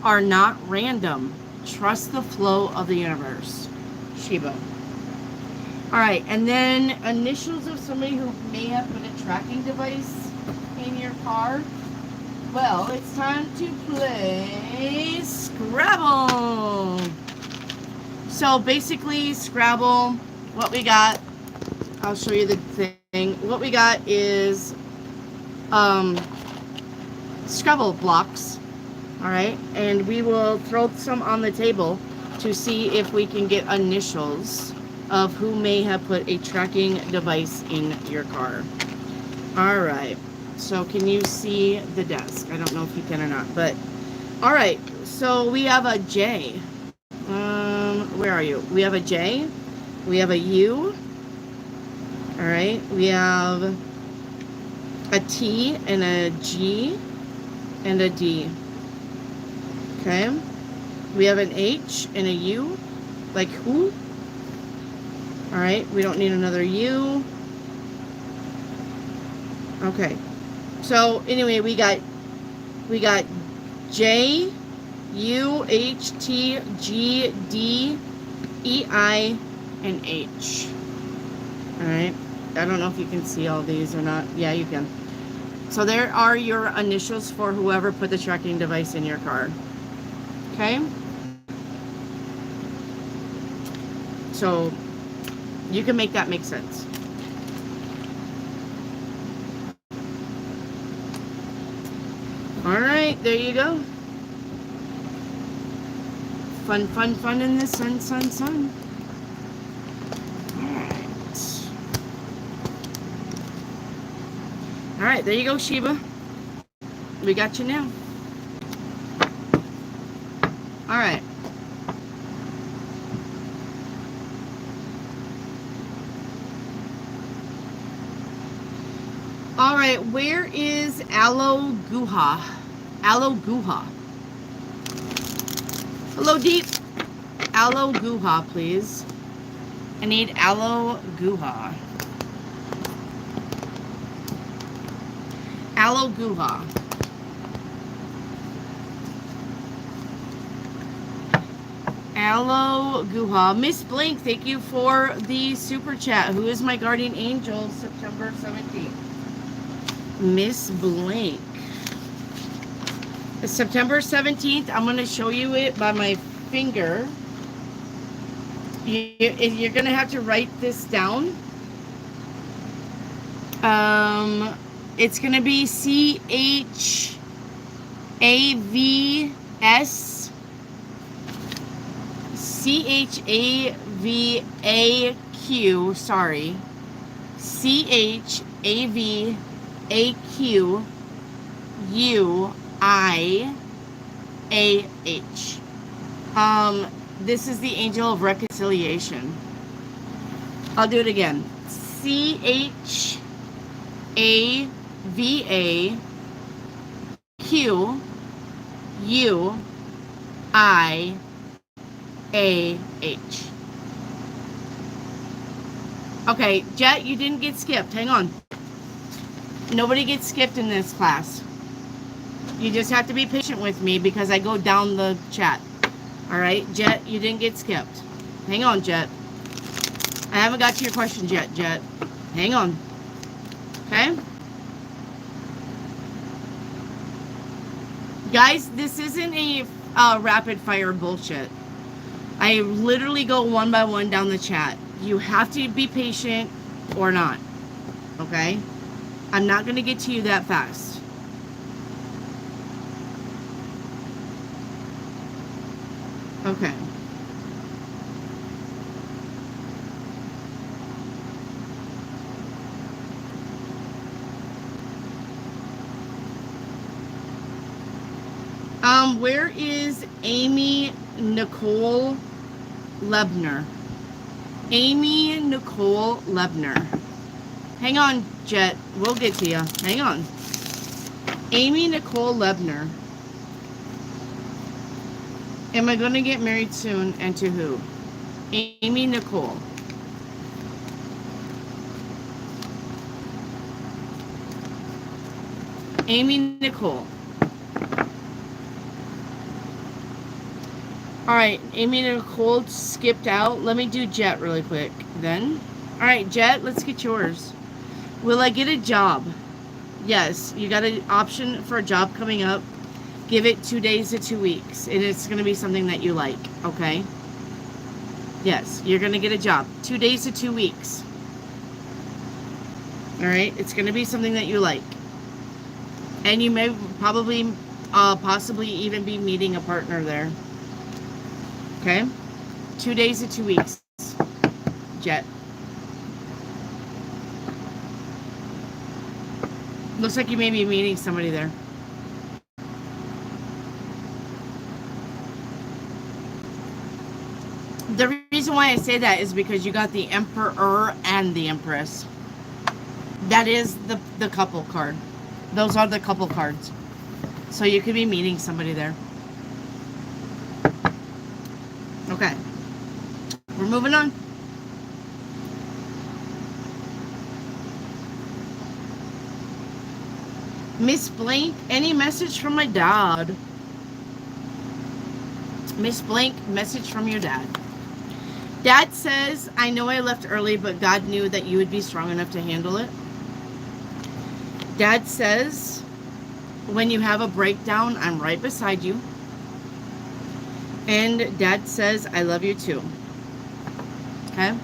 are not random. Trust the flow of the universe. Sheba. All right, and then initials of somebody who may have put a tracking device in your car. Well, it's time to play Scrabble. So basically, Scrabble, what we got, I'll show you the thing. What we got is Scrabble blocks, all right? And we will throw some on the table to see if we can get initials of who may have put a tracking device in your car. All right. So can you see the desk? I don't know if you can or not, but all right. So we have a J. Where are you? We have a J. We have a U. All right. We have a T and a G and a D. Okay. We have an H and a U, like who? All right, we don't need another U. Okay. So anyway, we got J, U, H, T, G, D, E, I, and H. All right. I don't know if you can see all these or not. Yeah, you can. So there are your initials for whoever put the tracking device in your car. Okay. So you can make that make sense. All there you go. Fun, fun, fun in the sun, sun, sun. All right, there you go, Sheba. We got you now. All right. All right, where is Aloe Guha? Aloe Guha. Hello, Deep. Aloe Guha, please. I need Aloe Guha. Aloe Guha. Aloe Guha. Miss Blink, thank you for the super chat. Who is my guardian angel? September 17th. Miss Blink. September 17th, I'm going to show you it by my finger. You're going to have to write this down. It's going to be CHAVS CHAVAQ, sorry. CHAVAQUIAH. This is the angel of reconciliation. I'll do it again. CHAVAQUIAH. Okay, Jet, you didn't get skipped. Hang on. Nobody gets skipped in this class. You just have to be patient with me because I go down the chat. Alright, Jet, you didn't get skipped. Hang on, Jet. I haven't got to your question yet, Jet. Hang on. Okay? Guys, this isn't a rapid fire bullshit. I literally go one by one down the chat. You have to be patient or not. Okay? I'm not going to get to you that fast. Okay. Where is Amy Nicole Lebner? Amy Nicole Lebner. Hang on, Jet. We'll get to you. Hang on. Amy Nicole Lebner. Am I going to get married soon, and to who? Amy Nicole. Amy Nicole. Alright, Amy Nicole skipped out. Let me do Jet really quick then. Alright, Jet, let's get yours. Will I get a job? Yes, you got an option for a job coming up. Give it 2 days to 2 weeks. And it's going to be something that you like, okay? Yes, you're going to get a job. 2 days to 2 weeks. Alright, it's going to be something that you like. And you may probably, possibly even be meeting a partner there. Okay? 2 days to 2 weeks. Jet. Looks like you may be meeting somebody there. The reason why I say that is because you got the Emperor and the Empress. That is the couple card. Those are the couple cards. So you could be meeting somebody there. Okay. We're moving on. Miss Blank, any message from my dad? Miss Blank, message from your dad. Dad says, I know I left early, but God knew that you would be strong enough to handle it. Dad says, when you have a breakdown, I'm right beside you. And Dad says, I love you too. Okay?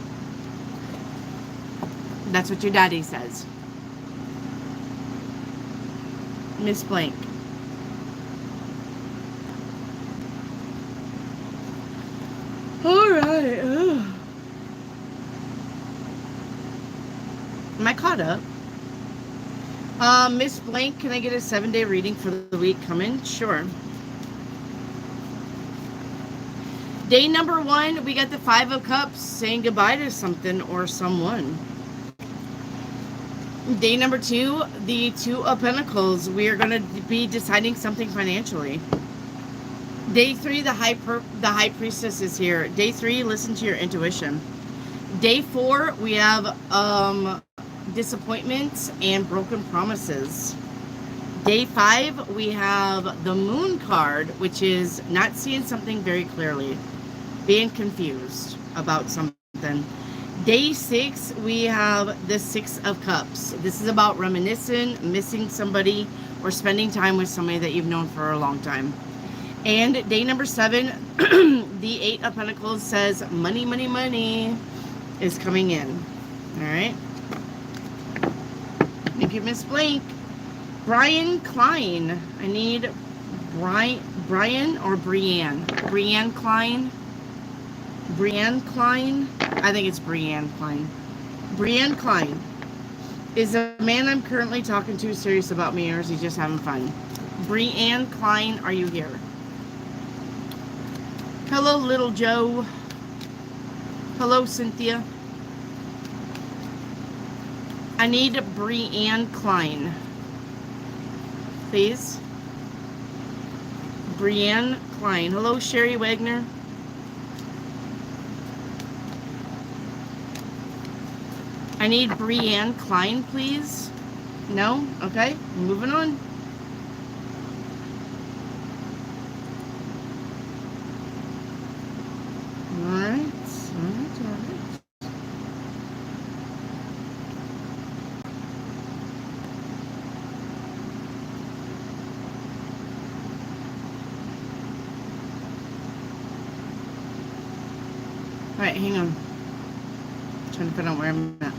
That's what your daddy says. Miss Blank. Alright. Am I caught up? Miss Blank, can I get a 7-day reading for the week coming? Sure. Day number 1, we got the 5 of Cups, saying goodbye to something or someone. Day number 2, the 2 of Pentacles. We are going to be deciding something financially. Day 3, the High Priestess is here. Day 3, listen to your intuition. Day 4, we have disappointments and broken promises. Day 5, we have the Moon card, which is not seeing something very clearly, being confused about something. Day 6, we have the 6 of Cups. This is about reminiscing, missing somebody, or spending time with somebody that you've known for a long time. And day number 7, the 8 of Pentacles says money, money, money is coming in. All right. Thank you, Miss Blank. Brian Klein. I need Brian or Brienne? Brienne Klein. Brienne Klein. I think it's Brienne Klein. Brienne Klein. Is the man I'm currently talking to serious about me, or is he just having fun? Brienne Klein, are you here? Hello, little Joe. Hello, Cynthia. I need Brienne Klein. Please. Brienne Klein. Hello, Sherry Wagner. I need Brienne Klein, please. No? Okay. Moving on. Alright. Alright, hang on. I'm trying to find out where I'm at.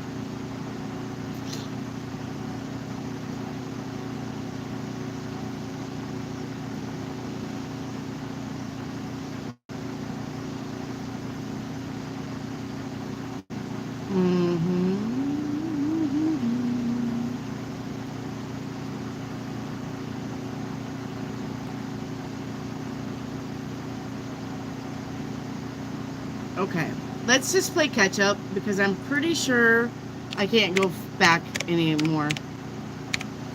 Okay, let's just play catch up because I'm pretty sure I can't go back anymore.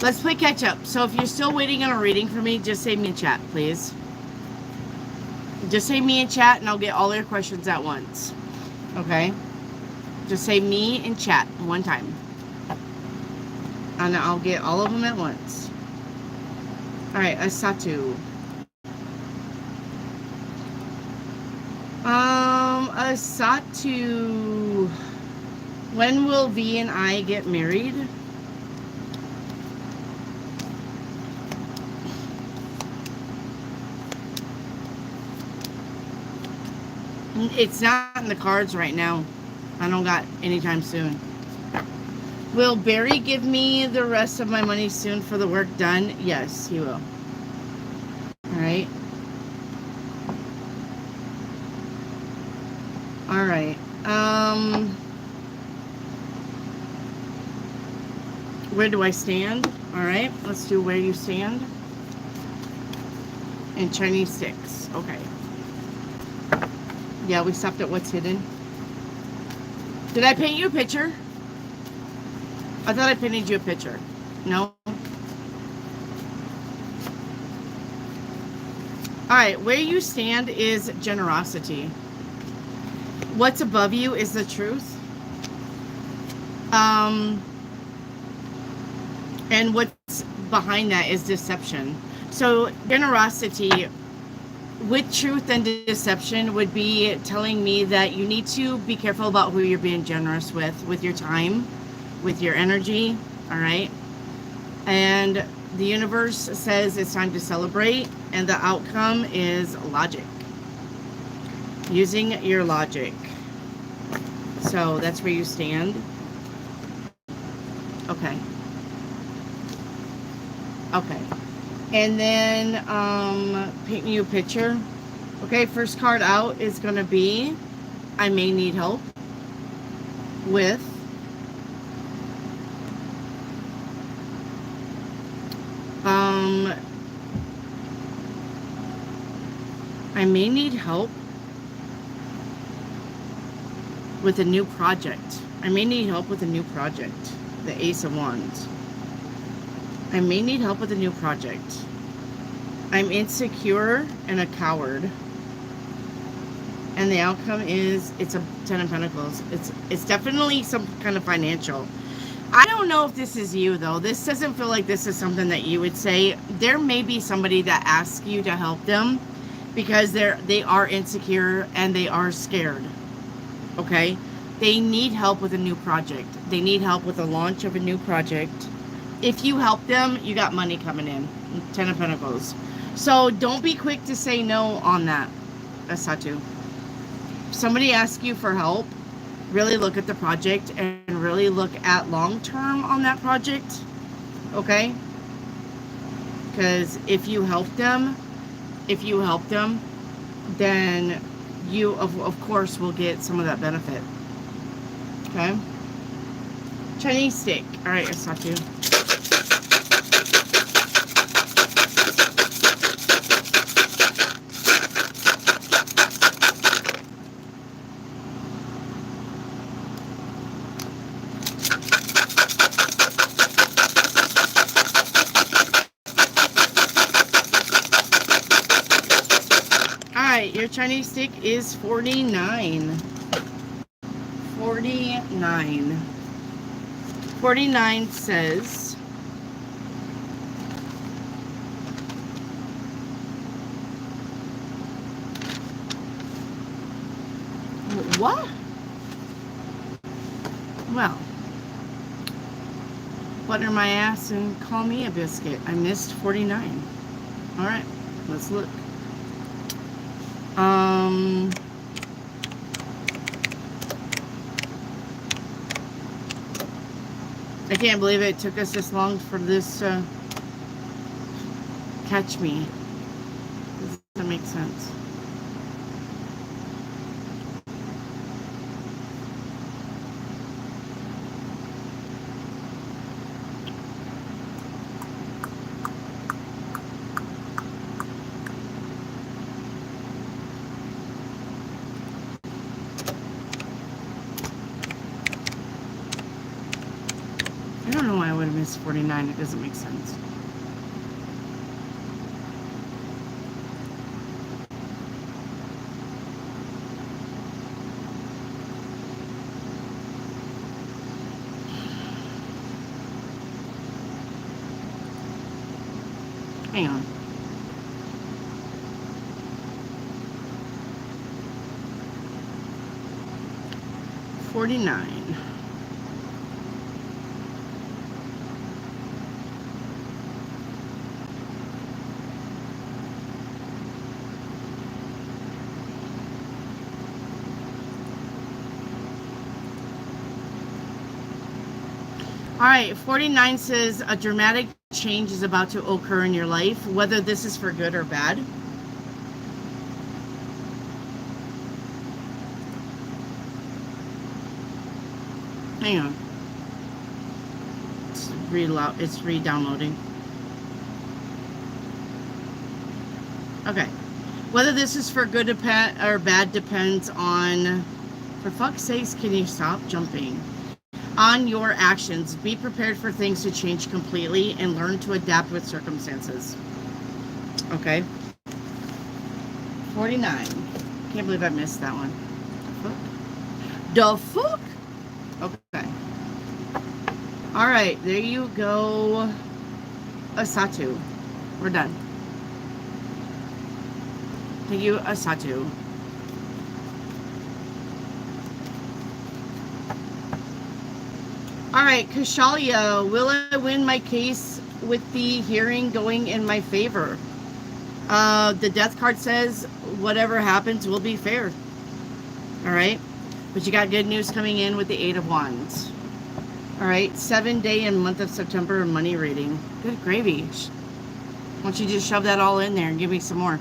Let's play catch up. So if you're still waiting on a reading for me, just say me in chat, please. Just say me in chat and I'll get all your questions at once. Okay? Just say me in chat one time. And I'll get all of them at once. Alright, Asatu. Asatu. When will V and I get married? It's not in the cards right now. I don't got anytime soon. Will Barry give me the rest of my money soon for the work done? Yes, he will. Alright. Alright. Where do I stand? Alright, let's do where you stand. And Chinese 6. Okay. Yeah, we stopped at what's hidden. Did I paint you a picture? I thought I painted you a picture. No? Alright, where you stand is generosity. What's above you is the truth. And what's behind that is deception. So generosity with truth and deception would be telling me that you need to be careful about who you're being generous with your time, with your energy, all right? And the universe says it's time to celebrate, and the outcome is logic. Using your logic. So that's where you stand. Okay. Okay. And then paint you a picture. Okay, first card out is going to be I may need help with I may need help with a new project. I may need help with a new project. The Ace of Wands. I may need help with a new project. I'm insecure and a coward. And the outcome is, it's a 10 of Pentacles. It's definitely some kind of financial. I don't know if this is you, though. This doesn't feel like this is something that you would say. There may be somebody that asks you to help them because they are insecure and they are scared. Okay? They need help with a new project. They need help with the launch of a new project. If you help them, you got money coming in. 10 of Pentacles. So don't be quick to say no on that, Asatu. If somebody asks you for help, really look at the project and really look at long term on that project. Okay? Because if you help them, then you of course will get some of that benefit. Okay? Chinese stick. Alright, Asatu. Your Chinese stick is 49. 49. 49 says, what? Well, butter my ass and call me a biscuit. I missed 49. All right, let's look. I can't believe it took us this long for this catch me. Does that make sense? I don't know why I would have missed 49. It doesn't make sense. Hang on. $49. All right, 49 says a dramatic change is about to occur in your life, whether this is for good or bad. Hang on. It's re-downloading. Okay. Whether this is for good or bad depends on, for fuck's sakes, can you stop jumping? On your actions. Be prepared for things to change completely and learn to adapt with circumstances. Okay. 49. Can't believe I missed that one. The fuck? Okay. Alright, there you go. Asatu. We're done. Thank you, Asatu. Alright, Kashalia, will I win my case with the hearing going in my favor? The death card says, whatever happens will be fair. Alright? But you got good news coming in with the 8 of Wands. Alright, 7-day and month of September money reading. Good gravy. Why don't you just shove that all in there and give me some more?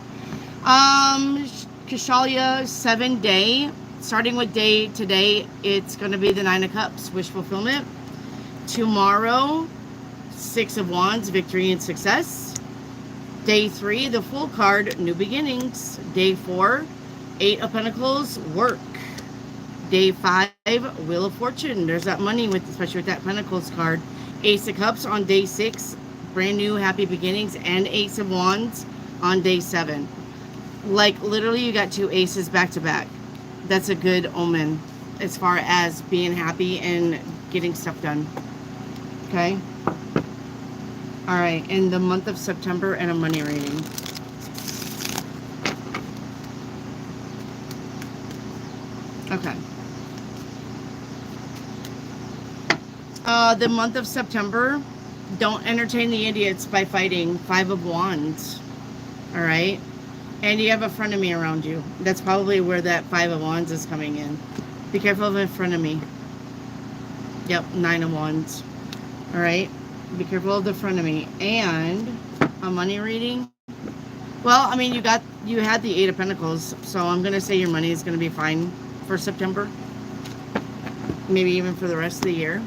Kashalia, 7-day starting with day today, it's going to be the 9 of Cups, wish fulfillment. Tomorrow, 6 of Wands, victory and success. Day 3, the Fool card, new beginnings. Day 4, 8 of Pentacles, work. Day 5, Wheel of Fortune. There's that money, with, especially with that Pentacles card. Ace of Cups on day 6, brand new happy beginnings, and Ace of Wands on day 7. Like, literally, you got 2 aces back to back. That's a good omen as far as being happy and getting stuff done. Okay? All right, in the month of September, and a money reading. Okay. The month of September, don't entertain the idiots by fighting. 5 of Wands. All right? And you have a frenemy around you. That's probably where that 5 of Wands is coming in. Be careful of a frenemy. Yep, 9 of Wands. All right? Be careful of the frenemy. And a money reading. Well, I mean, you had the 8 of Pentacles, so I'm going to say your money is going to be fine for September. Maybe even for the rest of the year.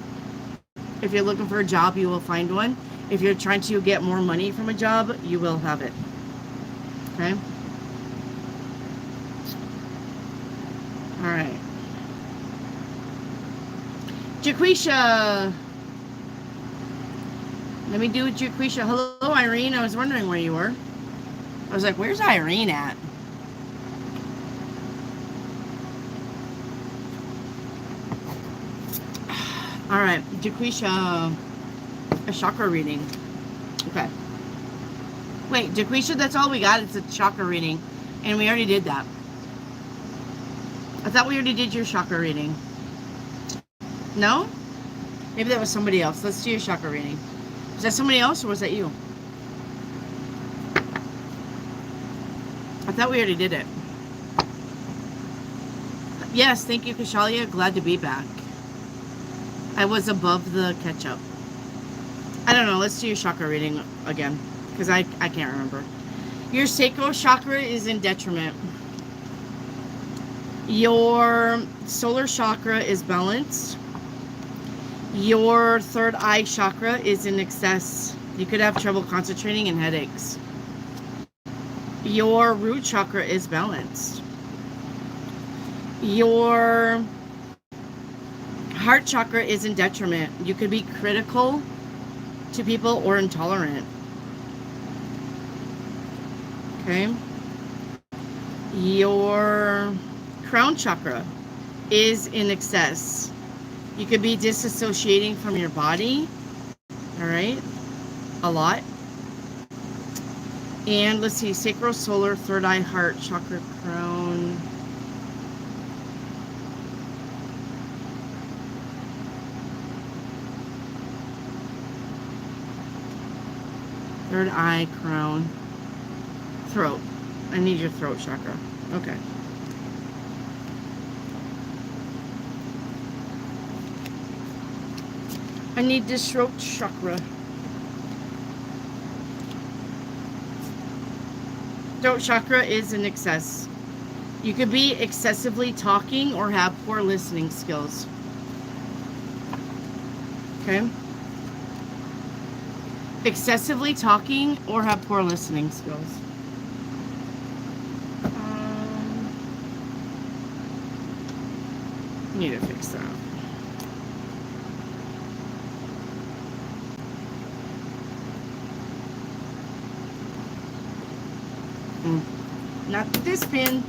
If you're looking for a job, you will find one. If you're trying to get more money from a job, you will have it. Okay? All right. Jaquisha. Let me do Jaquisha. Hello, Irene. I was wondering where you were. I was like, where's Irene at? All right. Jaquisha. A chakra reading. Okay. Wait, Jaquisha, that's all we got. It's a chakra reading. And we already did that. I thought we already did your chakra reading. No? Maybe that was somebody else. Let's do your chakra reading. Was that somebody else or was that you? I thought we already did it. Yes, thank you, Kashalia. Glad to be back. I was above the ketchup. I don't know. Let's do your chakra reading again. Because I can't remember. Your sacral chakra is in detriment. Your solar chakra is balanced. Your third eye chakra is in excess. You could have trouble concentrating and headaches. Your root chakra is balanced. Your heart chakra is in detriment. You could be critical to people or intolerant. Okay. Your crown chakra is in excess. You could be disassociating from your body. All right. A lot. And let's see. Sacral, solar, third eye, heart, chakra, crown. Third eye, crown, throat. I need your throat chakra. Okay. I need this throat chakra. Throat chakra is in excess. You could be excessively talking or have poor listening skills. Okay? Excessively talking or have poor listening skills. Need to fix that. Not this pin.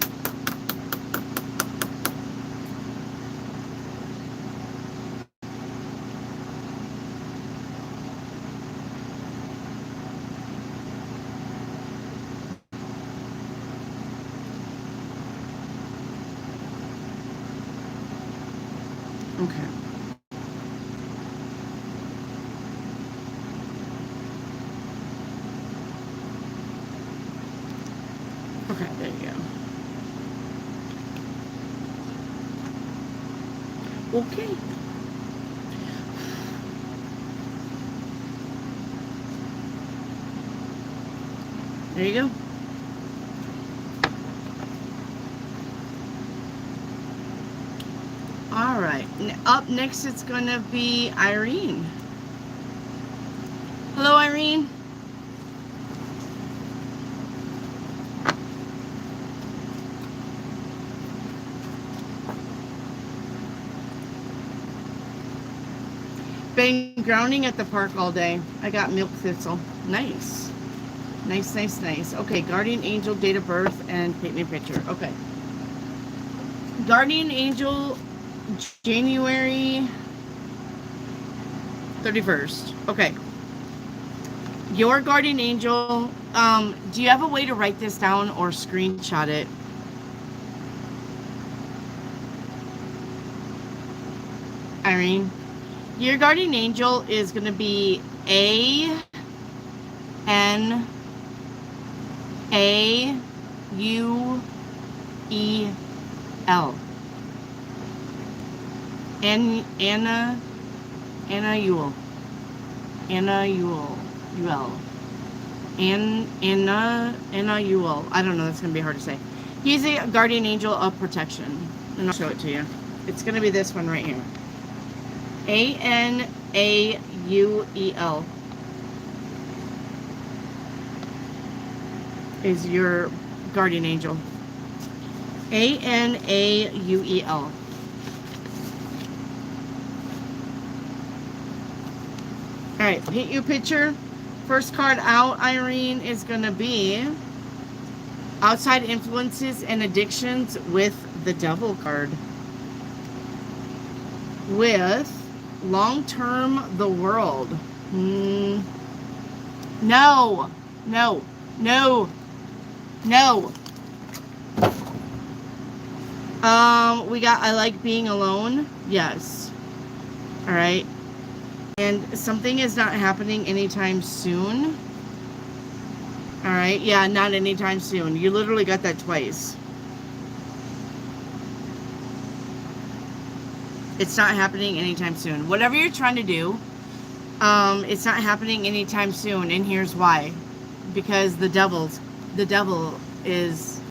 Okay. Okay, there you go. Okay. There you go. All right. Up next, it's going to be Irene. Hello, Irene. Been grounding at the park all day. I got milk thistle. Nice. Nice, nice, nice. Okay, guardian angel, date of birth, and paint me a picture. Okay. Guardian angel, January 31st. Okay. Your guardian angel, do you have a way to write this down or screenshot it? Irene? Your guardian angel is going to be A-N-A-U-E-L. Anna Yule. Anna Yule. Anna Yule. I don't know, that's going to be hard to say. He's a guardian angel of protection. And I'll show it to you. It's going to be this one right here. A-N-A-U-E-L is your guardian angel. A-N-A-U-E-L. Alright, paint you a picture. First card out, Irene, is going to be outside influences and addictions with the Devil card. With long-term, the world. No. We got I like being alone. Yes. All right. And something is not happening anytime soon. All right. Yeah, not anytime soon. You literally got that twice. It's not happening anytime soon. Whatever you're trying to do, it's not happening anytime soon. And here's why. Because the devil is...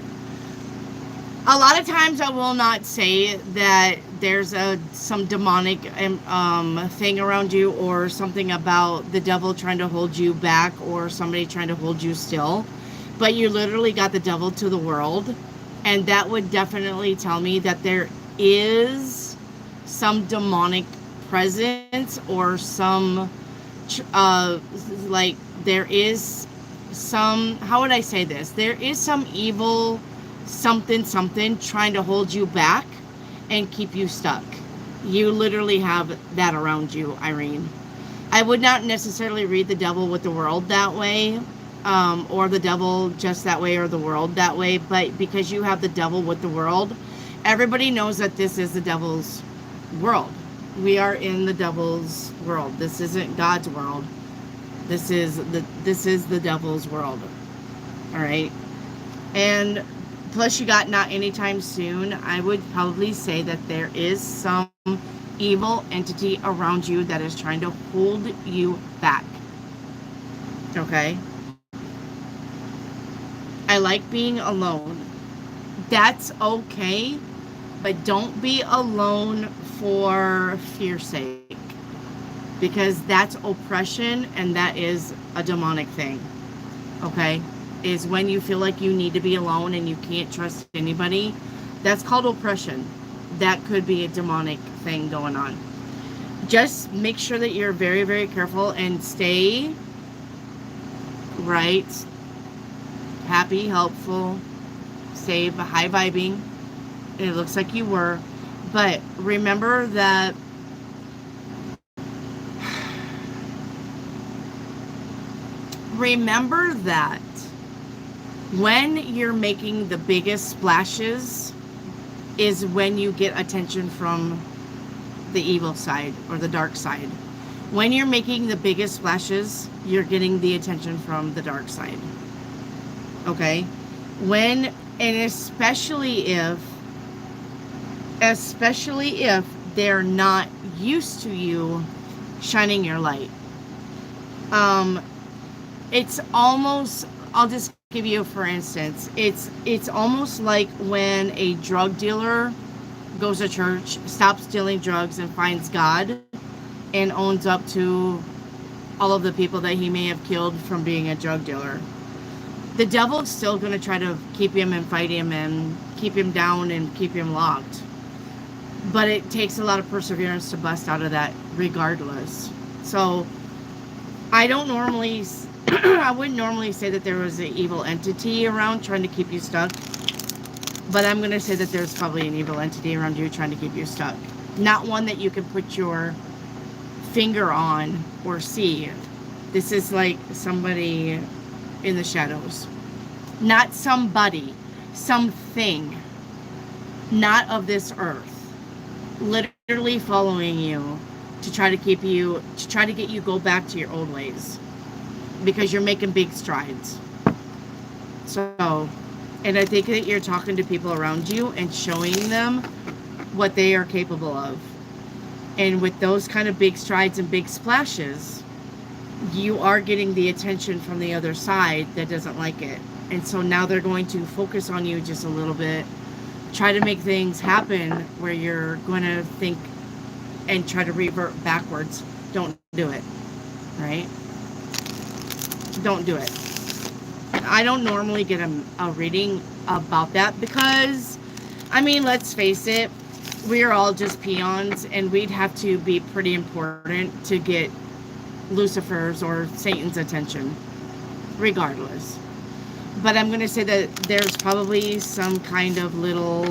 A lot of times I will not say that there's some demonic thing around you or something about the devil trying to hold you back or somebody trying to hold you still. But you literally got the devil to the world. And that would definitely tell me that there is some demonic presence or some like there is some, how would I say this, there is some evil something trying to hold you back and keep you stuck. You literally have that around you, Irene. I would not necessarily read the devil with the world that way, or the devil just that way, or the world that way, but because you have the devil with the world, everybody knows that this is the devil's world. We are in the devil's world. This isn't God's world. This is the devil's world. All right. And plus you got not anytime soon. I would probably say that there is some evil entity around you that is trying to hold you back. Okay. I like being alone. That's okay. But don't be alone for fear's sake, because that's oppression and that is a demonic thing. Okay, is when you feel like you need to be alone and you can't trust anybody. That's called oppression. That could be a demonic thing going on. Just make sure that you're very, very careful and stay right, happy, helpful, stay high vibing. It looks like you were, but remember that when you're making the biggest splashes is when you get attention from the evil side or the dark side. When you're making the biggest splashes, you're getting the attention from the dark side. Okay? And especially if they're not used to you shining your light. It's almost, I'll just give you for instance, it's almost like when a drug dealer goes to church, stops dealing drugs, and finds God, and owns up to all of the people that he may have killed from being a drug dealer. The devil's still going to try to keep him and fight him and keep him down and keep him locked. But it takes a lot of perseverance to bust out of that regardless. So I don't normally, I wouldn't normally say that there was an evil entity around trying to keep you stuck. But I'm going to say that there's probably an evil entity around you trying to keep you stuck. Not one that you can put your finger on or see. This is like somebody in the shadows. Not somebody, something. Not of this earth. Literally following you to try to keep you, to try to get you go back to your old ways. Because you're making big strides. So, and I think that you're talking to people around you and showing them what they are capable of. And with those kind of big strides and big splashes, you are getting the attention from the other side that doesn't like it. And so now they're going to focus on you just a little bit, try to make things happen where you're going to think and try to revert backwards. Don't do it, right? Don't do it. I don't normally get a reading about that because, I mean, let's face it, we are all just peons, and we'd have to be pretty important to get Lucifer's or Satan's attention, regardless. But I'm going to say that there's probably some kind of little,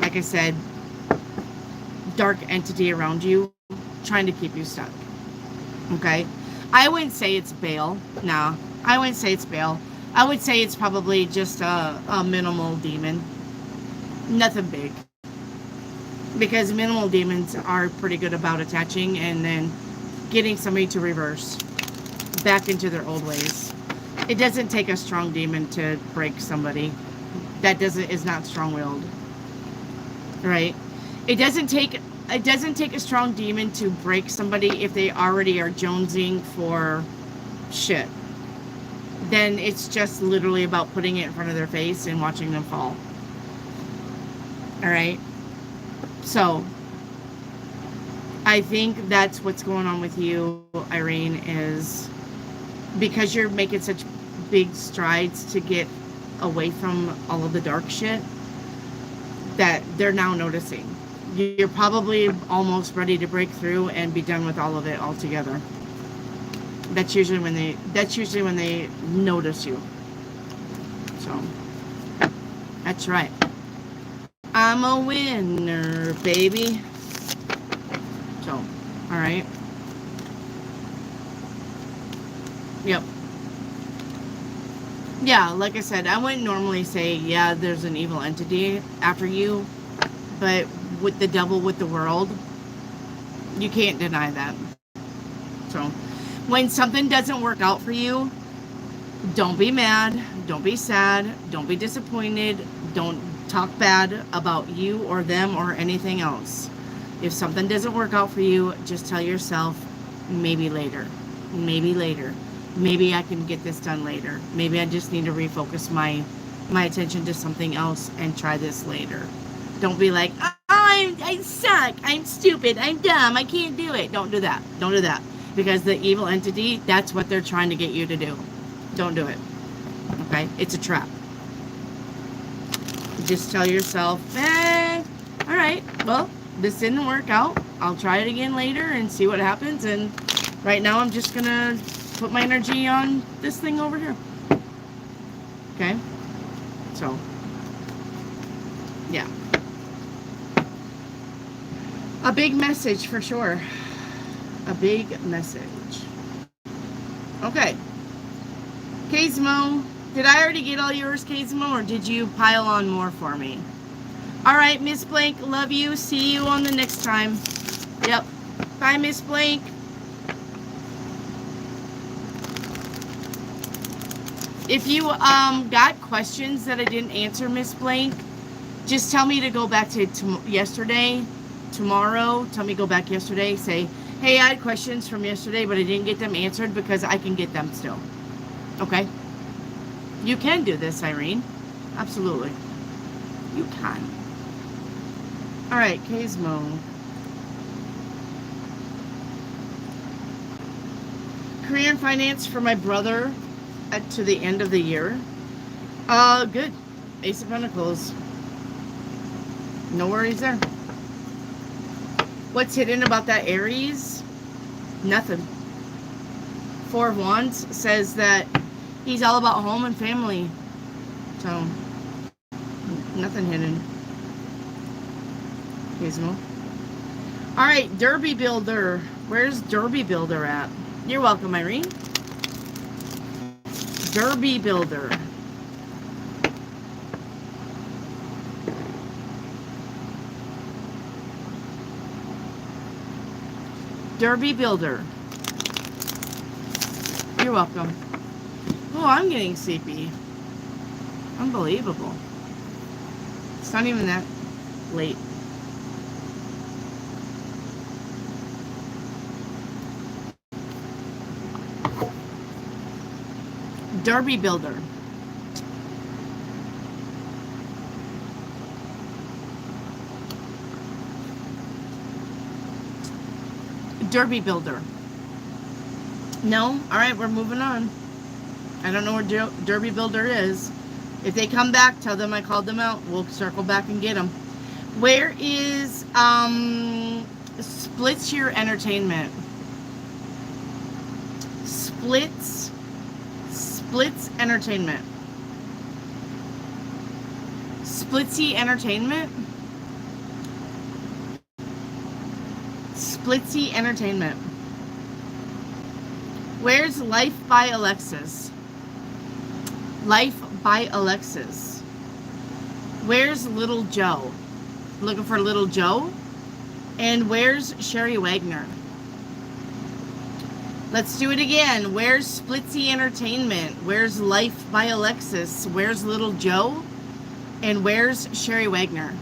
like I said, dark entity around you trying to keep you stuck. Okay? I wouldn't say it's Baal. No, I wouldn't say it's Baal. I would say it's probably just a minimal demon. Nothing big. Because minimal demons are pretty good about attaching and then getting somebody to reverse back into their old ways. It doesn't take a strong demon to break somebody that is not strong-willed. Right? It doesn't take a strong demon to break somebody if they already are jonesing for shit. Then it's just literally about putting it in front of their face and watching them fall. Alright? So, I think that's what's going on with you, Irene, is because you're making such big strides to get away from all of the dark shit that they're now noticing. You're probably almost ready to break through and be done with all of it altogether. That's usually when they notice you. So, that's right. I'm a winner, baby. So, alright. Yep. Yeah, like I said, I wouldn't normally say, yeah, there's an evil entity after you. But with the devil, with the world, you can't deny that. So, when something doesn't work out for you, don't be mad. Don't be sad. Don't be disappointed. Don't talk bad about you or them or anything else. If something doesn't work out for you, just tell yourself, maybe later. Maybe later. Maybe I can get this done later. Maybe I just need to refocus my attention to something else and try this later. Don't be like, oh, I suck. I'm stupid. I'm dumb. I can't do it. Don't do that. Don't do that. Because the evil entity, that's what they're trying to get you to do. Don't do it. Okay? It's a trap. Just tell yourself, all right, well, this didn't work out. I'll try it again later and see what happens. And right now I'm just going to put my energy on this thing over here. Okay? So, yeah. A big message for sure. A big message. Okay. Kazmo. Did I already get all yours, Kazmo, or did you pile on more for me? All right, Miss Blank, love you. See you on the next time. Yep. Bye, Miss Blank. If you got questions that I didn't answer, Miss Blank, just tell me to go back to yesterday, tomorrow. Tell me to go back yesterday. Say, hey, I had questions from yesterday, but I didn't get them answered because I can get them still. Okay? You can do this, Irene. Absolutely. You can. All right, Kazmo. Career and finance for my brother to the end of the year. Good. Ace of Pentacles. No worries there. What's hidden about that Aries? Nothing. Four of Wands says that he's all about home and family. So, nothing hidden. Gizmo. Alright, Derby Builder. Where's Derby Builder at? You're welcome, Irene. Derby Builder. Derby Builder. You're welcome. Oh, I'm getting sleepy. Unbelievable. It's not even that late. Derby Builder. Derby Builder. No? Alright, we're moving on. I don't know where Derby Builder is. If they come back, tell them I called them out. We'll circle back and get them. Where is Splits Your Entertainment? Splits Entertainment. Splitsy Entertainment. Splitsy Entertainment. Where's Life by Alexis? Life by Alexis. Where's Little Joe? Looking for Little Joe. And where's Sherry Wagner? Let's do it again. Where's Splitsy Entertainment? Where's Life by Alexis? Where's Little Joe? And where's Sherry Wagner?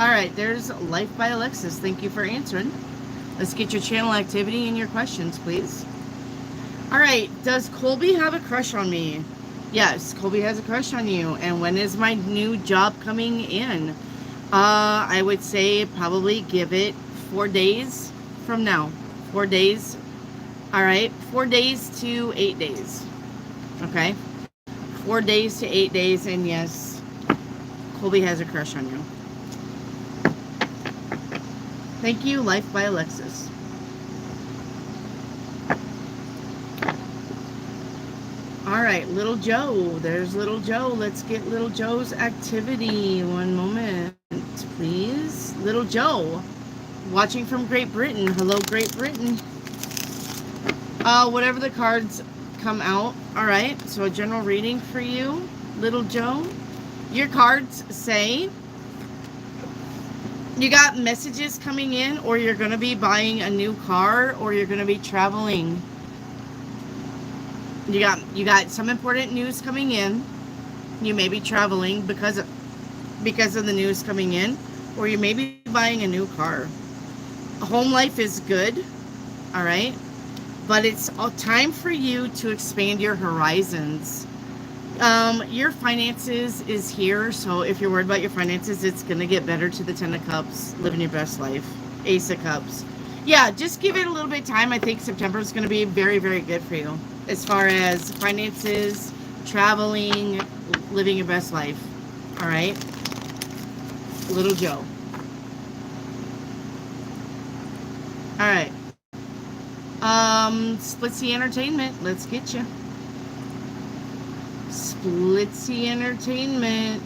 Alright, there's Life by Alexis. Thank you for answering. Let's get your channel activity and your questions, please. Alright, does Colby have a crush on me? Yes, Colby has a crush on you. And when is my new job coming in? I would say probably give it 4 days from now. 4 days. Alright, 4 days to 8 days. Okay? 4 days to 8 days, and yes, Colby has a crush on you. Thank you, Life by Alexis. Alright, Little Joe. There's Little Joe. Let's get Little Joe's activity. One moment, please. Little Joe. Watching from Great Britain. Hello, Great Britain. Whatever the cards come out. Alright, so a general reading for you, Little Joe. Your cards say you got messages coming in, or you're going to be buying a new car, or you're going to be traveling. You got some important news coming in. You may be traveling because of the news coming in, or you may be buying a new car. Home life is good, all right, but it's time for you to expand your horizons. Your finances is here, so if you're worried about your finances, it's going to get better to the 10 of Cups, living your best life. Ace of Cups. Yeah, just give it a little bit of time. I think September is going to be very, very good for you as far as finances, traveling, living your best life. All right? Little Joe. All right. Splitsy Entertainment. Let's get you. Splitsy Entertainment.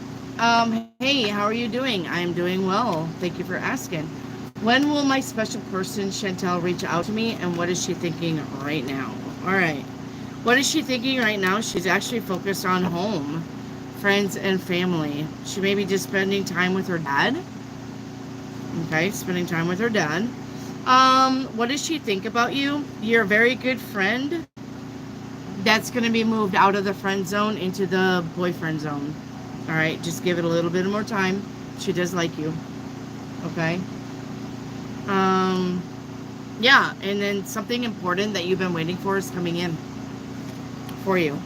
Hey, how are you doing? I am doing well. Thank you for asking. When will my special person, Chantel, reach out to me, and what is she thinking right now? All right. What is she thinking right now? She's actually focused on home, friends, and family. She may be just spending time with her dad. Okay, spending time with her dad. What does she think about you? You're a very good friend. That's going to be moved out of the friend zone into the boyfriend zone. All right, just give it a little bit more time. She does like you. Okay. Yeah, and then something important that you've been waiting for is coming in for you.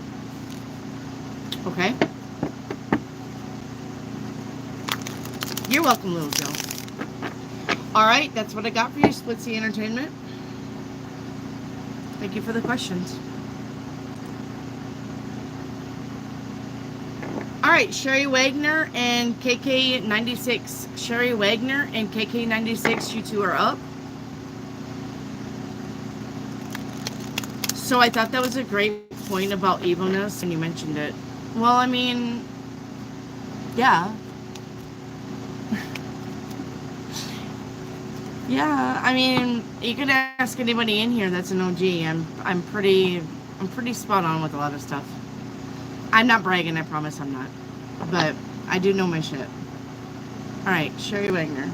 Okay. You're welcome, little Joe. All right, that's what I got for you, Splitsy Entertainment. Thank you for the questions. All right, Sherry Wagner and KK96. Sherry Wagner and KK96, you two are up. So I thought that was a great point about evilness, and you mentioned it. Well, I mean, yeah. Yeah, I mean, you could ask anybody in here that's an OG. I'm pretty spot on with a lot of stuff. I'm not bragging, I promise I'm not. But I do know my shit. Alright, Sherry Wagner.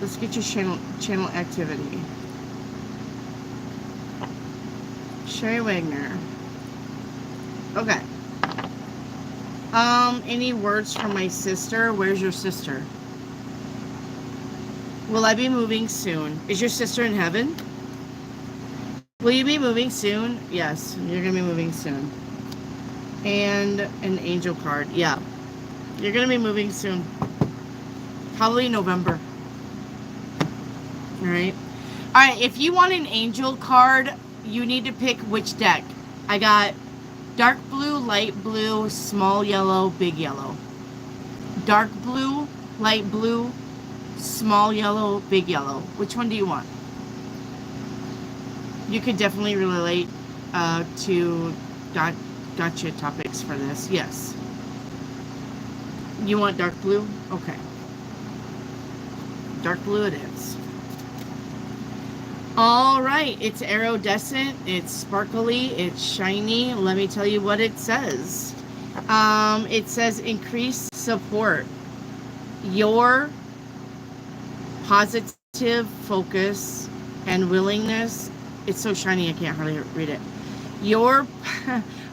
Let's get your channel activity. Sherry Wagner. Okay. Any words from my sister? Where's your sister? Will I be moving soon? Is your sister in heaven? Will you be moving soon? Yes, you're going to be moving soon. And an angel card. Yeah. You're going to be moving soon. Probably November. Alright. Alright, if you want an angel card, you need to pick which deck. I got dark blue, light blue, small yellow, big yellow. Dark blue, light blue, small yellow, big yellow. Which one do you want? You could definitely relate to gotcha topics for this. Yes. You want dark blue? Okay. Dark blue it is. All right. It's iridescent. It's sparkly. It's shiny. Let me tell you what it says. It says increase support. Your positive focus and willingness. It's so shiny I can't hardly read it. Your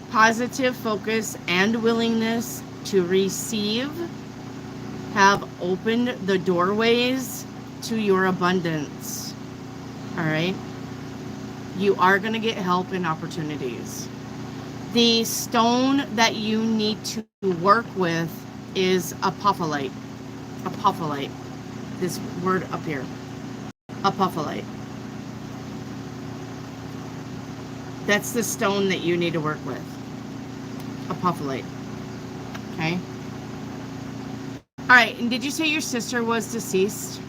positive focus and willingness to receive have opened the doorways to your abundance. All right. You are going to get help and opportunities. The stone that you need to work with is apophyllite. Apophyllite. This word up here. Apophyllite. That's the stone that you need to work with. Apophyllite. Okay? Alright, and did you say your sister was deceased?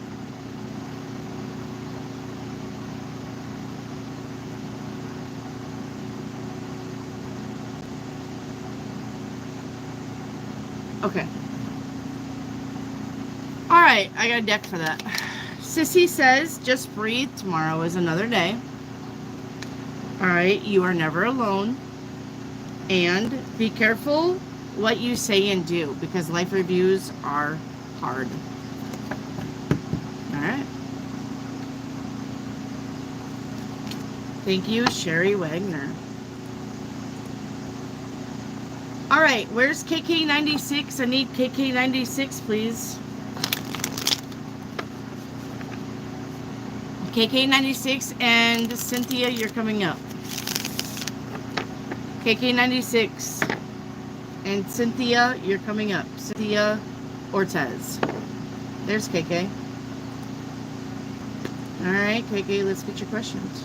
Okay. Alright, I got a deck for that. Sissy says, just breathe. Tomorrow is another day. Alright, you are never alone. And be careful what you say and do, because life reviews are hard. Alright. Thank you, Sherry Wagner. Alright, where's KK96? I need KK96, please. KK96 and Cynthia, you're coming up. KK96 and Cynthia, you're coming up. Cynthia Ortez. There's KK. Alright, KK, let's get your questions.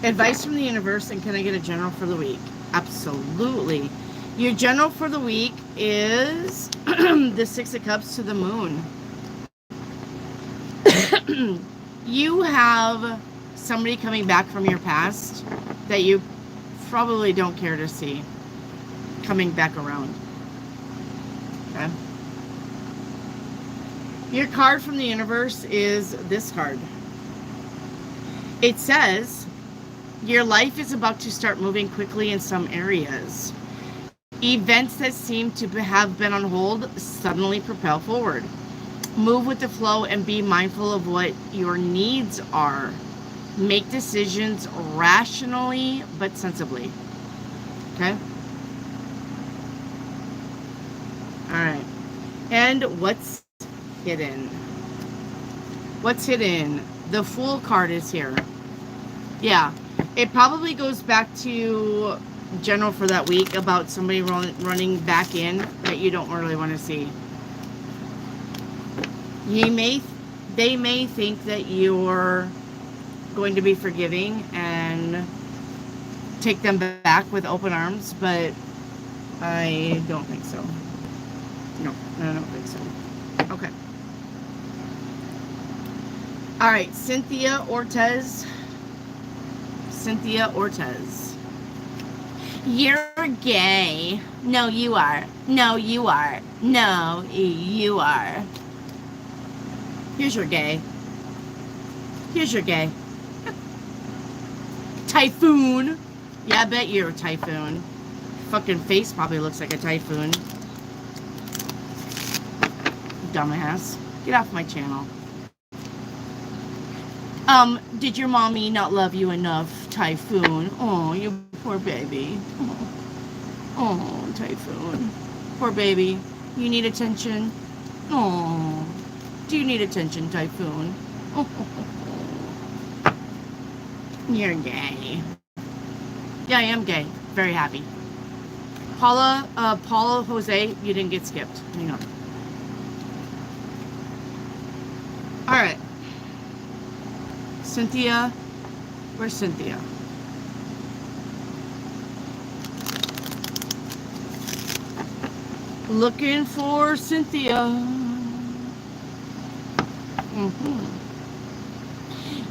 Advice from the universe, and can I get a general for the week? Absolutely. Your general for the week is the Six of Cups to the Moon. You have somebody coming back from your past that you probably don't care to see coming back around. Okay. Your card from the universe is this card. It says, your life is about to start moving quickly in some areas. Events that seem to have been on hold suddenly propel forward. Move with the flow and be mindful of what your needs are. Make decisions rationally but sensibly. Okay? Alright. And what's hidden? What's hidden? The Fool card is here. Yeah. It probably goes back to general for that week about somebody running back in that you don't really want to see. They may think that you're going to be forgiving and take them back with open arms, but I don't think so. No, I don't think so. Okay. All right, Cynthia Ortez. Cynthia Ortez. You're gay. No, you are. No, you are. No, you are. Here's your gay. Here's your gay. Typhoon. Yeah, I bet you're a typhoon. Fucking face probably looks like a typhoon. Dumbass. Get off my channel. Did your mommy not love you enough, Typhoon? Oh, you poor baby. Oh, Typhoon. Poor baby. You need attention? Oh. Do you need attention, Typhoon? Oh. You're gay. Yeah, I am gay. Very happy. Paula Jose, you didn't get skipped. Hang on. Alright. Cynthia. Where's Cynthia? Looking for Cynthia.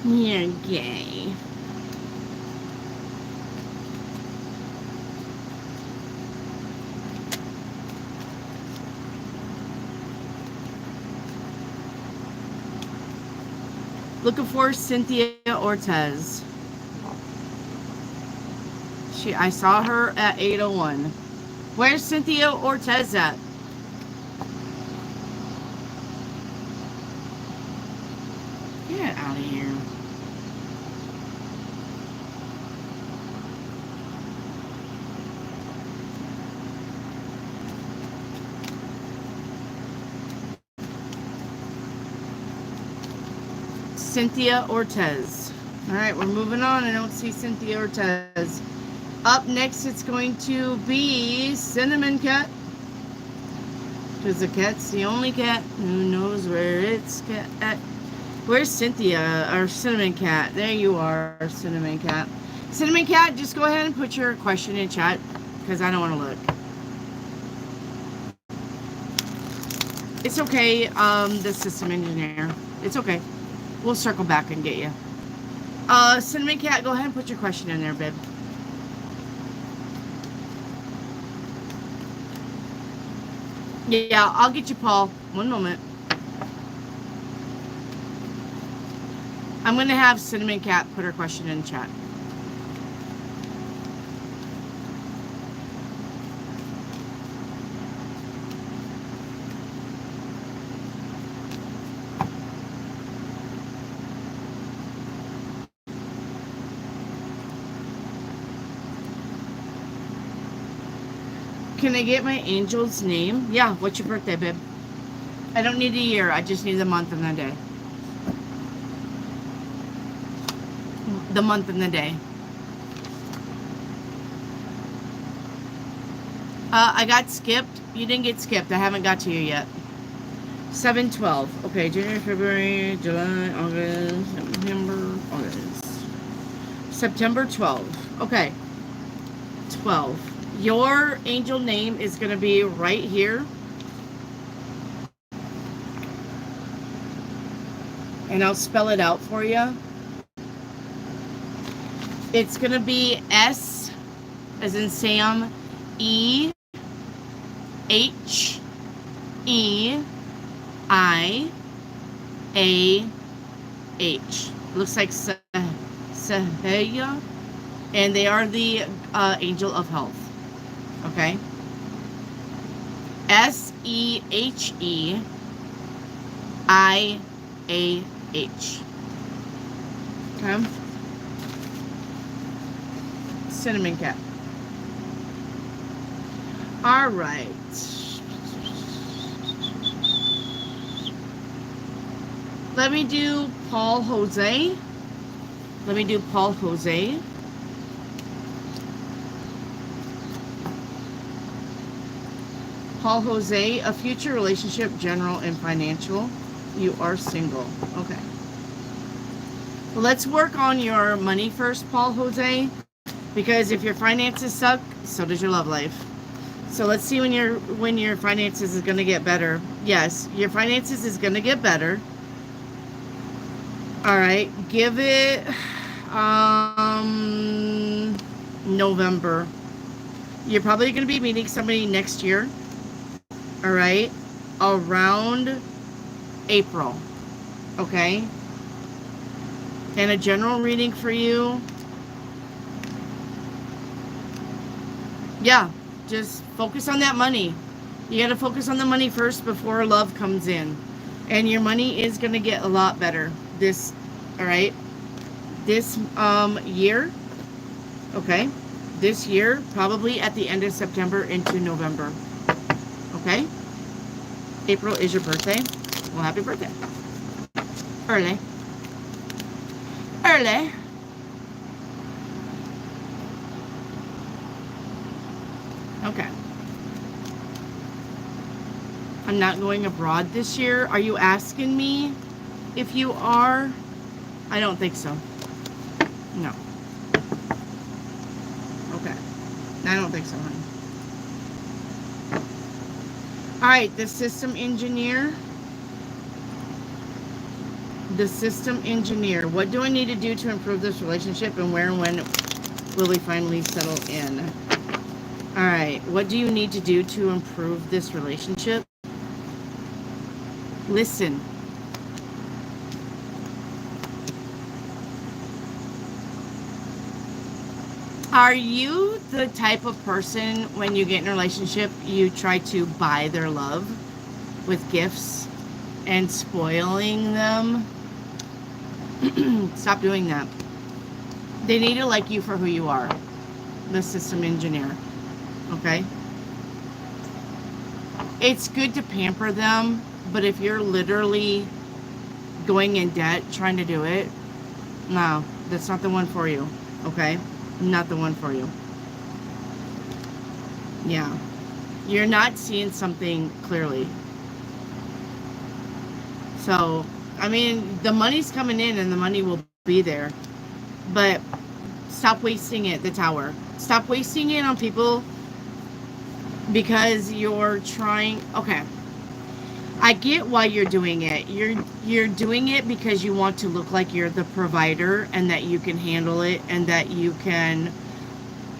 You're gay. Looking for Cynthia Ortez. I saw her at 8:01. Where's Cynthia Ortez at? Get out of here. Cynthia Ortez. All right, we're moving on. I don't see Cynthia Ortez. Up next, it's going to be Cinnamon Cat. Because the cat's the only cat who knows where it's at. Where's Cynthia, or Cinnamon Cat? There you are, Cinnamon Cat. Cinnamon Cat, just go ahead and put your question in chat, because I don't want to look. It's okay, the system engineer. It's okay. We'll circle back and get you. Cinnamon Cat, go ahead and put your question in there, babe. Yeah, I'll get you, Paul. One moment. I'm going to have Cinnamon Cat put her question in chat. Can I get my angel's name? Yeah, what's your birthday, babe? I don't need a year. I just need the month and the day. The month and the day. I got skipped. You didn't get skipped. I haven't got to you yet. 7/12. Okay, January, February, July, August, September, August. September 12. Okay. 12. Your angel name is going to be right here. And I'll spell it out for you. It's going to be S, as in Sam, E, H, E, I, A, H. Looks like Sahaya. And they are the angel of health. Okay? S-E-H-E-I-A-H. Okay? Cinnamon Cat. All right. Let me do Paul Jose. Let me do Paul Jose. Paul Jose, a future relationship, general and financial. You are single. Okay. Well, let's work on your money first, Paul Jose, because if your finances suck, so does your love life. So let's see when your finances is going to get better. Yes, your finances is going to get better. All right, give it November. You're probably going to be meeting somebody next year. All right, around April. Okay. And a general reading for you. Yeah, just focus on that money. You got to focus on the money first before love comes in. And your money is going to get a lot better this, all right, this year. Okay. This year, probably at the end of September into November. Okay. April is your birthday. Well, happy birthday. Early. Early. Okay. I'm not going abroad this year. Are you asking me if you are? I don't think so. No. Okay. I don't think so, honey. All right, the system engineer. The system engineer. What do I need to do to improve this relationship, and where and when will we finally settle in? All right, what do you need to do to improve this relationship? Listen. Are you the type of person, when you get in a relationship, you try to buy their love with gifts and spoiling them? Stop doing that. They need to like you for who you are. The system engineer. Okay? It's good to pamper them, but if you're literally going in debt trying to do it, no, that's not the one for you. Okay? Not the one for you. Yeah. You're not seeing something clearly. So, I mean, the money's coming in and the money will be there. But stop wasting it, the tower. Stop wasting it on people because you're trying. Okay. I get why you're doing it. You're doing it because you want to look like you're the provider and that you can handle it and that you can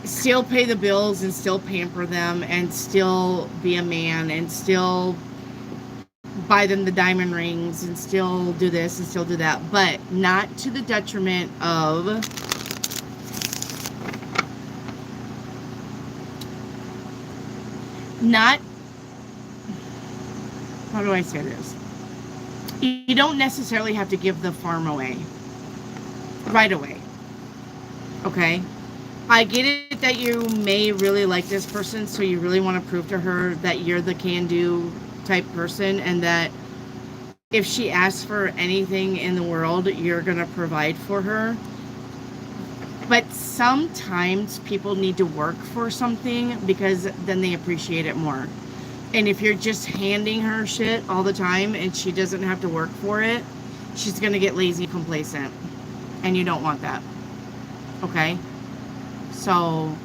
still pay the bills and still pamper them and still be a man and still buy them the diamond rings and still do this and still do that, but not to the detriment of not, how do I say this? You don't necessarily have to give the farm away right away. Okay? I get it that you may really like this person, so you really want to prove to her that you're the can-do type person and that if she asks for anything in the world, you're going to provide for her. But sometimes people need to work for something because then they appreciate it more. And if you're just handing her shit all the time and she doesn't have to work for it, she's going to get lazy and complacent. And you don't want that. Okay? So,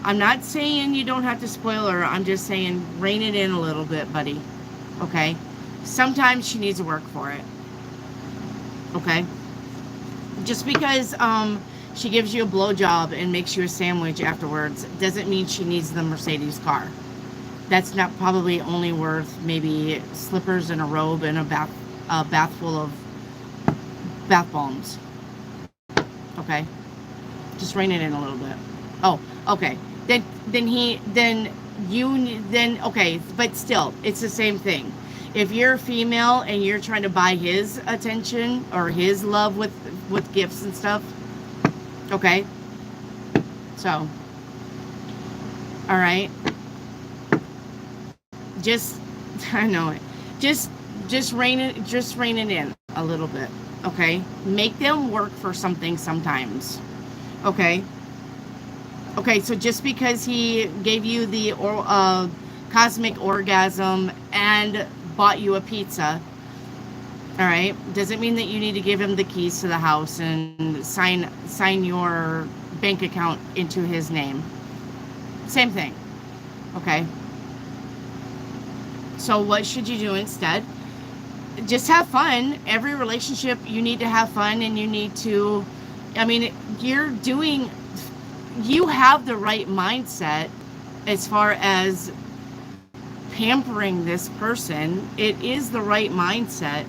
I'm not saying you don't have to spoil her. I'm just saying rein it in a little bit, buddy. Okay? Sometimes she needs to work for it. Okay? Just because she gives you a blowjob and makes you a sandwich afterwards doesn't mean she needs the Mercedes car. That's not probably only worth maybe slippers and a robe and a bath full of bath bombs. Okay? Just rein it in a little bit. Oh, okay. Okay, but still, it's the same thing. If you're a female and you're trying to buy his attention or his love with gifts and stuff, okay? So, all right. Just, I know it. Just rein it in a little bit, okay? Make them work for something sometimes, okay? Okay, so just because he gave you the cosmic orgasm and bought you a pizza, all right, doesn't mean that you need to give him the keys to the house and sign your bank account into his name. Same thing. Okay. So what should you do instead? Just have fun. Every relationship, you need to have fun, and you need to, I mean, you have the right mindset as far as pampering this person. It is the right mindset,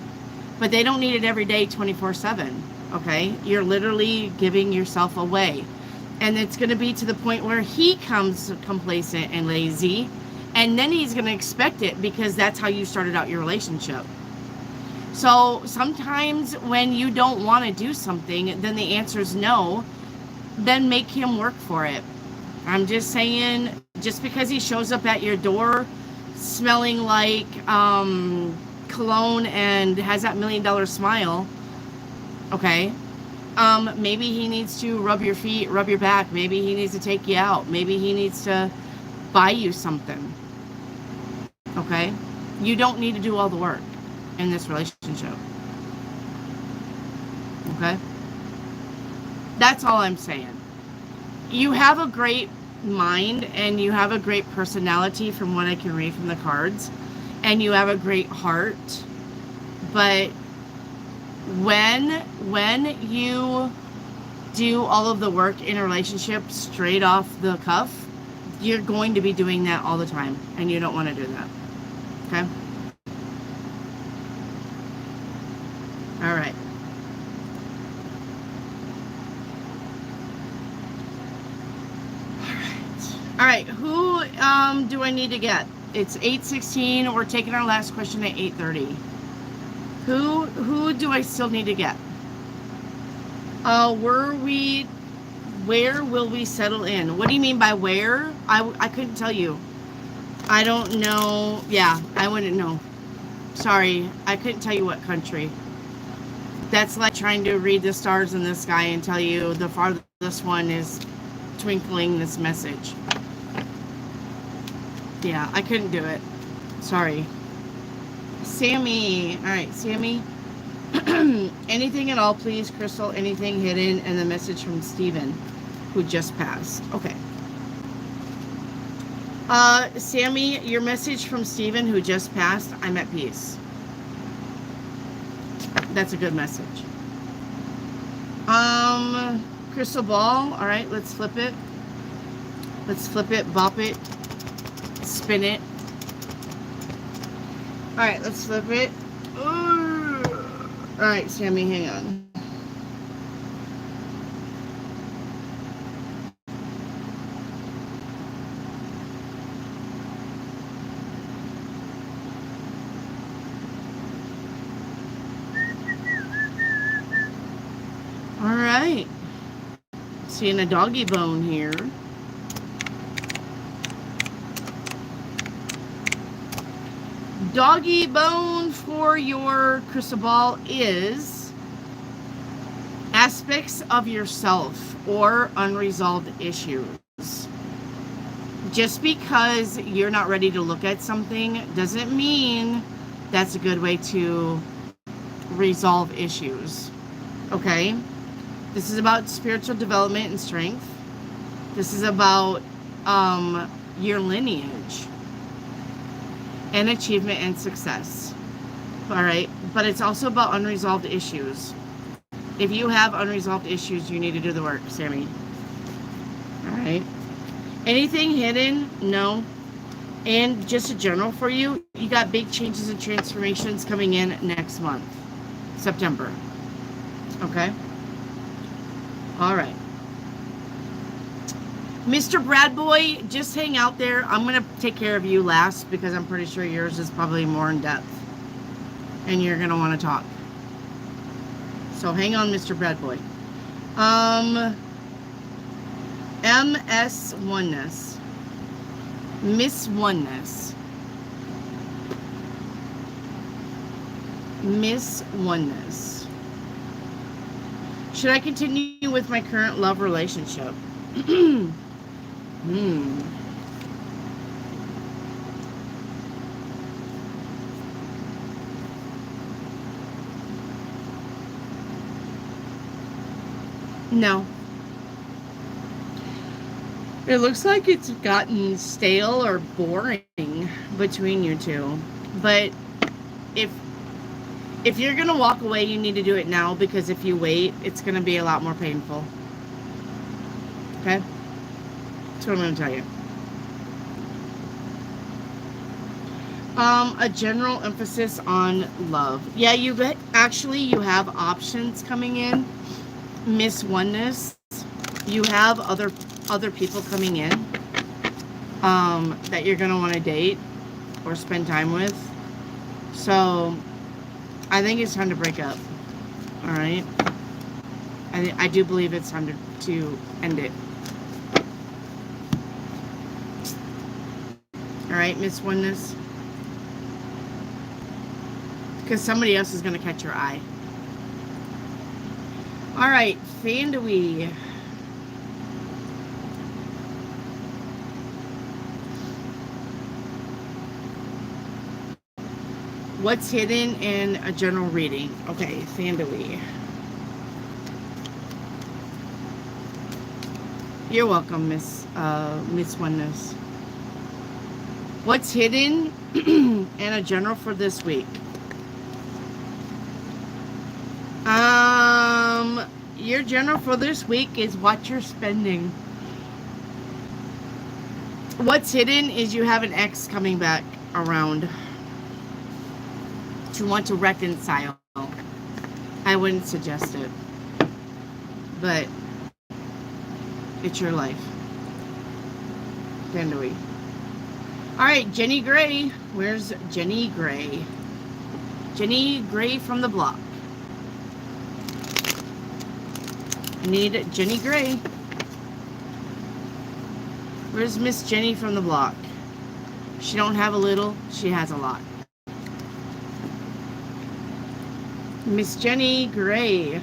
but they don't need it every day 24/7. Okay? You're literally giving yourself away. And it's going to be to the point where he comes complacent and lazy, and then he's going to expect it because that's how you started out your relationship. So sometimes when you don't want to do something, then the answer is no. Then make him work for it. I'm just saying, just because he shows up at your door smelling like cologne and has that $1 million smile, okay, maybe he needs to rub your feet, rub your back. Maybe he needs to take you out. Maybe he needs to buy you something. Okay? You don't need to do all the work in this relationship. Okay? That's all I'm saying. You have a great mind and you have a great personality from what I can read from the cards. And you have a great heart. But when you do all of the work in a relationship straight off the cuff, you're going to be doing that all the time, and you don't want to do that. Okay? All right. All right. Who do I need to get? It's 8:16. We're taking our last question at 8:30. Who do I still need to get? Where will we settle in? What do you mean by where? I couldn't tell you. I don't know. Yeah, I wouldn't know. Sorry, I couldn't tell you what country. That's like trying to read the stars in the sky and tell you the farthest one is twinkling this message. Yeah, I couldn't do it. Sorry. Sammy. All right, Sammy. Anything at all, please, Crystal. Anything hidden, and the message from Steven, who just passed. Okay. Sammy, your message from Steven, who just passed. I'm at peace. That's a good message. Crystal ball. All right, let's flip it. Let's flip it, bop it, spin it. All right, let's flip it. Ooh. All right, Sammy, hang on. All right. Seeing a doggy bone here. Doggy bone for your crystal ball is aspects of yourself or unresolved issues. Just because you're not ready to look at something doesn't mean that's a good way to resolve issues. Okay? This is about spiritual development and strength. This is about your lineage and achievement and success. All right? But it's also about unresolved issues. If you have unresolved issues, you need to do the work, Sammy. All right? Anything hidden? No. And just a general for you, you got big changes and transformations coming in next month, September. Okay? All right. Mr. Bradboy, just hang out there. I'm going to take care of you last because I'm pretty sure yours is probably more in depth. And you're going to want to talk. So hang on, Mr. Bradboy. MS Oneness. Miss Oneness. Miss Oneness. Should I continue with my current love relationship? No. It looks like it's gotten stale or boring between you two. But if you're going to walk away, you need to do it now, because if you wait, it's going to be a lot more painful. Okay? That's what I'm going to tell you. A general emphasis on love. Yeah, you have options coming in. Miss Oneness. You have other people coming in that you're going to want to date or spend time with. So I think it's time to break up. All right? I do believe it's time to end it. All right, Miss Oneness? Because somebody else is going to catch your eye. All right, Fandui. What's hidden in a general reading? Okay, Fandui. You're welcome, Miss Oneness. What's hidden in a general for this week? Your general for this week is what you're spending. What's hidden is you have an ex coming back around to want to reconcile. I wouldn't suggest it, but it's your life. Fandui. All right, Jenny Gray. Where's Jenny Gray? Jenny Gray from the block. I need Jenny Gray. Where's Miss Jenny from the block? She don't have a little, she has a lot. Miss Jenny Gray.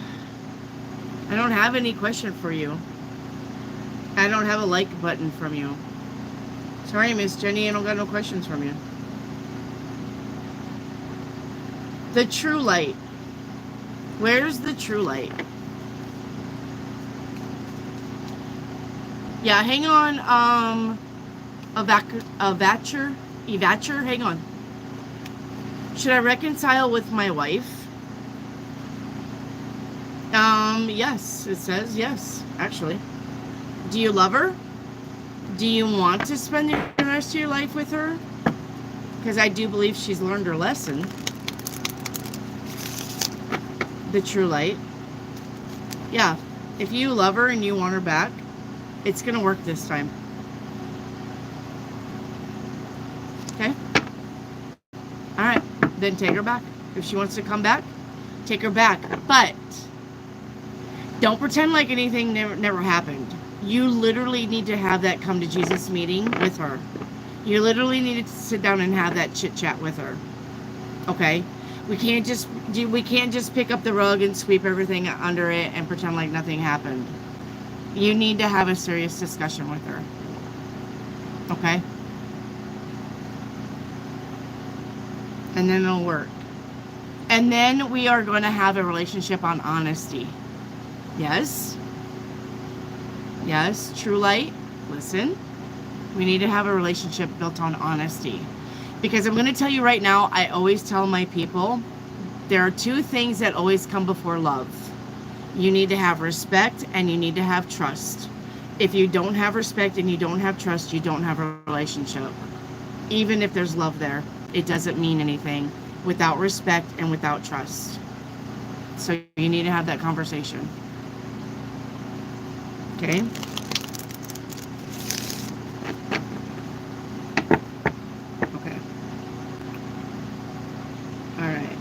I don't have any question for you. I don't have a like button from you. Sorry, Miss Jenny, I don't got no questions from you. The true light. Where's the true light? Yeah, hang on, Evacher, hang on. Should I reconcile with my wife? Yes, it says yes, actually. Do you love her? Do you want to spend the rest of your life with her? Because I do believe she's learned her lesson. The true light. Yeah, if you love her and you want her back, it's going to work this time. Okay? Alright, then take her back. If she wants to come back, take her back. But don't pretend like anything never happened. You literally need to have that come to Jesus meeting with her. You literally need to sit down and have that chit chat with her. Okay? We can't just pick up the rug and sweep everything under it and pretend like nothing happened. You need to have a serious discussion with her. Okay? And then it'll work. And then we are going to have a relationship on honesty. Yes? Yes, true light. Listen. We need to have a relationship built on honesty. Because I'm going to tell you right now, I always tell my people, there are two things that always come before love. You need to have respect and you need to have trust. If you don't have respect and you don't have trust, you don't have a relationship. Even if there's love there, it doesn't mean anything without respect and without trust. So you need to have that conversation. Okay? Okay. All right.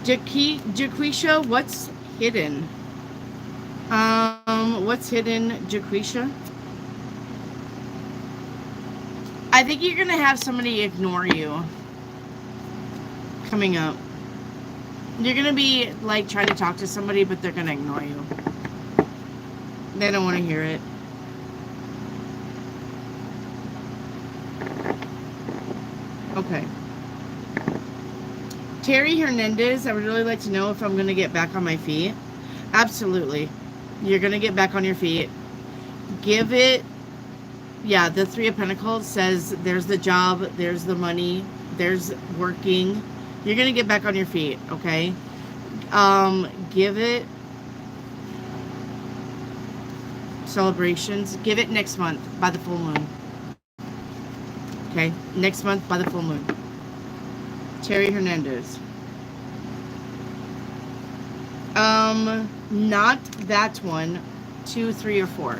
Jaquisha, what's hidden? What's hidden, Jaquisha? I think you're gonna have somebody ignore you coming up. You're gonna be like trying to talk to somebody, but they're gonna ignore you. They don't want to hear it. Okay. Terry Hernandez, I would really like to know if I'm going to get back on my feet. Absolutely. You're going to get back on your feet. Give it, yeah, the Three of Pentacles says there's the job, there's the money, there's working. You're going to get back on your feet, okay? Give it celebrations. Give it next month by the full moon. Okay? Next month by the full moon. Terry Hernandez. Not that one, 2, 3, or 4.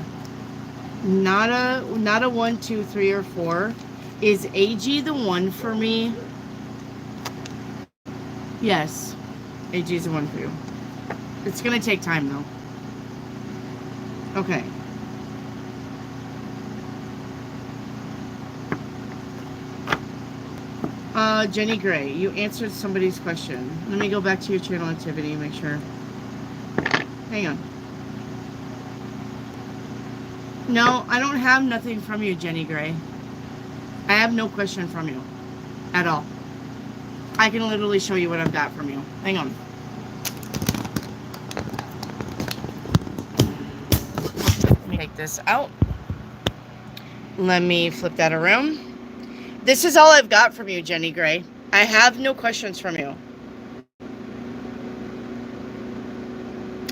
Not a 1, 2, 3, or 4. Is AG the one for me? Yes. AG is the one for you. It's gonna take time though. Okay. Jenny Gray, you answered somebody's question. Let me go back to your channel activity, make sure. Hang on. No, I don't have nothing from you, Jenny Gray. I have no question from you. At all. I can literally show you what I've got from you. Hang on. Let me take this out. Let me flip that around. This is all I've got from you, Jenny Gray. I have no questions from you.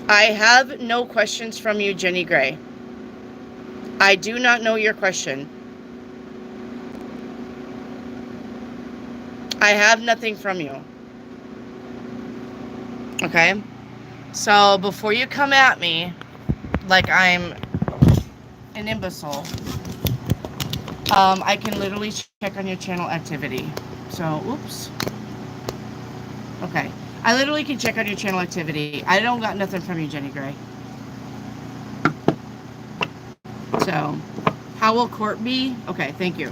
I have no questions from you, Jenny Gray. I do not know your question. I have nothing from you. Okay? So before you come at me like I'm an imbecile, I can literally check on your channel activity. So, oops. Okay. I literally can check on your channel activity. I don't got nothing from you, Jenny Gray. So, how will court be? Okay, thank you.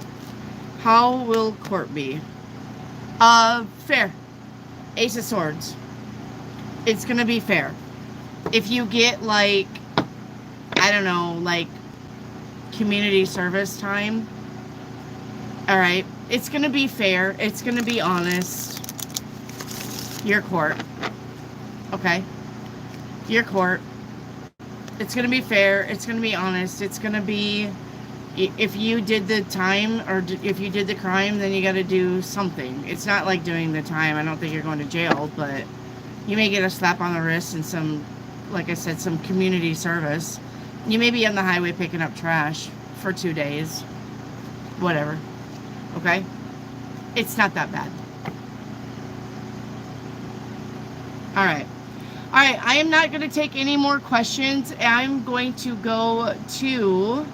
How will court be? Fair. Ace of Swords. It's gonna be fair. If you get, like, I don't know, like, community service time, alright, it's gonna be fair. It's gonna be honest. Your court. Okay? Your court. It's gonna be fair. It's gonna be honest. It's gonna be, if you did the time or if you did the crime, then you gotta do something. It's not like doing the time. I don't think you're going to jail, but you may get a slap on the wrist and some, like I said, some community service. You may be on the highway picking up trash for 2 days. Whatever. Okay? It's not that bad. Alright. Alright, I am not going to take any more questions. I'm going to go to,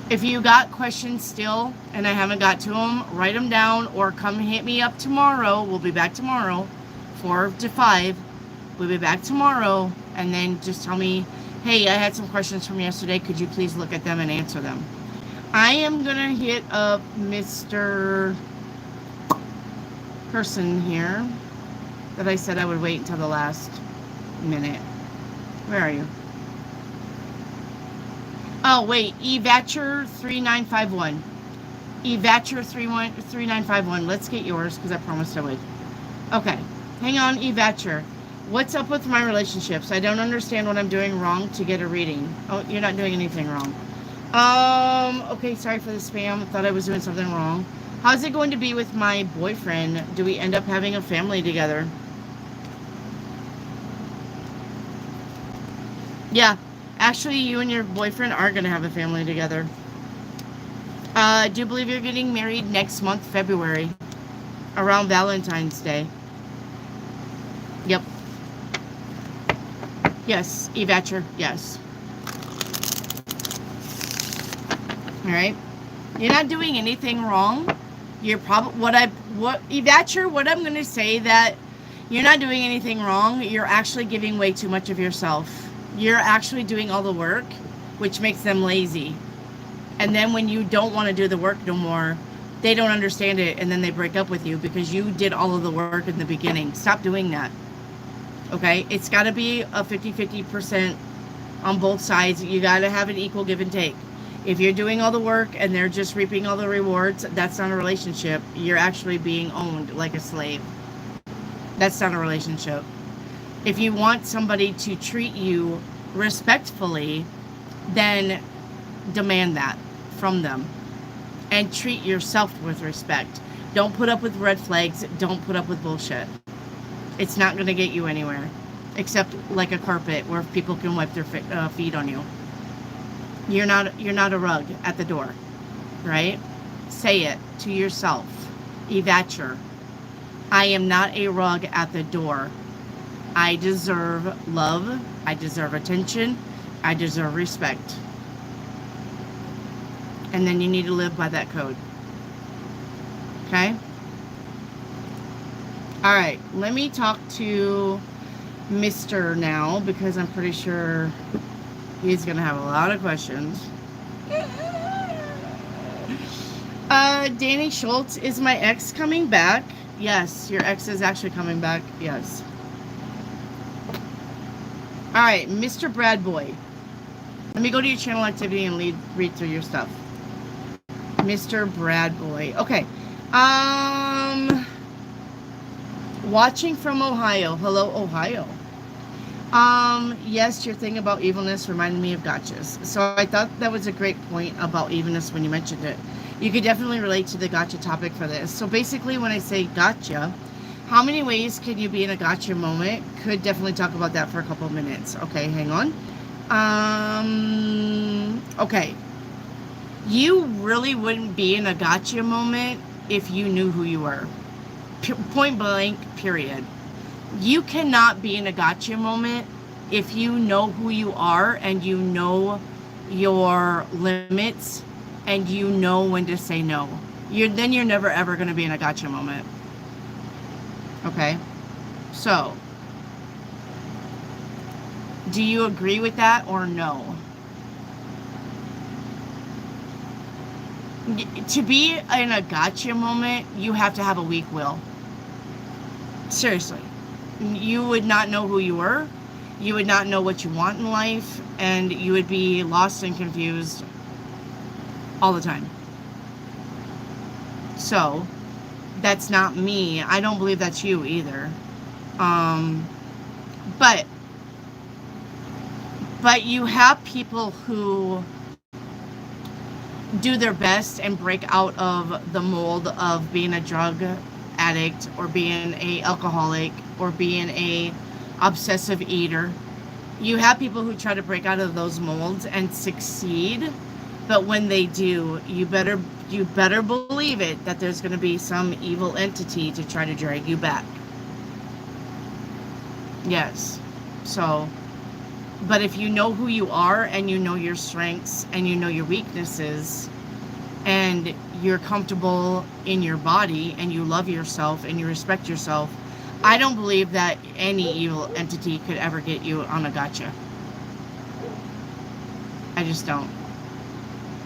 if you got questions still and I haven't got to them, write them down or come hit me up tomorrow. We'll be back tomorrow, 4 to 5. We'll be back tomorrow, and then just tell me, hey, I had some questions from yesterday. Could you please look at them and answer them? I am going to hit up Mr. Person here that I said I would wait until the last minute. Where are you? Oh, wait. Evatcher 3951. Evatcher 3951. Let's get yours because I promised I would. Okay. Hang on, Evatcher. What's up with my relationships? I don't understand what I'm doing wrong to get a reading. Oh, you're not doing anything wrong. Okay, sorry for the spam. I thought I was doing something wrong. How's it going to be with my boyfriend? Do we end up having a family together? Yeah, actually, you and your boyfriend are going to have a family together. I do believe you're getting married next month, February, around Valentine's Day. Yep. Yes, Evatcher, yes. Alright. You're not doing anything wrong. You're probably, Evatcher, what I'm going to say that you're not doing anything wrong. You're actually giving way too much of yourself. You're actually doing all the work, which makes them lazy. And then when you don't want to do the work no more, they don't understand it, and then they break up with you because you did all of the work in the beginning. Stop doing that. Okay? It's got to be a 50-50% on both sides. You got to have an equal give and take. If you're doing all the work and they're just reaping all the rewards, that's not a relationship. You're actually being owned like a slave. That's not a relationship. If you want somebody to treat you respectfully, then demand that from them and treat yourself with respect. Don't put up with red flags. Don't put up with bullshit. It's not going to get you anywhere, except like a carpet where people can wipe their feet on you. You're not a rug at the door, right? Say it to yourself. Evature. I am not a rug at the door. I deserve love. I deserve attention. I deserve respect. And then you need to live by that code. Okay? All right. Let me talk to Mr. now, because I'm pretty sure he's going to have a lot of questions. Danny Schultz, is my ex coming back? Yes, your ex is actually coming back. Yes. All right, Mr. Brad Boy. Let me go to your channel activity and read through your stuff. Mr. Brad Boy. Okay. Watching from Ohio. Hello, Ohio. Yes, your thing about evilness reminded me of gotchas. So I thought that was a great point about evilness when you mentioned it. You could definitely relate to the gotcha topic for this. So basically when I say gotcha, how many ways can you be in a gotcha moment? Could definitely talk about that for a couple of minutes. Okay, hang on. Okay. You really wouldn't be in a gotcha moment if you knew who you were. Point blank, period. You cannot be in a gotcha moment if you know who you are and you know your limits and you know when to say no. Then you're never ever going to be in a gotcha moment. Okay? So, do you agree with that or no? To be in a gotcha moment, you have to have a weak will. Seriously. You would not know who you were. You would not know what you want in life. And you would be lost and confused all the time. So, that's not me. I don't believe that's you either. But you have people who do their best and break out of the mold of being a drug addict or being a alcoholic or being a obsessive eater. You have people who try to break out of those molds and succeed, but when they do, you better believe it that there's going to be some evil entity to try to drag you back. Yes. So, but if you know who you are and you know your strengths and you know your weaknesses and you're comfortable in your body and you love yourself and you respect yourself, I don't believe that any evil entity could ever get you on a gotcha. I just don't.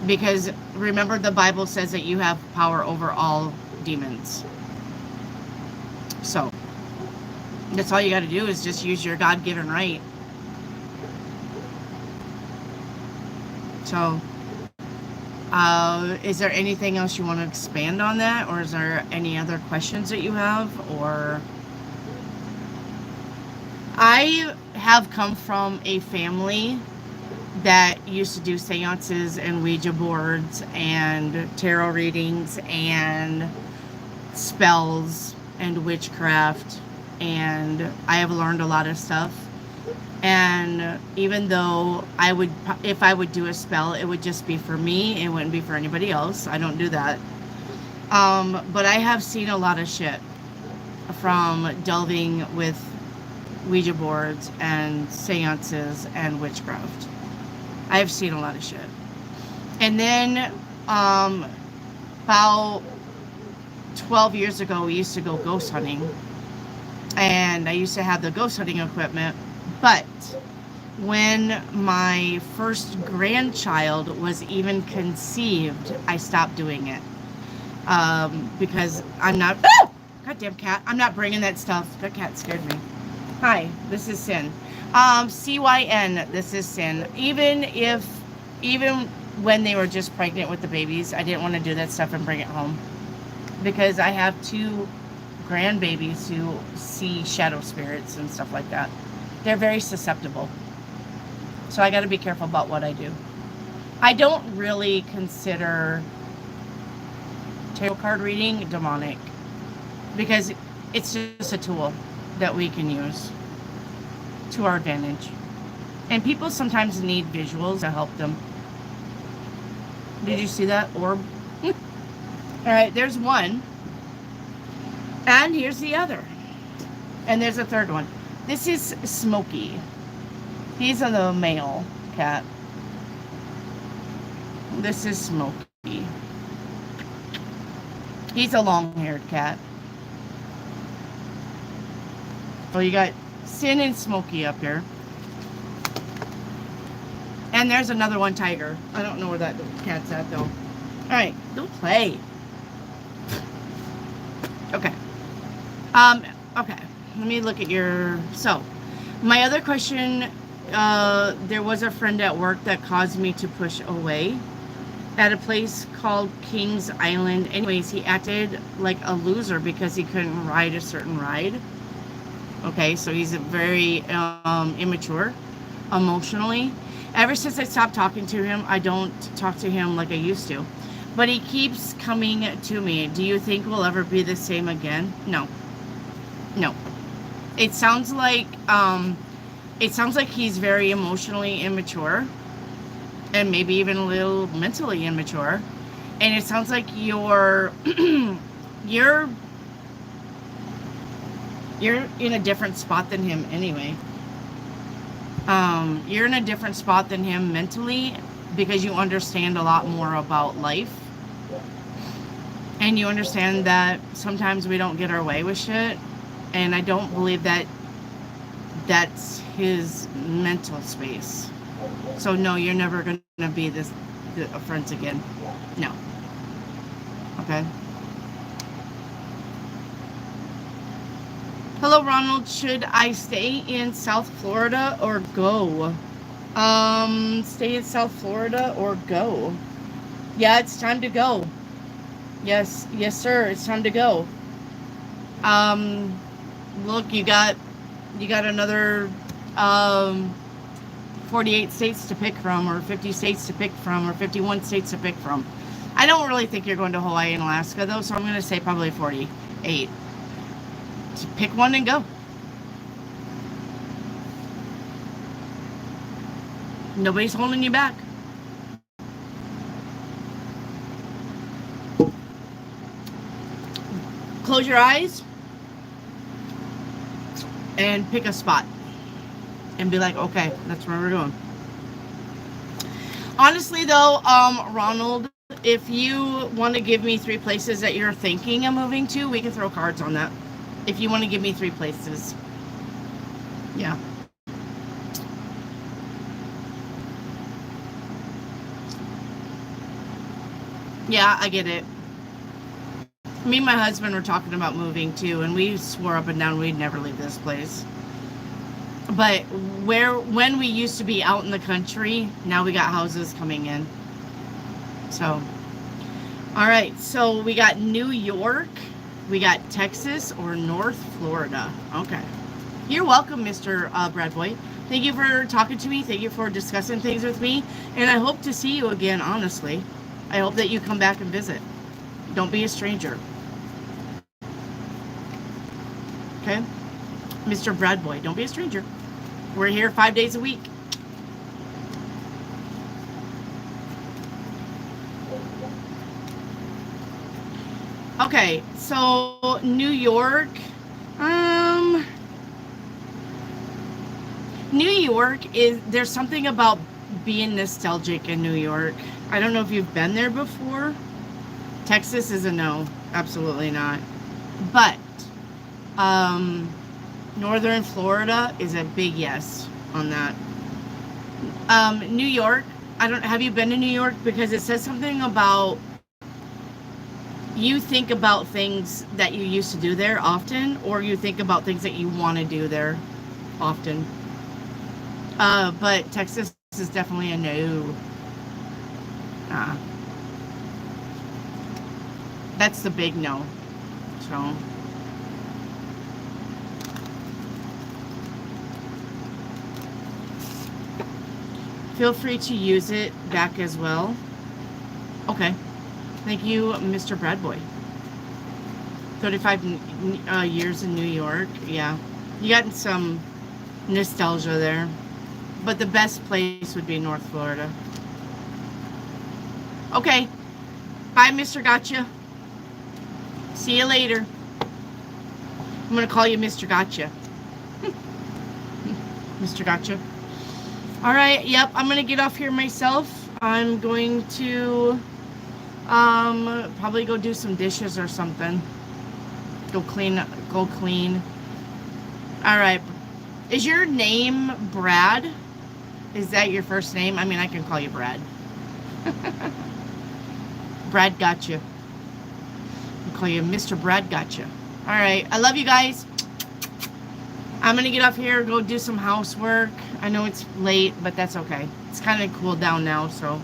Because remember, the Bible says that you have power over all demons. So, that's all you got to do is just use your God-given right. So, is there anything else you want to expand on that? Or is there any other questions that you have? Or I have come from a family that used to do seances and Ouija boards and tarot readings and spells and witchcraft, and I have learned a lot of stuff. And even though if I would do a spell, it would just be for me, it wouldn't be for anybody else. I don't do that. But I have seen a lot of shit from delving with Ouija boards and seances and witchcraft. I've seen a lot of shit. And then about 12 years ago, we used to go ghost hunting. And I used to have the ghost hunting equipment. But when my first grandchild was even conceived, I stopped doing it. Because I'm not... Ah! Goddamn cat. I'm not bringing that stuff. That cat scared me. Hi, this is Sin. CYN, this is Sin. Even when they were just pregnant with the babies, I didn't want to do that stuff and bring it home. Because I have two grandbabies who see shadow spirits and stuff like that. They're very susceptible. So I got to be careful about what I do. I don't really consider tarot card reading demonic because it's just a tool that we can use to our advantage. And people sometimes need visuals to help them. Did you see that orb? All right, there's one. And here's the other. And there's a third one. This is Smokey. He's the male cat. This is Smokey. He's a long-haired cat. So you got Sin and Smokey up here. And there's another one, Tiger. I don't know where that cat's at, though. Alright, don't play. Okay. Okay. Let me look at your... So, my other question, there was a friend at work that caused me to push away at a place called Kings Island. Anyways, he acted like a loser because he couldn't ride a certain ride. Okay, so he's very immature emotionally. Ever since I stopped talking to him, I don't talk to him like I used to. But he keeps coming to me. Do you think we'll ever be the same again? No. No. It sounds like he's very emotionally immature. And maybe even a little mentally immature. And it sounds like you're in a different spot than him anyway. You're in a different spot than him mentally because you understand a lot more about life. And you understand that sometimes we don't get our way with shit. And I don't believe that that's his mental space. So no, you're never going to be friends again. No. Okay. Hello, Ronald. Should I stay in South Florida or go? Stay in South Florida or go? Yeah, it's time to go. Yes, sir. It's time to go. Look, you got another 48 states to pick from, or 50 states to pick from, or 51 states to pick from. I don't really think you're going to Hawaii and Alaska, though, so I'm going to say probably 48. So pick one and go. Nobody's holding you back. Close your eyes and pick a spot and be like, okay, that's where we're going. Honestly, though, Ronald, if you want to give me 3 places that you're thinking of moving to, we can throw cards on that. If you want to give me 3 places. Yeah. Yeah, I get it. Me and my husband were talking about moving too, and we swore up and down we'd never leave this place. But when we used to be out in the country, now we got houses coming in. So, all right. So we got New York, we got Texas, or North Florida. Okay. You're welcome, Mr. Bradboy. Thank you for talking to me. Thank you for discussing things with me. And I hope to see you again, honestly. I hope that you come back and visit. Don't be a stranger. Okay? Mr. Bradboy, don't be a stranger. We're here 5 days a week. Okay, so New York. New York there's something about being nostalgic in New York. I don't know if you've been there before. Texas is a no. Absolutely not. But Northern Florida is a big yes on that. New York, have you been to New York? Because it says something about you think about things that you used to do there often, or you think about things that you want to do there often. But Texas is definitely a no. That's the big no. So, feel free to use it back as well. Okay. Thank you, Mr. Bradboy. 35 years in New York. Yeah. You got some nostalgia there. But the best place would be North Florida. Okay. Bye, Mr. Gotcha. See you later. I'm going to call you Mr. Gotcha. Mr. Gotcha. All right. Yep. I'm going to get off here myself. I'm going to probably go do some dishes or something. Go clean. All right. Is your name Brad? Is that your first name? I mean, I can call you Brad. Brad Gotcha. I'll call you Mr. Brad Gotcha. All right. I love you guys. I'm going to get off here, go do some housework. I know it's late, but that's okay. It's kind of cooled down now, so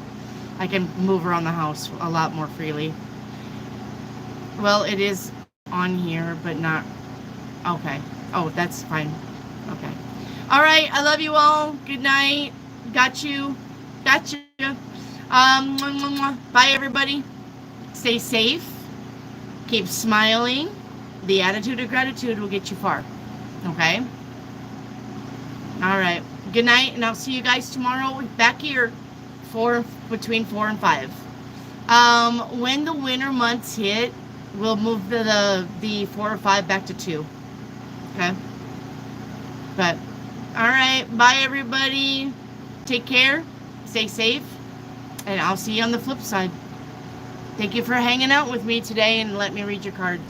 I can move around the house a lot more freely. Well, it is on here, but not... Okay. Oh, that's fine. Okay. All right. I love you all. Good night. Got you. Gotcha. Bye, everybody. Stay safe. Keep smiling. The attitude of gratitude will get you far. Okay? All right. Good night, and I'll see you guys tomorrow back here between 4 and 5. When the winter months hit, we'll move the 4 or 5 back to 2. Okay? But, all right. Bye, everybody. Take care. Stay safe. And I'll see you on the flip side. Thank you for hanging out with me today and let me read your cards.